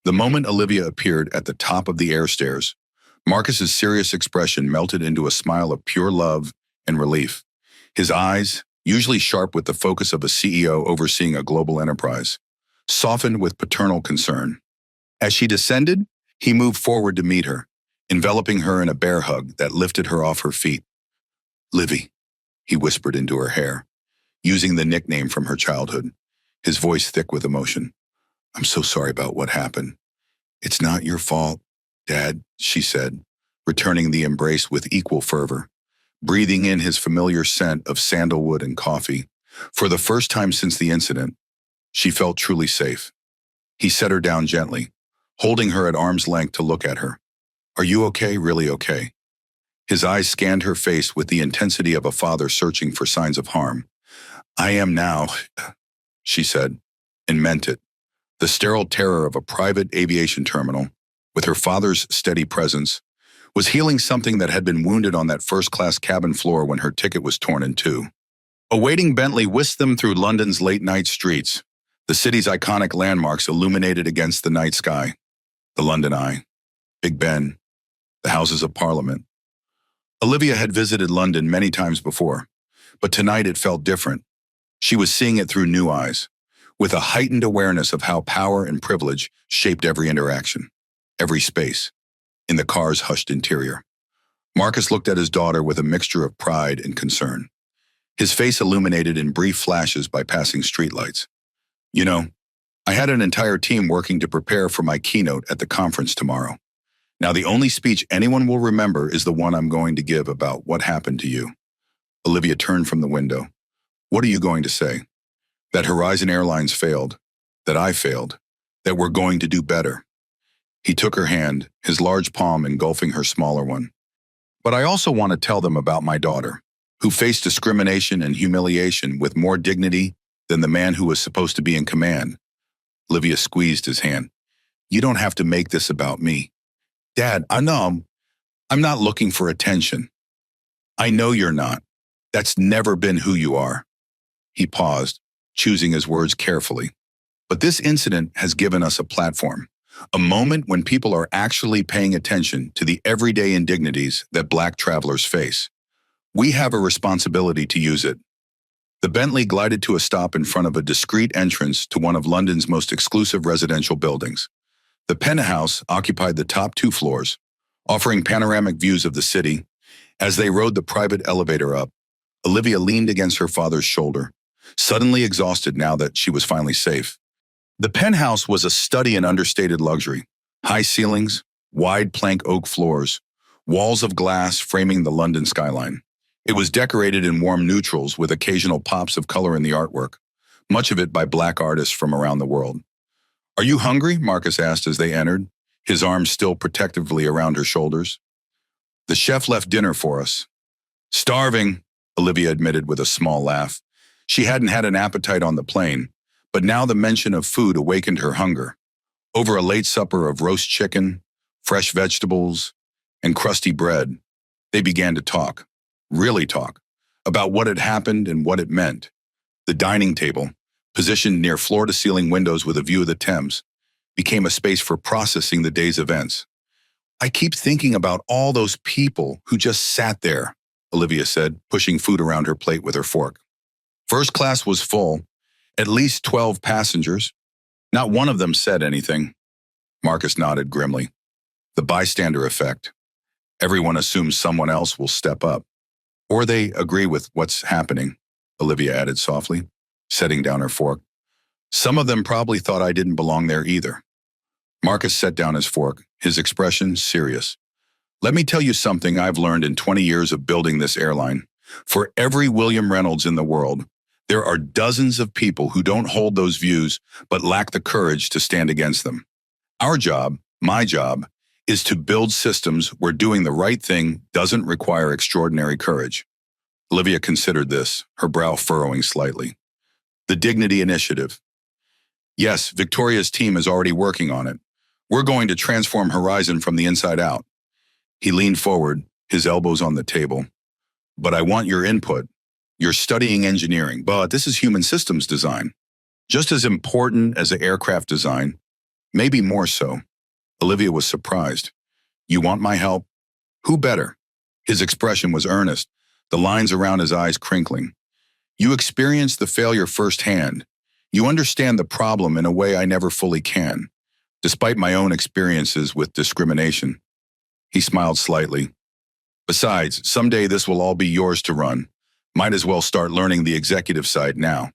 The moment Olivia appeared at the top of the air stairs, Marcus's serious expression melted into a smile of pure love and relief. His eyes, usually sharp with the focus of a CEO overseeing a global enterprise, softened with paternal concern. As she descended, he moved forward to meet her, enveloping her in a bear hug that lifted her off her feet. "Livy," he whispered into her hair, using the nickname from her childhood, his voice thick with emotion. "I'm so sorry about what happened." "It's not your fault, Dad," she said, returning the embrace with equal fervor, breathing in his familiar scent of sandalwood and coffee. For the first time since the incident, she felt truly safe. He set her down gently, holding her at arm's length to look at her. "Are you okay, really okay?" His eyes scanned her face with the intensity of a father searching for signs of harm. "I am now," she said, and meant it. The sterile terror of a private aviation terminal, with her father's steady presence, was healing something that had been wounded on that first-class cabin floor when her ticket was torn in two. A waiting Bentley whisked them through London's late-night streets, the city's iconic landmarks illuminated against the night sky. The London Eye, Big Ben, the Houses of Parliament. Olivia had visited London many times before, but tonight it felt different. She was seeing it through new eyes, with a heightened awareness of how power and privilege shaped every interaction, every space, in the car's hushed interior. Marcus looked at his daughter with a mixture of pride and concern, his face illuminated in brief flashes by passing streetlights. "You know, I had an entire team working to prepare for my keynote at the conference tomorrow. Now the only speech anyone will remember is the one I'm going to give about what happened to you." Olivia turned from the window. "What are you going to say? That Horizon Airlines failed, that I failed, that we're going to do better." He took her hand, his large palm engulfing her smaller one. "But I also want to tell them about my daughter, who faced discrimination and humiliation with more dignity than the man who was supposed to be in command." Olivia squeezed his hand. "You don't have to make this about me. Dad, I know I'm not looking for attention. I know you're not. That's never been who you are." He paused, choosing his words carefully. "But this incident has given us a platform, a moment when people are actually paying attention to the everyday indignities that Black travelers face. We have a responsibility to use it." The Bentley glided to a stop in front of a discreet entrance to one of London's most exclusive residential buildings. The penthouse occupied the top 2 floors, offering panoramic views of the city. As they rode the private elevator up, Olivia leaned against her father's shoulder, suddenly exhausted now that she was finally safe. The penthouse was a study in understated luxury. High ceilings, wide plank oak floors, walls of glass framing the London skyline. It was decorated in warm neutrals with occasional pops of color in the artwork, much of it by Black artists from around the world. "Are you hungry?" Marcus asked as they entered, his arms still protectively around her shoulders. "The chef left dinner for us." "Starving," Olivia admitted with a small laugh. She hadn't had an appetite on the plane, but now the mention of food awakened her hunger. Over a late supper of roast chicken, fresh vegetables, and crusty bread, they began to talk, really talk, about what had happened and what it meant. The dining table, positioned near floor-to-ceiling windows with a view of the Thames, became a space for processing the day's events. I keep thinking about all those people who just sat there, Olivia said, pushing food around her plate with her fork. First class was full, at least 12 passengers. Not one of them said anything. Marcus nodded grimly. The bystander effect. Everyone assumes someone else will step up. Or they agree with what's happening, Olivia added softly, setting down her fork. Some of them probably thought I didn't belong there either. Marcus set down his fork, his expression serious. Let me tell you something I've learned in 20 years of building this airline. For every William Reynolds in the world, there are dozens of people who don't hold those views but lack the courage to stand against them. Our job, my job, is to build systems where doing the right thing doesn't require extraordinary courage. Olivia considered this, her brow furrowing slightly. The Dignity Initiative. Yes, Victoria's team is already working on it. We're going to transform Horizon from the inside out. He leaned forward, his elbows on the table. But I want your input. You're studying engineering, but this is human systems design. Just as important as the aircraft design, maybe more so. Olivia was surprised. You want my help? Who better? His expression was earnest, the lines around his eyes crinkling. You experienced the failure firsthand. You understand the problem in a way I never fully can, despite my own experiences with discrimination. He smiled slightly. Besides, someday this will all be yours to run. Might as well start learning the executive side now.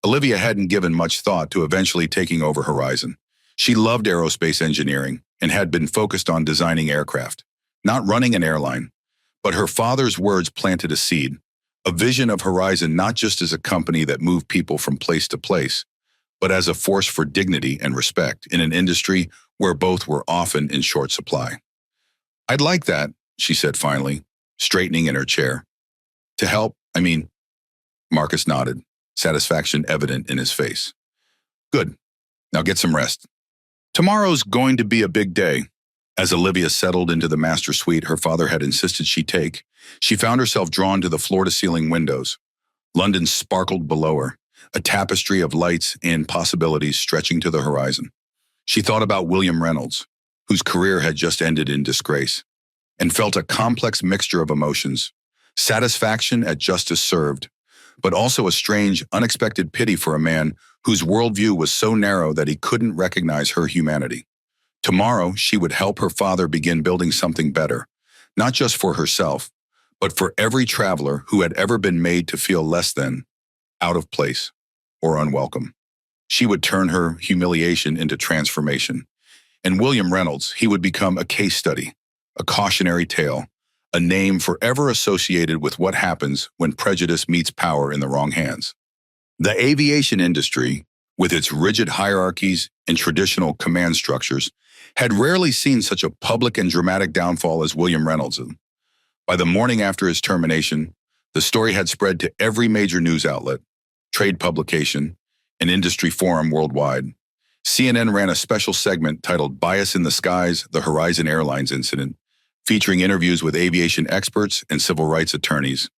Olivia hadn't given much thought to eventually taking over Horizon. She loved aerospace engineering and had been focused on designing aircraft, not running an airline. But her father's words planted a seed, a vision of Horizon not just as a company that moved people from place to place, but as a force for dignity and respect in an industry where both were often in short supply. I'd like that, she said finally, straightening in her chair. To help, Marcus nodded, satisfaction evident in his face. Good. Now get some rest. Tomorrow's going to be a big day. As Olivia settled into the master suite her father had insisted she take, she found herself drawn to the floor-to-ceiling windows. London sparkled below her, a tapestry of lights and possibilities stretching to the horizon. She thought about William Reynolds, whose career had just ended in disgrace, and felt a complex mixture of emotions, satisfaction at justice served, but also a strange, unexpected pity for a man whose worldview was so narrow that he couldn't recognize her humanity. Tomorrow, she would help her father begin building something better, not just for herself, but for every traveler who had ever been made to feel less than, out of place, or unwelcome. She would turn her humiliation into transformation. And William Reynolds, he would become a case study, a cautionary tale, a name forever associated with what happens when prejudice meets power in the wrong hands. The aviation industry, with its rigid hierarchies and traditional command structures, had rarely seen such a public and dramatic downfall as William Reynolds. By the morning after his termination, the story had spread to every major news outlet, trade publication, and industry forum worldwide. CNN ran a special segment titled Bias in the Skies, the Horizon Airlines Incident, featuring interviews with aviation experts and civil rights attorneys.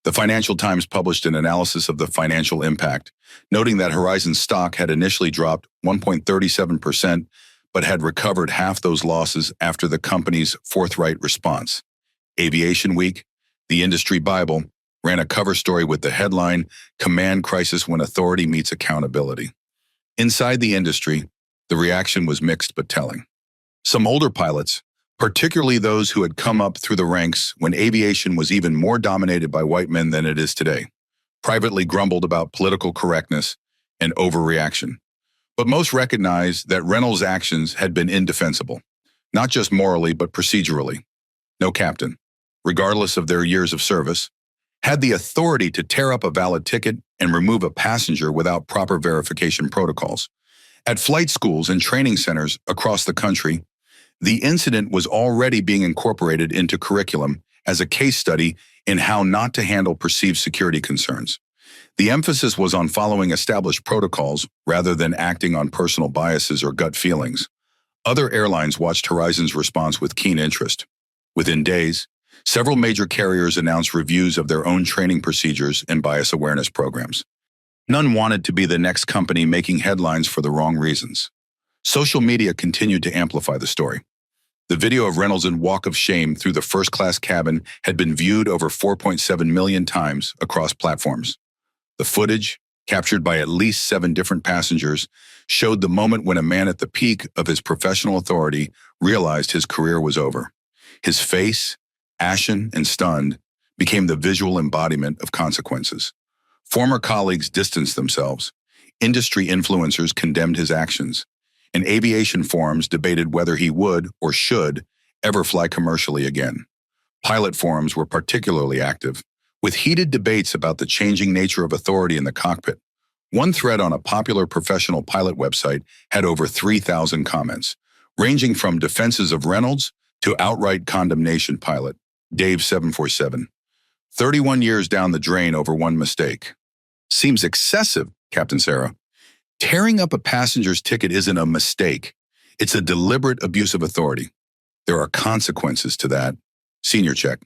The Financial Times published an analysis of the financial impact, noting that Horizon's stock had initially dropped 1.37%, but had recovered half those losses after the company's forthright response. Aviation Week, the industry Bible, ran a cover story with the headline, Command Crisis When Authority Meets Accountability. Inside the industry, the reaction was mixed but telling. Some older pilots, particularly those who had come up through the ranks when aviation was even more dominated by white men than it is today, privately grumbled about political correctness and overreaction. But most recognized that Reynolds' actions had been indefensible, not just morally but procedurally. No captain, regardless of their years of service, had the authority to tear up a valid ticket and remove a passenger without proper verification protocols. At flight schools and training centers across the country, the incident was already being incorporated into curriculum as a case study in how not to handle perceived security concerns. The emphasis was on following established protocols rather than acting on personal biases or gut feelings. Other airlines watched Horizon's response with keen interest. Within days, several major carriers announced reviews of their own training procedures and bias awareness programs. None wanted to be the next company making headlines for the wrong reasons. Social media continued to amplify the story. The video of Reynolds' walk of shame through the first-class cabin had been viewed over 4.7 million times across platforms. The footage, captured by at least 7 different passengers, showed the moment when a man at the peak of his professional authority realized his career was over. His face, ashen and stunned, became the visual embodiment of consequences. Former colleagues distanced themselves. Industry influencers condemned his actions. And aviation forums debated whether he would or should ever fly commercially again. Pilot forums were particularly active, with heated debates about the changing nature of authority in the cockpit. One thread on a popular professional pilot website had over 3,000 comments, ranging from defenses of Reynolds to outright condemnation pilot, Dave 747. 31 years down the drain over one mistake. Seems excessive, Captain Sarah. Tearing up a passenger's ticket isn't a mistake. It's a deliberate abuse of authority. There are consequences to that. Senior check.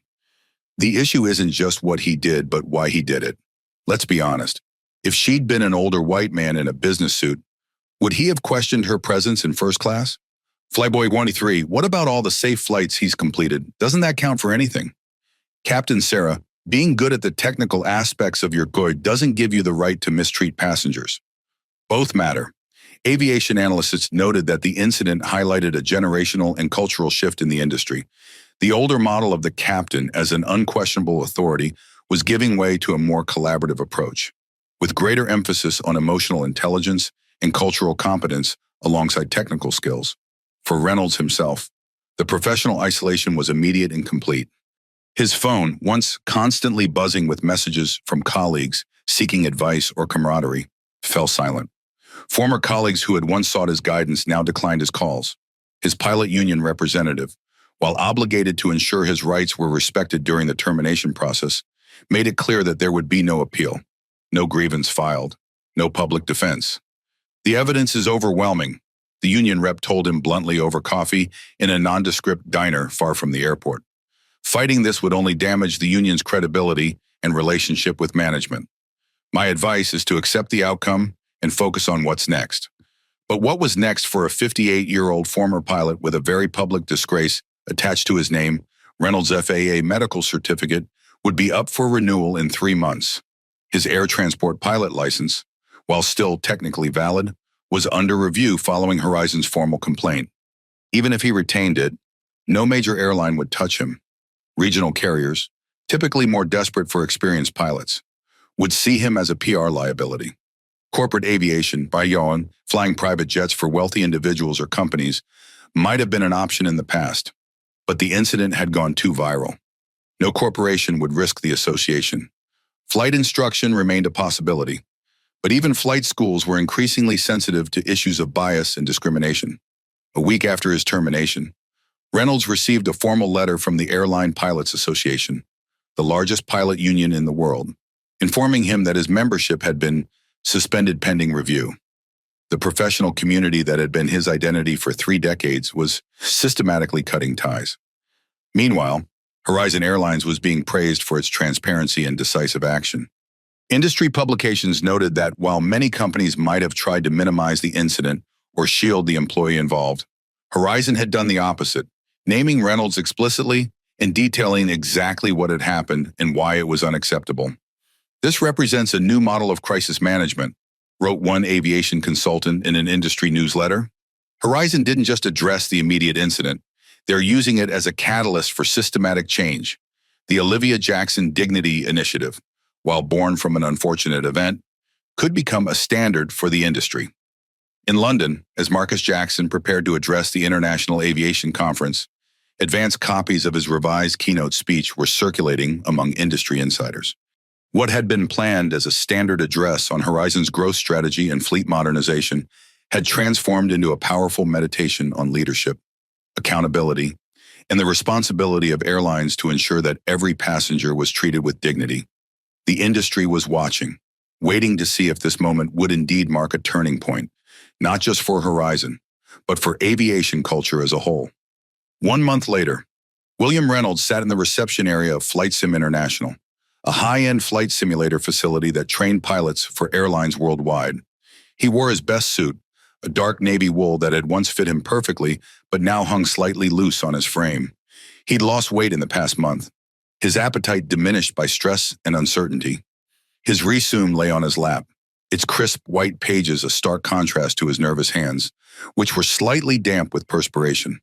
The issue isn't just what he did, but why he did it. Let's be honest. If she'd been an older white man in a business suit, would he have questioned her presence in first class? Flyboy 23, what about all the safe flights he's completed? Doesn't that count for anything? Captain Sarah, being good at the technical aspects of your good doesn't give you the right to mistreat passengers. Both matter. Aviation analysts noted that the incident highlighted a generational and cultural shift in the industry. The older model of the captain as an unquestionable authority was giving way to a more collaborative approach, with greater emphasis on emotional intelligence and cultural competence alongside technical skills. For Reynolds himself, the professional isolation was immediate and complete. His phone, once constantly buzzing with messages from colleagues seeking advice or camaraderie, fell silent. Former colleagues who had once sought his guidance now declined his calls. His pilot union representative, while obligated to ensure his rights were respected during the termination process, made it clear that there would be no appeal, no grievance filed, no public defense. The evidence is overwhelming, the union rep told him bluntly over coffee in a nondescript diner far from the airport. Fighting this would only damage the union's credibility and relationship with management. My advice is to accept the outcome and focus on what's next. But what was next for a 58-year-old former pilot with a very public disgrace attached to his name, Reynolds' FAA medical certificate, would be up for renewal in 3 months. His air transport pilot license, while still technically valid, was under review following Horizon's formal complaint. Even if he retained it, no major airline would touch him. Regional carriers, typically more desperate for experienced pilots, would see him as a PR liability. Corporate aviation, by yawn, flying private jets for wealthy individuals or companies, might have been an option in the past, but the incident had gone too viral. No corporation would risk the association. Flight instruction remained a possibility, but even flight schools were increasingly sensitive to issues of bias and discrimination. A week after his termination, Reynolds received a formal letter from the Airline Pilots Association, the largest pilot union in the world, informing him that his membership had been suspended pending review. The professional community that had been his identity for 3 decades was systematically cutting ties. Meanwhile, Horizon Airlines was being praised for its transparency and decisive action. Industry publications noted that while many companies might have tried to minimize the incident or shield the employee involved, Horizon had done the opposite, naming Reynolds explicitly and detailing exactly what had happened and why it was unacceptable. This represents a new model of crisis management, wrote one aviation consultant in an industry newsletter. Horizon didn't just address the immediate incident. They're using it as a catalyst for systematic change. The Olivia Jackson Dignity Initiative, while born from an unfortunate event, could become a standard for the industry. In London, as Marcus Jackson prepared to address the International Aviation Conference, advanced copies of his revised keynote speech were circulating among industry insiders. What had been planned as a standard address on Horizon's growth strategy and fleet modernization had transformed into a powerful meditation on leadership, accountability, and the responsibility of airlines to ensure that every passenger was treated with dignity. The industry was watching, waiting to see if this moment would indeed mark a turning point, not just for Horizon, but for aviation culture as a whole. 1 month later, William Reynolds sat in the reception area of Flight Sim International, a high-end flight simulator facility that trained pilots for airlines worldwide. He wore his best suit, a dark navy wool that had once fit him perfectly but now hung slightly loose on his frame. He'd lost weight in the past month, his appetite diminished by stress and uncertainty. His resume lay on his lap, its crisp white pages a stark contrast to his nervous hands, which were slightly damp with perspiration.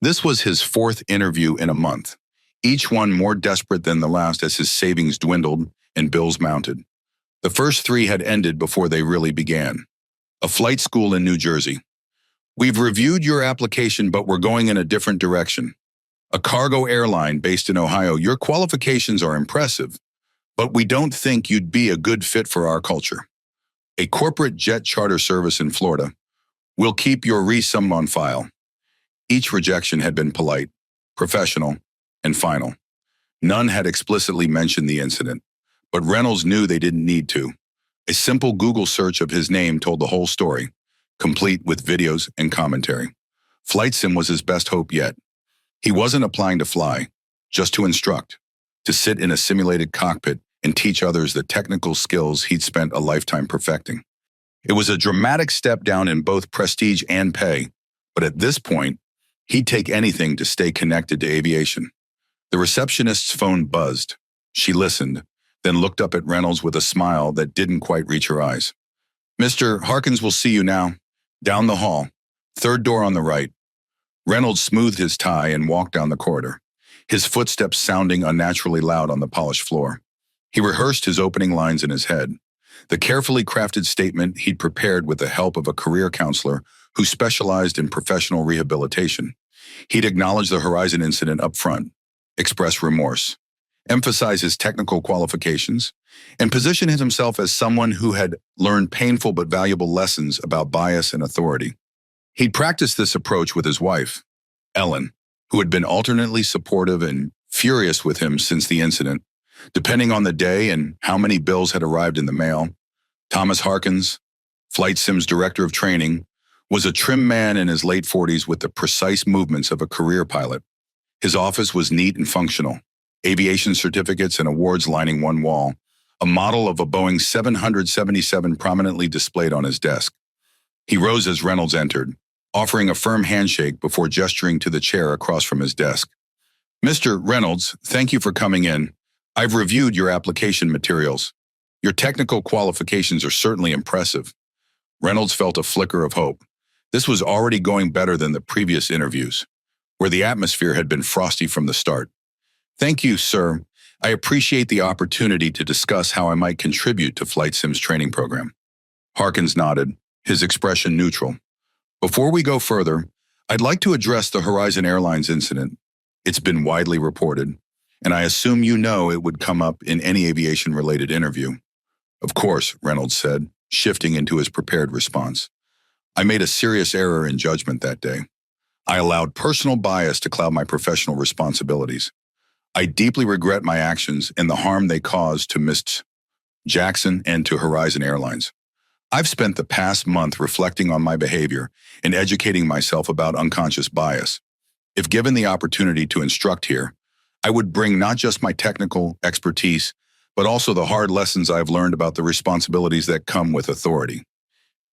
This was his fourth interview in a month, each one more desperate than the last as his savings dwindled and bills mounted. The first three had ended before they really began. A flight school in New Jersey. We've reviewed your application, but we're going in a different direction. A cargo airline based in Ohio. Your qualifications are impressive, but we don't think you'd be a good fit for our culture. A corporate jet charter service in Florida. We'll keep your resume on file. Each rejection had been polite, professional, and final. None had explicitly mentioned the incident, but Reynolds knew they didn't need to. A simple Google search of his name told the whole story, complete with videos and commentary. Flight sim was his best hope yet. He wasn't applying to fly, just to instruct, to sit in a simulated cockpit and teach others the technical skills he'd spent a lifetime perfecting. It was a dramatic step down in both prestige and pay, but at this point, he'd take anything to stay connected to aviation. The receptionist's phone buzzed. She listened, then looked up at Reynolds with a smile that didn't quite reach her eyes. Mr. Harkins will see you now. Down the hall, third door on the right. Reynolds smoothed his tie and walked down the corridor, his footsteps sounding unnaturally loud on the polished floor. He rehearsed his opening lines in his head, the carefully crafted statement he'd prepared with the help of a career counselor who specialized in professional rehabilitation. He'd acknowledge the Horizon incident up front, express remorse, emphasize his technical qualifications, and position himself as someone who had learned painful but valuable lessons about bias and authority. He'd practiced this approach with his wife, Ellen, who had been alternately supportive and furious with him since the incident, depending on the day and how many bills had arrived in the mail. Thomas Harkins, Flight Sim's director of training, was a trim man in his late 40s with the precise movements of a career pilot. His office was neat and functional, aviation certificates and awards lining one wall, a model of a Boeing 777 prominently displayed on his desk. He rose as Reynolds entered, offering a firm handshake before gesturing to the chair across from his desk. Mr. Reynolds, thank you for coming in. I've reviewed your application materials. Your technical qualifications are certainly impressive. Reynolds felt a flicker of hope. This was already going better than the previous interviews, where the atmosphere had been frosty from the start. Thank you, sir. I appreciate the opportunity to discuss how I might contribute to Flight Sim's training program. Harkins nodded, his expression neutral. Before we go further, I'd like to address the Horizon Airlines incident. It's been widely reported, and I assume you know it would come up in any aviation-related interview. Of course, Reynolds said, shifting into his prepared response. I made a serious error in judgment that day. I allowed personal bias to cloud my professional responsibilities. I deeply regret my actions and the harm they caused to Ms. Jackson and to Horizon Airlines. I've spent the past month reflecting on my behavior and educating myself about unconscious bias. If given the opportunity to instruct here, I would bring not just my technical expertise, but also the hard lessons I've learned about the responsibilities that come with authority.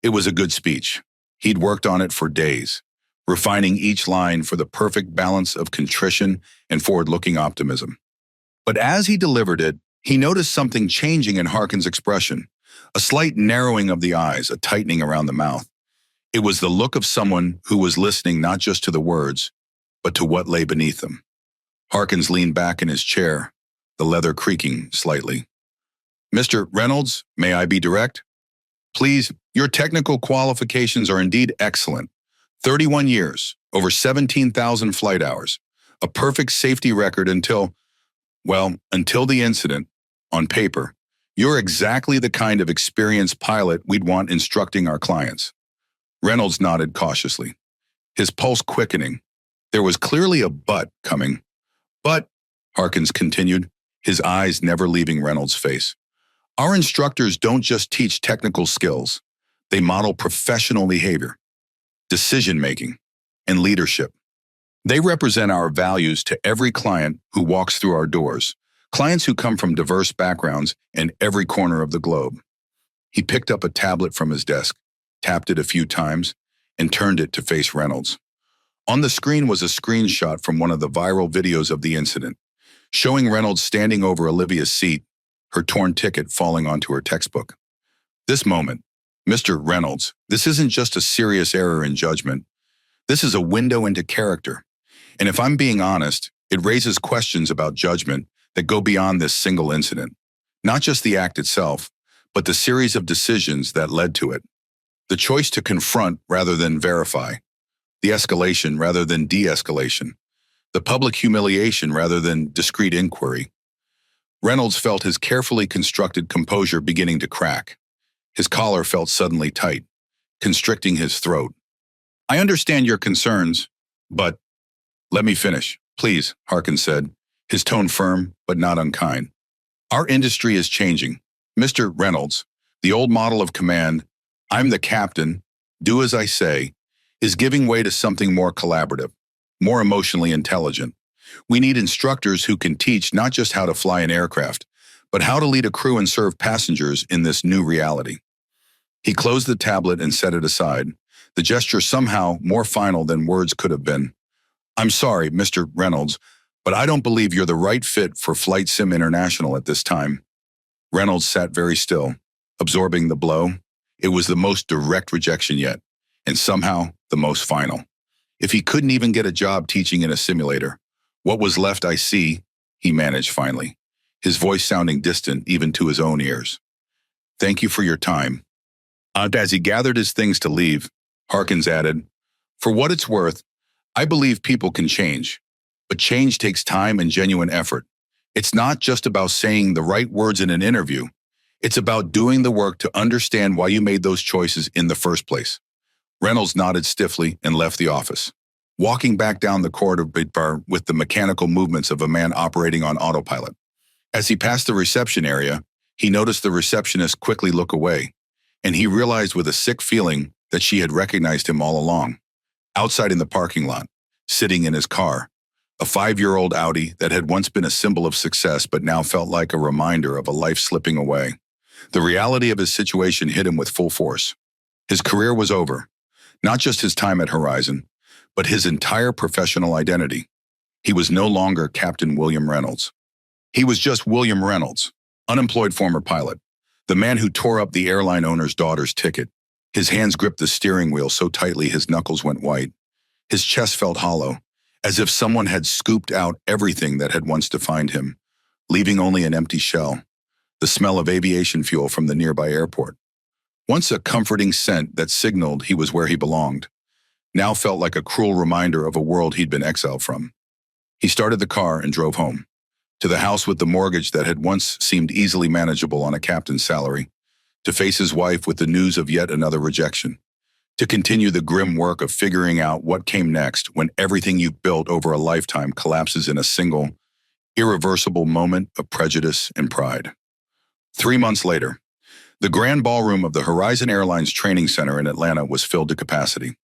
It was a good speech. He'd worked on it for days, refining each line for the perfect balance of contrition and forward-looking optimism. But as he delivered it, he noticed something changing in Harkins' expression, a slight narrowing of the eyes, a tightening around the mouth. It was the look of someone who was listening not just to the words, but to what lay beneath them. Harkins leaned back in his chair, the leather creaking slightly. Mr. Reynolds, may I be direct? Please, your technical qualifications are indeed excellent. 31 years, over 17,000 flight hours, a perfect safety record until the incident. On paper, you're exactly the kind of experienced pilot we'd want instructing our clients. Reynolds nodded cautiously, his pulse quickening. There was clearly a but coming. But, Harkins continued, his eyes never leaving Reynolds' face, our instructors don't just teach technical skills. They model professional behavior, decision-making, and leadership. They represent our values to every client who walks through our doors, Clients who come from diverse backgrounds in every corner of the globe. He picked up a tablet from his desk, tapped it a few times, and turned it to face Reynolds. On the screen was a screenshot from one of the viral videos of the incident, showing Reynolds standing over Olivia's seat, her torn ticket falling onto her textbook. This moment, Mr. Reynolds, this isn't just a serious error in judgment. This is a window into character. And if I'm being honest, it raises questions about judgment that go beyond this single incident. Not just the act itself, but the series of decisions that led to it. The choice to confront rather than verify. The escalation rather than de-escalation. The public humiliation rather than discreet inquiry. Reynolds felt his carefully constructed composure beginning to crack. His collar felt suddenly tight, constricting his throat. I understand your concerns, but let me finish, please, Harkins said, his tone firm but not unkind. Our industry is changing. Mr. Reynolds, the old model of command, I'm the captain, do as I say, is giving way to something more collaborative, more emotionally intelligent. We need instructors who can teach not just how to fly an aircraft, but how to lead a crew and serve passengers in this new reality. He closed the tablet and set it aside, the gesture somehow more final than words could have been. I'm sorry, Mr. Reynolds, but I don't believe you're the right fit for Flight Sim International at this time. Reynolds sat very still, absorbing the blow. It was the most direct rejection yet, and somehow the most final. If he couldn't even get a job teaching in a simulator, what was left I see, he managed finally, his voice sounding distant even to his own ears. Thank you for your time. As he gathered his things to leave, Harkins added, for what it's worth, I believe people can change, but change takes time and genuine effort. It's not just about saying the right words in an interview. It's about doing the work to understand why you made those choices in the first place. Reynolds nodded stiffly and left the office, walking back down the corridor with the mechanical movements of a man operating on autopilot. As he passed the reception area, he noticed the receptionist quickly look away, and he realized with a sick feeling that she had recognized him all along. Outside in the parking lot, sitting in his car, a 5-year-old Audi that had once been a symbol of success but now felt like a reminder of a life slipping away. The reality of his situation hit him with full force. His career was over, not just his time at Horizon, but his entire professional identity. He was no longer Captain William Reynolds. He was just William Reynolds, unemployed former pilot, the man who tore up the airline owner's daughter's ticket. His hands gripped the steering wheel so tightly his knuckles went white. His chest felt hollow, as if someone had scooped out everything that had once defined him, leaving only an empty shell, the smell of aviation fuel from the nearby airport. Once a comforting scent that signaled he was where he belonged, now felt like a cruel reminder of a world he'd been exiled from. He started the car and drove home, to the house with the mortgage that had once seemed easily manageable on a captain's salary, to face his wife with the news of yet another rejection, to continue the grim work of figuring out what came next when everything you've built over a lifetime collapses in a single, irreversible moment of prejudice and pride. 3 months later, the grand ballroom of the Horizon Airlines Training Center in Atlanta was filled to capacity.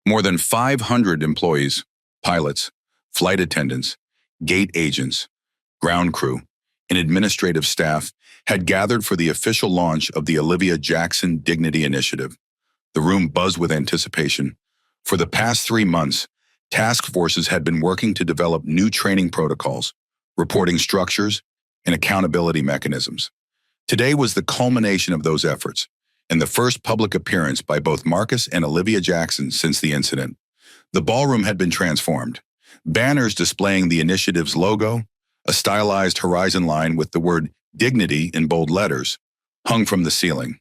More than 500 employees, pilots, flight attendants, gate agents, ground crew, and administrative staff had gathered for the official launch of the Olivia Jackson Dignity Initiative. The room buzzed with anticipation. For the past 3 months, task forces had been working to develop new training protocols, reporting structures, and accountability mechanisms. Today was the culmination of those efforts, and the first public appearance by both Marcus and Olivia Jackson since the incident. The ballroom had been transformed. Banners displaying the initiative's logo, a stylized Horizon line with the word dignity in bold letters, hung from the ceiling.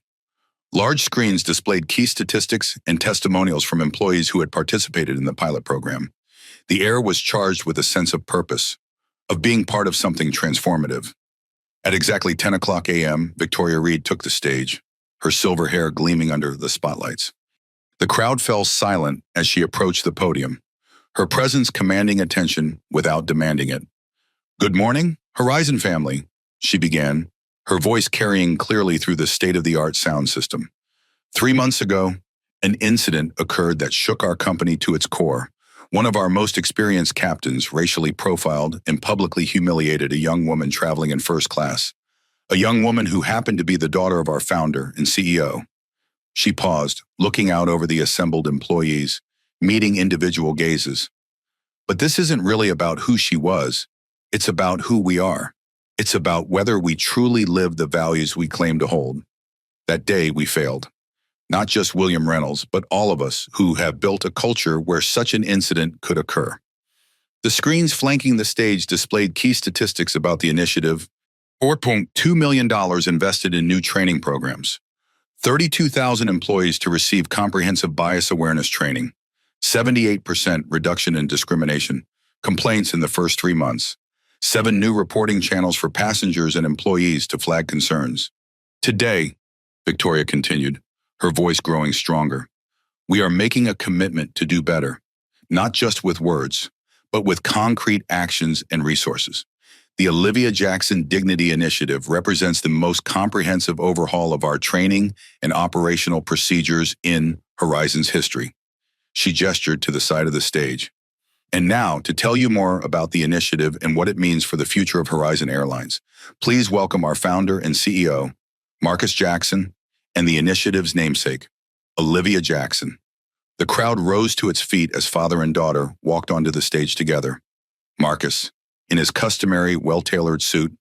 Large screens displayed key statistics and testimonials from employees who had participated in the pilot program. The air was charged with a sense of purpose, of being part of something transformative. At exactly 10 o'clock a.m., Victoria Reed took the stage, her silver hair gleaming under the spotlights. The crowd fell silent as she approached the podium, her presence commanding attention without demanding it. Good morning, Horizon family, she began, her voice carrying clearly through the state-of-the-art sound system. 3 months ago, an incident occurred that shook our company to its core, One of our most experienced captains racially profiled and publicly humiliated a young woman traveling in first class, a young woman who happened to be the daughter of our founder and CEO. She paused, looking out over the assembled employees, meeting individual gazes. But this isn't really about who she was. It's about who we are. It's about whether we truly live the values we claim to hold. That day, we failed. Not just William Reynolds, but all of us who have built a culture where such an incident could occur. The screens flanking the stage displayed key statistics about the initiative: $4.2 million invested in new training programs, 32,000 employees to receive comprehensive bias awareness training, 78% reduction in discrimination complaints in the first 3 months, 7 new reporting channels for passengers and employees to flag concerns. Today, Victoria continued, her voice growing stronger, we are making a commitment to do better, not just with words, but with concrete actions and resources. The Olivia Jackson Dignity Initiative represents the most comprehensive overhaul of our training and operational procedures in Horizon's history. She gestured to the side of the stage. And now, to tell you more about the initiative and what it means for the future of Horizon Airlines, please welcome our founder and CEO, Marcus Jackson, and the initiative's namesake, Olivia Jackson. The crowd rose to its feet as father and daughter walked onto the stage together. Marcus, in his customary well-tailored suit,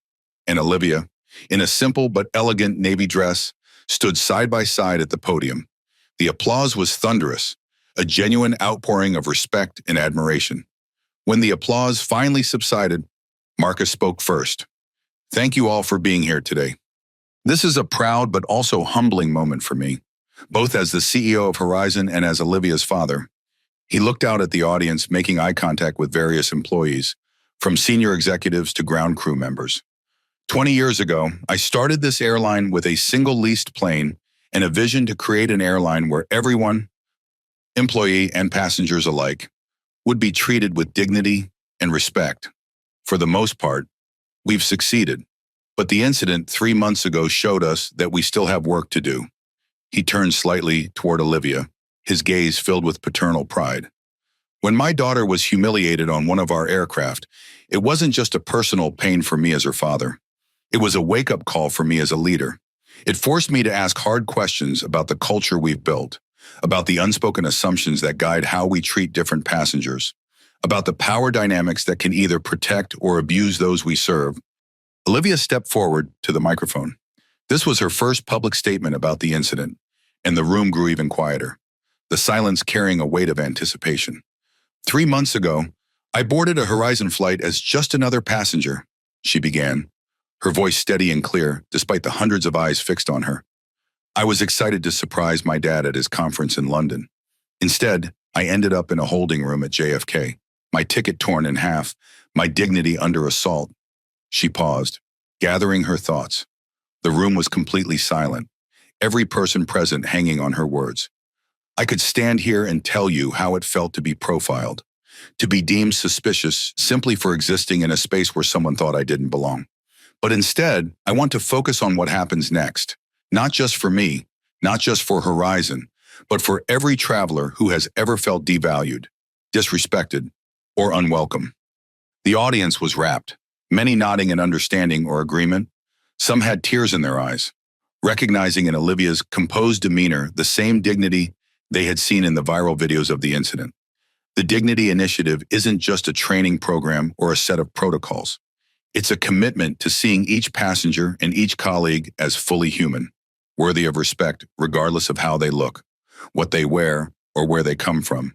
and Olivia, in a simple but elegant navy dress, stood side by side at the podium. The applause was thunderous, a genuine outpouring of respect and admiration. When the applause finally subsided, Marcus spoke first. Thank you all for being here today. This is a proud but also humbling moment for me, both as the CEO of Horizon and as Olivia's father. He looked out at the audience, making eye contact with various employees, from senior executives to ground crew members. 20 years ago, I started this airline with a single leased plane and a vision to create an airline where everyone, employee and passengers alike, would be treated with dignity and respect. For the most part, we've succeeded. But the incident 3 months ago showed us that we still have work to do. He turned slightly toward Olivia, his gaze filled with paternal pride. When my daughter was humiliated on one of our aircraft, it wasn't just a personal pain for me as her father. It was a wake-up call for me as a leader. It forced me to ask hard questions about the culture we've built, about the unspoken assumptions that guide how we treat different passengers, about the power dynamics that can either protect or abuse those we serve. Olivia stepped forward to the microphone. This was her first public statement about the incident, and the room grew even quieter, the silence carrying a weight of anticipation. 3 months ago, I boarded a Horizon flight as just another passenger, she began, her voice steady and clear despite the hundreds of eyes fixed on her. I was excited to surprise my dad at his conference in London. Instead, I ended up in a holding room at JFK, my ticket torn in half, my dignity under assault. She paused, gathering her thoughts. The room was completely silent, every person present hanging on her words. I could stand here and tell you how it felt to be profiled, to be deemed suspicious simply for existing in a space where someone thought I didn't belong. But instead, I want to focus on what happens next. Not just for me, not just for Horizon, but for every traveler who has ever felt devalued, disrespected, or unwelcome. The audience was rapt, many nodding in understanding or agreement. Some had tears in their eyes, recognizing in Olivia's composed demeanor the same dignity they had seen in the viral videos of the incident. The Dignity Initiative isn't just a training program or a set of protocols. It's a commitment to seeing each passenger and each colleague as fully human, worthy of respect regardless of how they look, what they wear, or where they come from.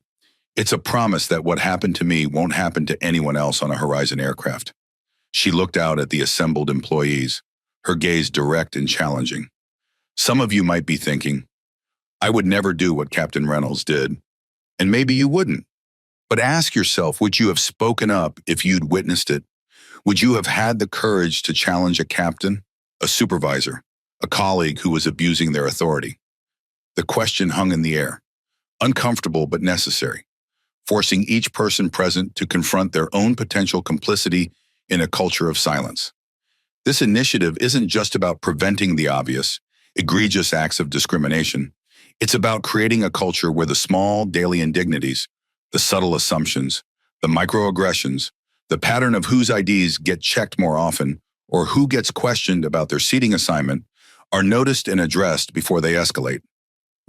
It's a promise that what happened to me won't happen to anyone else on a Horizon aircraft. She looked out at the assembled employees, her gaze direct and challenging. Some of you might be thinking, I would never do what Captain Reynolds did, and maybe you wouldn't. But ask yourself, would you have spoken up if you'd witnessed it? Would you have had the courage to challenge a captain, a supervisor, a colleague who was abusing their authority? The question hung in the air, uncomfortable but necessary, forcing each person present to confront their own potential complicity in a culture of silence. This initiative isn't just about preventing the obvious, egregious acts of discrimination. It's about creating a culture where the small daily indignities, The subtle assumptions, the microaggressions, the pattern of whose IDs get checked more often or who gets questioned about their seating assignment are noticed and addressed before they escalate.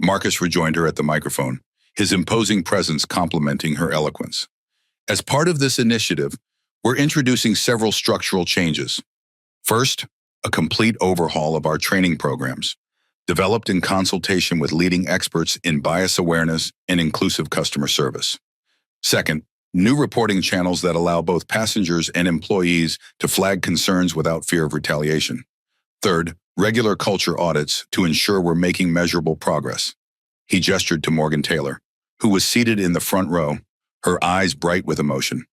Marcus rejoined her at the microphone, his imposing presence complementing her eloquence. As part of this initiative, we're introducing several structural changes. First, a complete overhaul of our training programs, developed in consultation with leading experts in bias awareness and inclusive customer service. Second, new reporting channels that allow both passengers and employees to flag concerns without fear of retaliation. Third, regular culture audits to ensure we're making measurable progress. He gestured to Morgan Taylor, who was seated in the front row, her eyes bright with emotion.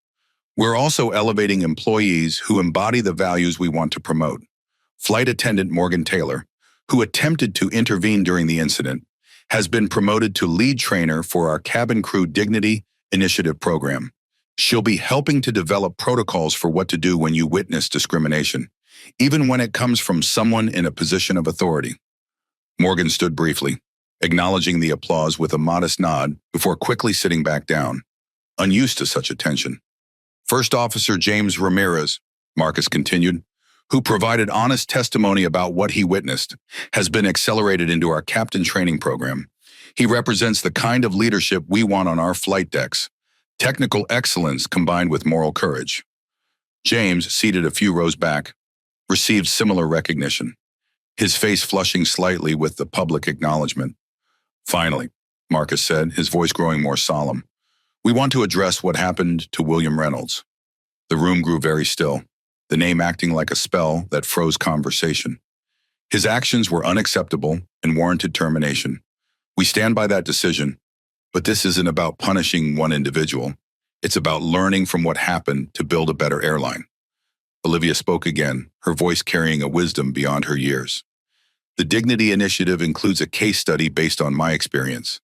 We're also elevating employees who embody the values we want to promote. Flight attendant Morgan Taylor, who attempted to intervene during the incident, has been promoted to lead trainer for our Cabin Crew Dignity Initiative program. She'll be helping to develop protocols for what to do when you witness discrimination, even when it comes from someone in a position of authority. Morgan stood briefly, acknowledging the applause with a modest nod before quickly sitting back down, unused to such attention. First Officer James Ramirez, Marcus continued, who provided honest testimony about what he witnessed, has been accelerated into our captain training program. He represents the kind of leadership we want on our flight decks, technical excellence combined with moral courage. James, seated a few rows back, received similar recognition, his face flushing slightly with the public acknowledgement. Finally, Marcus said, his voice growing more solemn, we want to address what happened to William Reynolds. The room grew very still, the name acting like a spell that froze conversation. His actions were unacceptable and warranted termination. We stand by that decision, but this isn't about punishing one individual. It's about learning from what happened to build a better airline. Olivia spoke again, her voice carrying a wisdom beyond her years. The Dignity Initiative includes a case study based on my experience.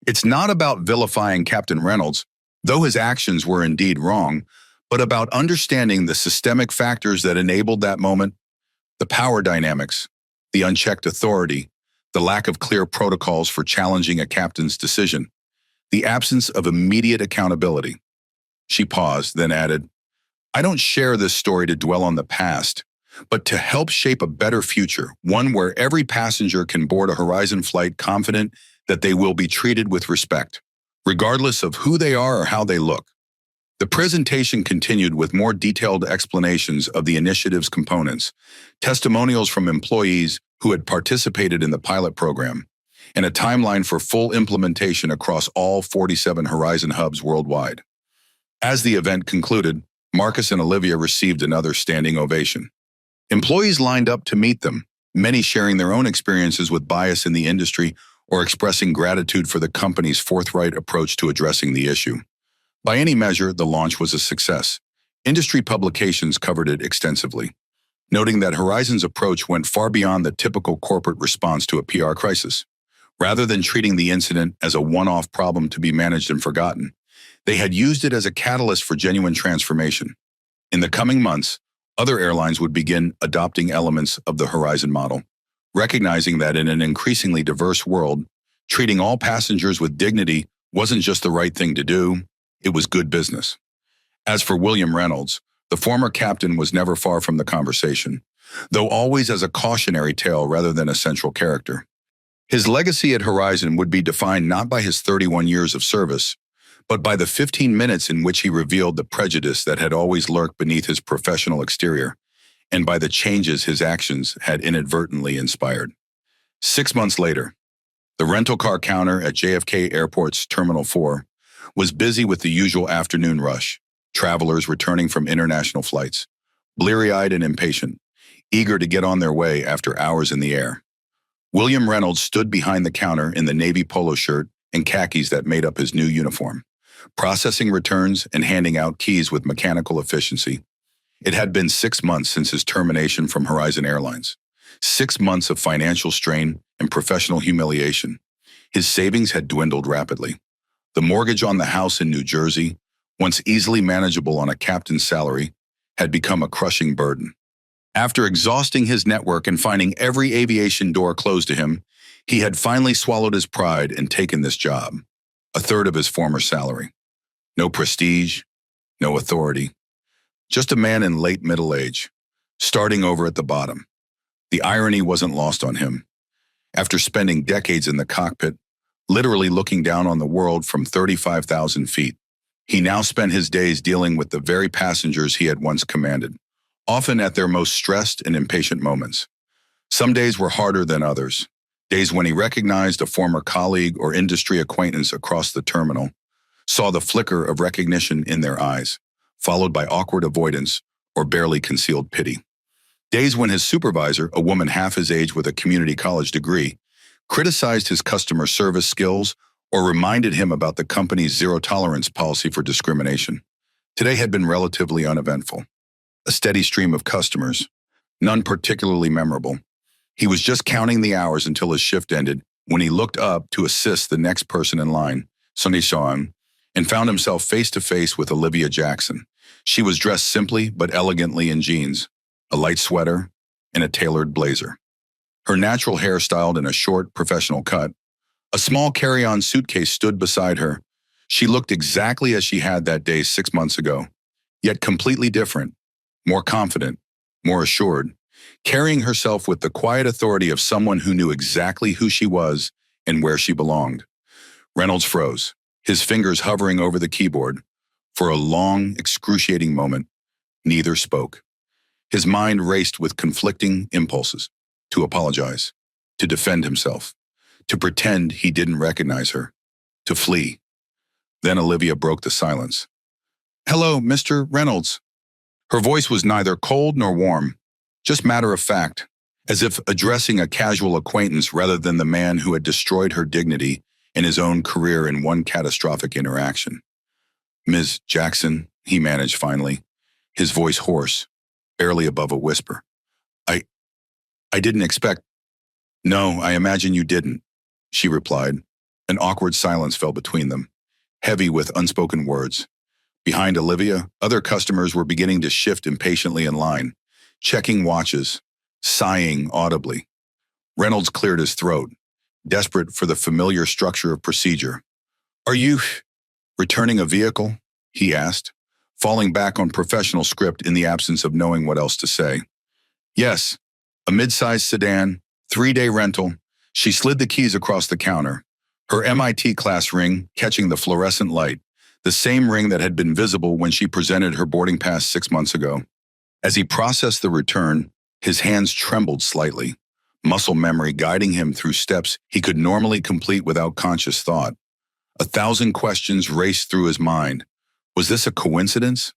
It's not about vilifying Captain Reynolds, though his actions were indeed wrong, but about understanding the systemic factors that enabled that moment, the power dynamics, the unchecked authority, the lack of clear protocols for challenging a captain's decision, the absence of immediate accountability. She paused, then added, I don't share this story to dwell on the past, but to help shape a better future, one where every passenger can board a Horizon flight confident that they will be treated with respect, regardless of who they are or how they look. The presentation continued with more detailed explanations of the initiative's components, testimonials from employees who had participated in the pilot program, and a timeline for full implementation across all 47 Horizon hubs worldwide. As the event concluded, Marcus and Olivia received another standing ovation. Employees lined up to meet them, many sharing their own experiences with bias in the industry or expressing gratitude for the company's forthright approach to addressing the issue. By any measure, the launch was a success. Industry publications covered it extensively, noting that Horizon's approach went far beyond the typical corporate response to a PR crisis. Rather than treating the incident as a one-off problem to be managed and forgotten, they had used it as a catalyst for genuine transformation. In the coming months, other airlines would begin adopting elements of the Horizon model, recognizing that in an increasingly diverse world, treating all passengers with dignity wasn't just the right thing to do, it was good business. As for William Reynolds, the former captain was never far from the conversation, though always as a cautionary tale rather than a central character. His legacy at Horizon would be defined not by his 31 years of service, but by the 15 minutes in which he revealed the prejudice that had always lurked beneath his professional exterior, and by the changes his actions had inadvertently inspired. 6 months later, the rental car counter at JFK Airport's Terminal 4 was busy with the usual afternoon rush, travelers returning from international flights, bleary-eyed and impatient, eager to get on their way after hours in the air. William Reynolds stood behind the counter in the navy polo shirt and khakis that made up his new uniform, processing returns and handing out keys with mechanical efficiency. It had been 6 months since his termination from Horizon Airlines, 6 months of financial strain and professional humiliation. His savings had dwindled rapidly. The mortgage on the house in New Jersey, once easily manageable on a captain's salary, had become a crushing burden. After exhausting his network and finding every aviation door closed to him, he had finally swallowed his pride and taken this job, a third of his former salary. No prestige, no authority. Just a man in late middle age, starting over at the bottom. The irony wasn't lost on him. After spending decades in the cockpit, literally looking down on the world from 35,000 feet, he now spent his days dealing with the very passengers he had once commanded, often at their most stressed and impatient moments. Some days were harder than others, days when he recognized a former colleague or industry acquaintance across the terminal, saw the flicker of recognition in their eyes, followed by awkward avoidance or barely concealed pity. Days when his supervisor, a woman half his age with a community college degree, criticized his customer service skills or reminded him about the company's zero-tolerance policy for discrimination. Today had been relatively uneventful. A steady stream of customers, none particularly memorable. He was just counting the hours until his shift ended when he looked up to assist the next person in line, Celie, and found himself face-to-face with Olivia Jackson. She was dressed simply but elegantly in jeans, a light sweater, and a tailored blazer. Her natural hair styled in a short, professional cut. A small carry-on suitcase stood beside her. She looked exactly as she had that day 6 months ago, yet completely different, more confident, more assured, carrying herself with the quiet authority of someone who knew exactly who she was and where she belonged. Reynolds froze, his fingers hovering over the keyboard. For a long, excruciating moment, neither spoke. His mind raced with conflicting impulses: to apologize, to defend himself, to pretend he didn't recognize her, to flee. Then Olivia broke the silence. "Hello, Mr. Reynolds." Her voice was neither cold nor warm, just matter of fact, as if addressing a casual acquaintance rather than the man who had destroyed her dignity and his own career in one catastrophic interaction. "Ms. Jackson," he managed finally, his voice hoarse, barely above a whisper. I didn't expect—" "No, I imagine you didn't," she replied. An awkward silence fell between them, heavy with unspoken words. Behind Olivia, other customers were beginning to shift impatiently in line, checking watches, sighing audibly. Reynolds cleared his throat, desperate for the familiar structure of procedure. "Are you returning a vehicle?" he asked, falling back on professional script in the absence of knowing what else to say. "Yes, a mid-sized sedan, 3-day rental." She slid the keys across the counter, her MIT class ring catching the fluorescent light, the same ring that had been visible when she presented her boarding pass 6 months ago. As he processed the return, his hands trembled slightly, muscle memory guiding him through steps he could normally complete without conscious thought. 1,000 questions raced through his mind. Was this a coincidence?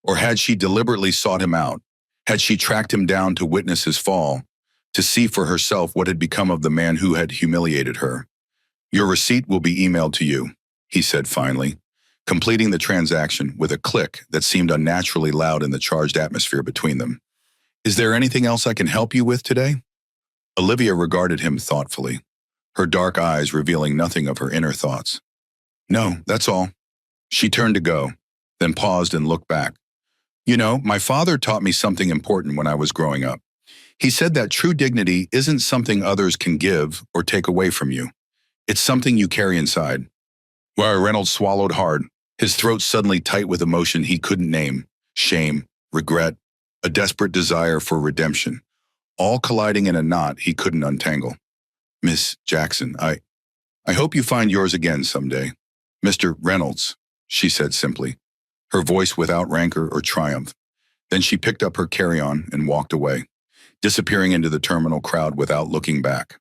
Or had she deliberately sought him out? Had she tracked him down to witness his fall, to see for herself what had become of the man who had humiliated her? "Your receipt will be emailed to you," he said finally, completing the transaction with a click that seemed unnaturally loud in the charged atmosphere between them. "Is there anything else I can help you with today?" Olivia regarded him thoughtfully, her dark eyes revealing nothing of her inner thoughts. "No, that's all." She turned to go, then paused and looked back. "You know, my father taught me something important when I was growing up. He said that true dignity isn't something others can give or take away from you. It's something you carry inside." While Reynolds swallowed hard, his throat suddenly tight with emotion he couldn't name: shame, regret, a desperate desire for redemption, all colliding in a knot he couldn't untangle. "Miss Jackson, I hope you find yours again someday." "Mr. Reynolds," she said simply, her voice without rancor or triumph. Then she picked up her carry-on and walked away, disappearing into the terminal crowd without looking back.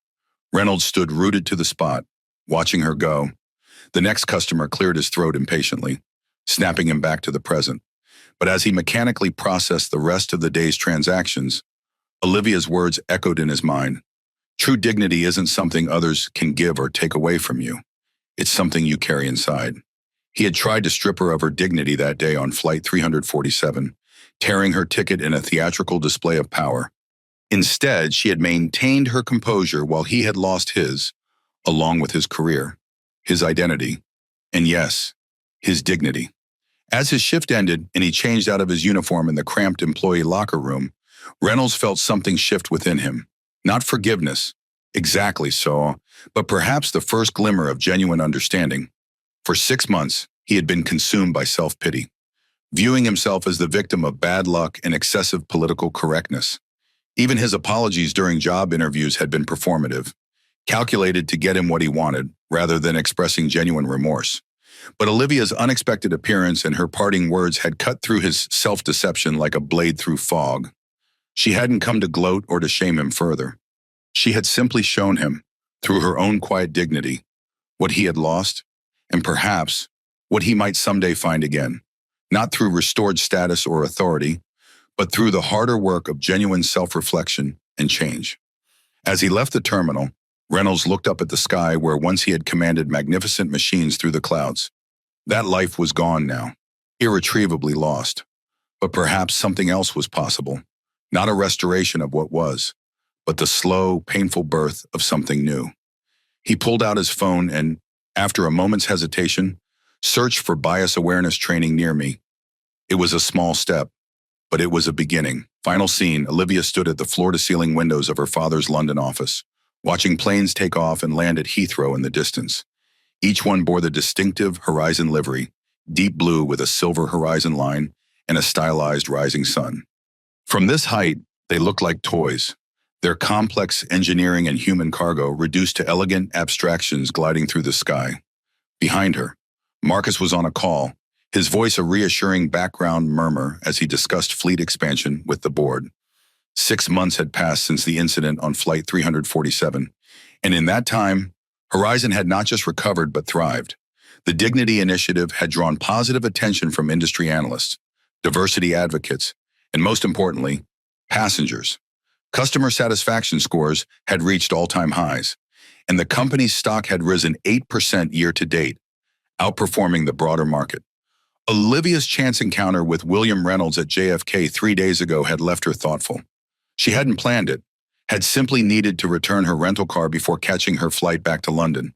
Reynolds stood rooted to the spot, watching her go. The next customer cleared his throat impatiently, snapping him back to the present. But as he mechanically processed the rest of the day's transactions, Olivia's words echoed in his mind. True dignity isn't something others can give or take away from you. It's something you carry inside. He had tried to strip her of her dignity that day on Flight 347, tearing her ticket in a theatrical display of power. Instead, she had maintained her composure while he had lost his, along with his career, his identity, and yes, his dignity. As his shift ended and he changed out of his uniform in the cramped employee locker room, Reynolds felt something shift within him. Not forgiveness, exactly so, but perhaps the first glimmer of genuine understanding. For 6 months, he had been consumed by self-pity, viewing himself as the victim of bad luck and excessive political correctness. Even his apologies during job interviews had been performative, calculated to get him what he wanted, rather than expressing genuine remorse. But Olivia's unexpected appearance and her parting words had cut through his self-deception like a blade through fog. She hadn't come to gloat or to shame him further. She had simply shown him, through her own quiet dignity, what he had lost, and perhaps what he might someday find again, not through restored status or authority, but through the harder work of genuine self-reflection and change. As he left the terminal, Reynolds looked up at the sky where once he had commanded magnificent machines through the clouds. That life was gone now, irretrievably lost. But perhaps something else was possible, not a restoration of what was, but the slow, painful birth of something new. He pulled out his phone and, after a moment's hesitation, searched for bias awareness training near me. It was a small step, but it was a beginning. Final scene, Olivia stood at the floor-to-ceiling windows of her father's London office, watching planes take off and land at Heathrow in the distance. Each one bore the distinctive Horizon livery, deep blue with a silver horizon line and a stylized rising sun. From this height, they looked like toys, their complex engineering and human cargo reduced to elegant abstractions gliding through the sky. Behind her, Marcus was on a call, his voice a reassuring background murmur as he discussed fleet expansion with the board. 6 months had passed since the incident on Flight 347, and in that time, Horizon had not just recovered but thrived. The Dignity Initiative had drawn positive attention from industry analysts, diversity advocates, and most importantly, passengers. Customer satisfaction scores had reached all-time highs, and the company's stock had risen 8% year-to-date, outperforming the broader market. Olivia's chance encounter with William Reynolds at JFK 3 days ago had left her thoughtful. She hadn't planned it, had simply needed to return her rental car before catching her flight back to London.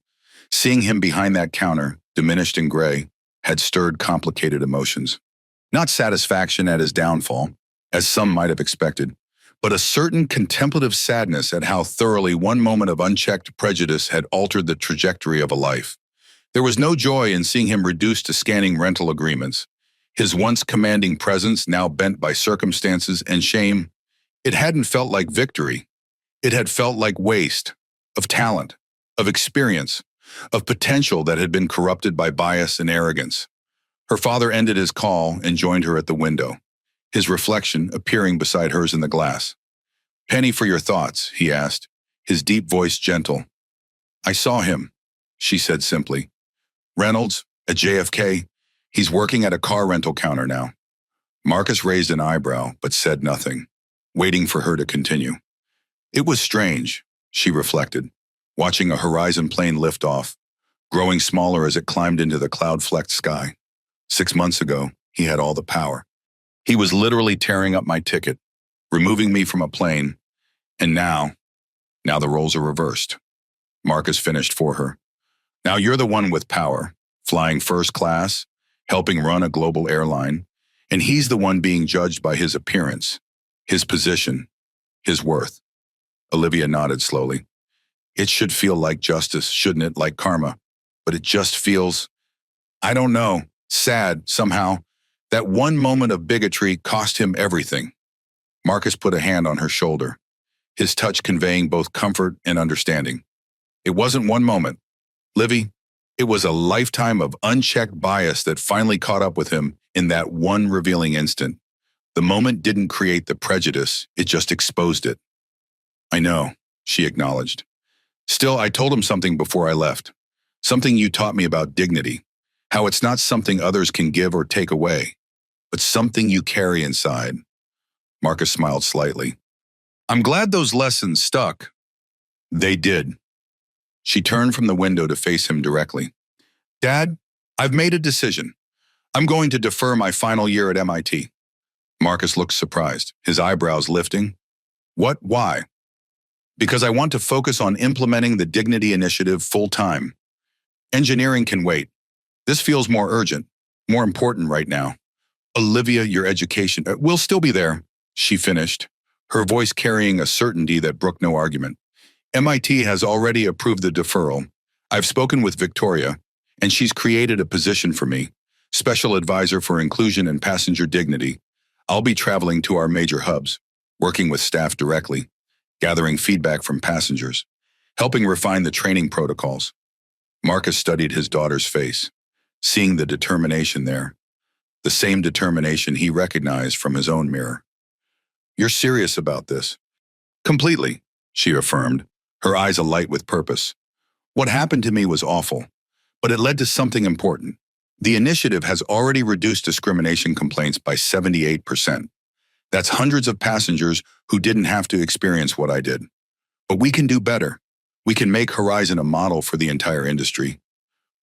Seeing him behind that counter, diminished and gray, had stirred complicated emotions. Not satisfaction at his downfall, as some might have expected, but a certain contemplative sadness at how thoroughly one moment of unchecked prejudice had altered the trajectory of a life. There was no joy in seeing him reduced to scanning rental agreements, his once commanding presence now bent by circumstances and shame. It hadn't felt like victory. It had felt like waste, of talent, of experience, of potential that had been corrupted by bias and arrogance. Her father ended his call and joined her at the window, his reflection appearing beside hers in the glass. "Penny for your thoughts," he asked, his deep voice gentle. "I saw him," she said simply. "Reynolds, at JFK, he's working at a car rental counter now." Marcus raised an eyebrow but said nothing, waiting for her to continue. It was strange, she reflected, watching a Horizon plane lift off, growing smaller as it climbed into the cloud-flecked sky. 6 months ago, he had all the power. He was literally tearing up my ticket, removing me from a plane, and now the roles are reversed. Marcus finished for her. Now you're the one with power, flying first class, helping run a global airline, and he's the one being judged by his appearance, his position, his worth. Olivia nodded slowly. It should feel like justice, shouldn't it, like karma? But it just feels, I don't know, sad somehow. That one moment of bigotry cost him everything. Marcus put a hand on her shoulder, his touch conveying both comfort and understanding. It wasn't one moment, Livy. It was a lifetime of unchecked bias that finally caught up with him in that one revealing instant. The moment didn't create the prejudice, it just exposed it. "I know," she acknowledged. "Still, I told him something before I left. Something you taught me about dignity, how it's not something others can give or take away, but something you carry inside." Marcus smiled slightly. "I'm glad those lessons stuck." They did. She turned from the window to face him directly. "Dad, I've made a decision. I'm going to defer my final year at MIT. Marcus looked surprised, his eyebrows lifting. "What? Why?" "Because I want to focus on implementing the Dignity Initiative full-time. Engineering can wait. This feels more urgent, more important right now. Olivia, your education will still be there," she finished, her voice carrying a certainty that brooked no argument. "MIT has already approved the deferral. I've spoken with Victoria, and she's created a position for me, Special Advisor for Inclusion and Passenger Dignity. I'll be traveling to our major hubs, working with staff directly, gathering feedback from passengers, helping refine the training protocols. Marcus studied his daughter's face, seeing the determination there, the same determination he recognized from his own mirror. "You're serious about this?" "Completely," she affirmed, her eyes alight with purpose. "What happened to me was awful, but it led to something important. The initiative has already reduced discrimination complaints by 78%. That's hundreds of passengers who didn't have to experience what I did. But we can do better. We can make Horizon a model for the entire industry."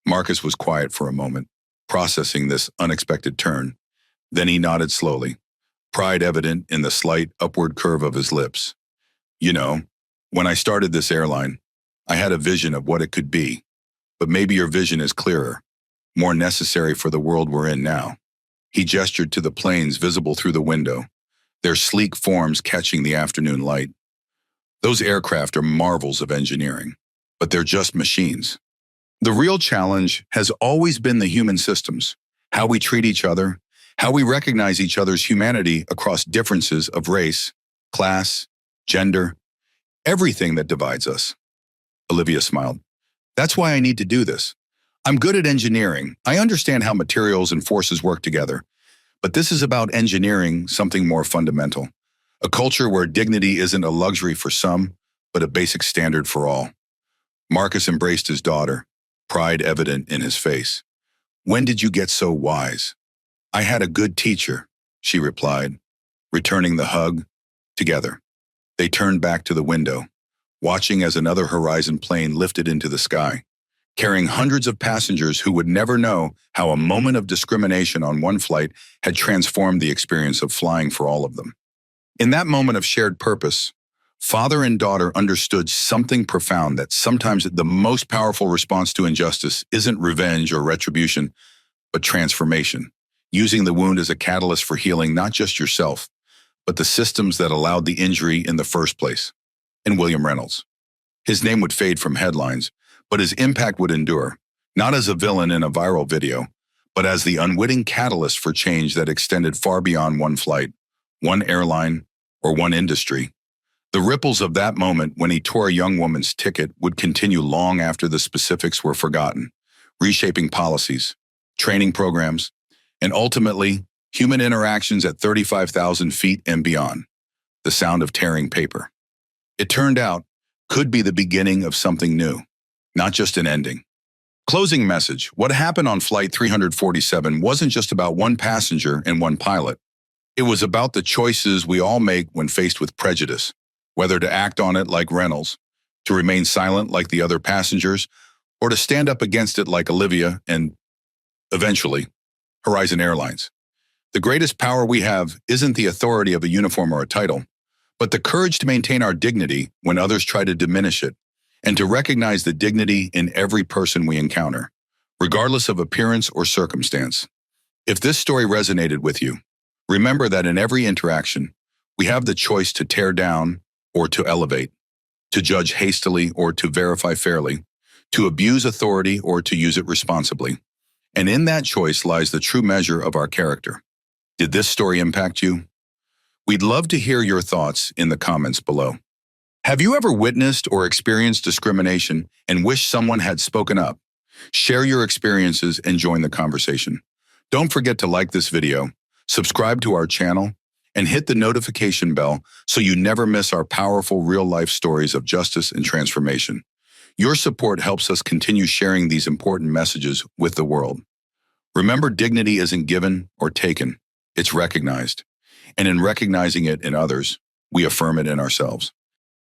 Marcus was quiet for a moment, processing this unexpected turn. Then he nodded slowly, pride evident in the slight upward curve of his lips. "You know, when I started this airline, I had a vision of what it could be. But maybe your vision is clearer, more necessary for the world we're in now." He gestured to the planes visible through the window, their sleek forms catching the afternoon light. "Those aircraft are marvels of engineering, but they're just machines. The real challenge has always been the human systems, how we treat each other, how we recognize each other's humanity across differences of race, class, gender, everything that divides us." Olivia smiled. "That's why I need to do this. I'm good at engineering. I understand how materials and forces work together. But this is about engineering something more fundamental. A culture where dignity isn't a luxury for some, but a basic standard for all." Marcus embraced his daughter, pride evident in his face. "When did you get so wise?" "I had a good teacher," she replied, returning the hug. Together, they turned back to the window, watching as another Horizon plane lifted into the sky, carrying hundreds of passengers who would never know how a moment of discrimination on one flight had transformed the experience of flying for all of them. In that moment of shared purpose, father and daughter understood something profound, that sometimes the most powerful response to injustice isn't revenge or retribution, but transformation, using the wound as a catalyst for healing not just yourself, but the systems that allowed the injury in the first place. And William Reynolds. His name would fade from headlines, but his impact would endure, not as a villain in a viral video, but as the unwitting catalyst for change that extended far beyond one flight, one airline, or one industry. The ripples of that moment when he tore a young woman's ticket would continue long after the specifics were forgotten, reshaping policies, training programs, and ultimately, human interactions at 35,000 feet and beyond. The sound of tearing paper. It turned out, could be the beginning of something new, not just an ending. Closing message. What happened on Flight 347 wasn't just about one passenger and one pilot. It was about the choices we all make when faced with prejudice, whether to act on it like Reynolds, to remain silent like the other passengers, or to stand up against it like Olivia and, eventually, Horizon Airlines. The greatest power we have isn't the authority of a uniform or a title, but the courage to maintain our dignity when others try to diminish it, and to recognize the dignity in every person we encounter, regardless of appearance or circumstance. If this story resonated with you, remember that in every interaction, we have the choice to tear down or to elevate, to judge hastily or to verify fairly, to abuse authority or to use it responsibly. And in that choice lies the true measure of our character. Did this story impact you? We'd love to hear your thoughts in the comments below. Have you ever witnessed or experienced discrimination and wish someone had spoken up? Share your experiences and join the conversation. Don't forget to like this video, subscribe to our channel, and hit the notification bell so you never miss our powerful real-life stories of justice and transformation. Your support helps us continue sharing these important messages with the world. Remember, dignity isn't given or taken, it's recognized. And in recognizing it in others, we affirm it in ourselves.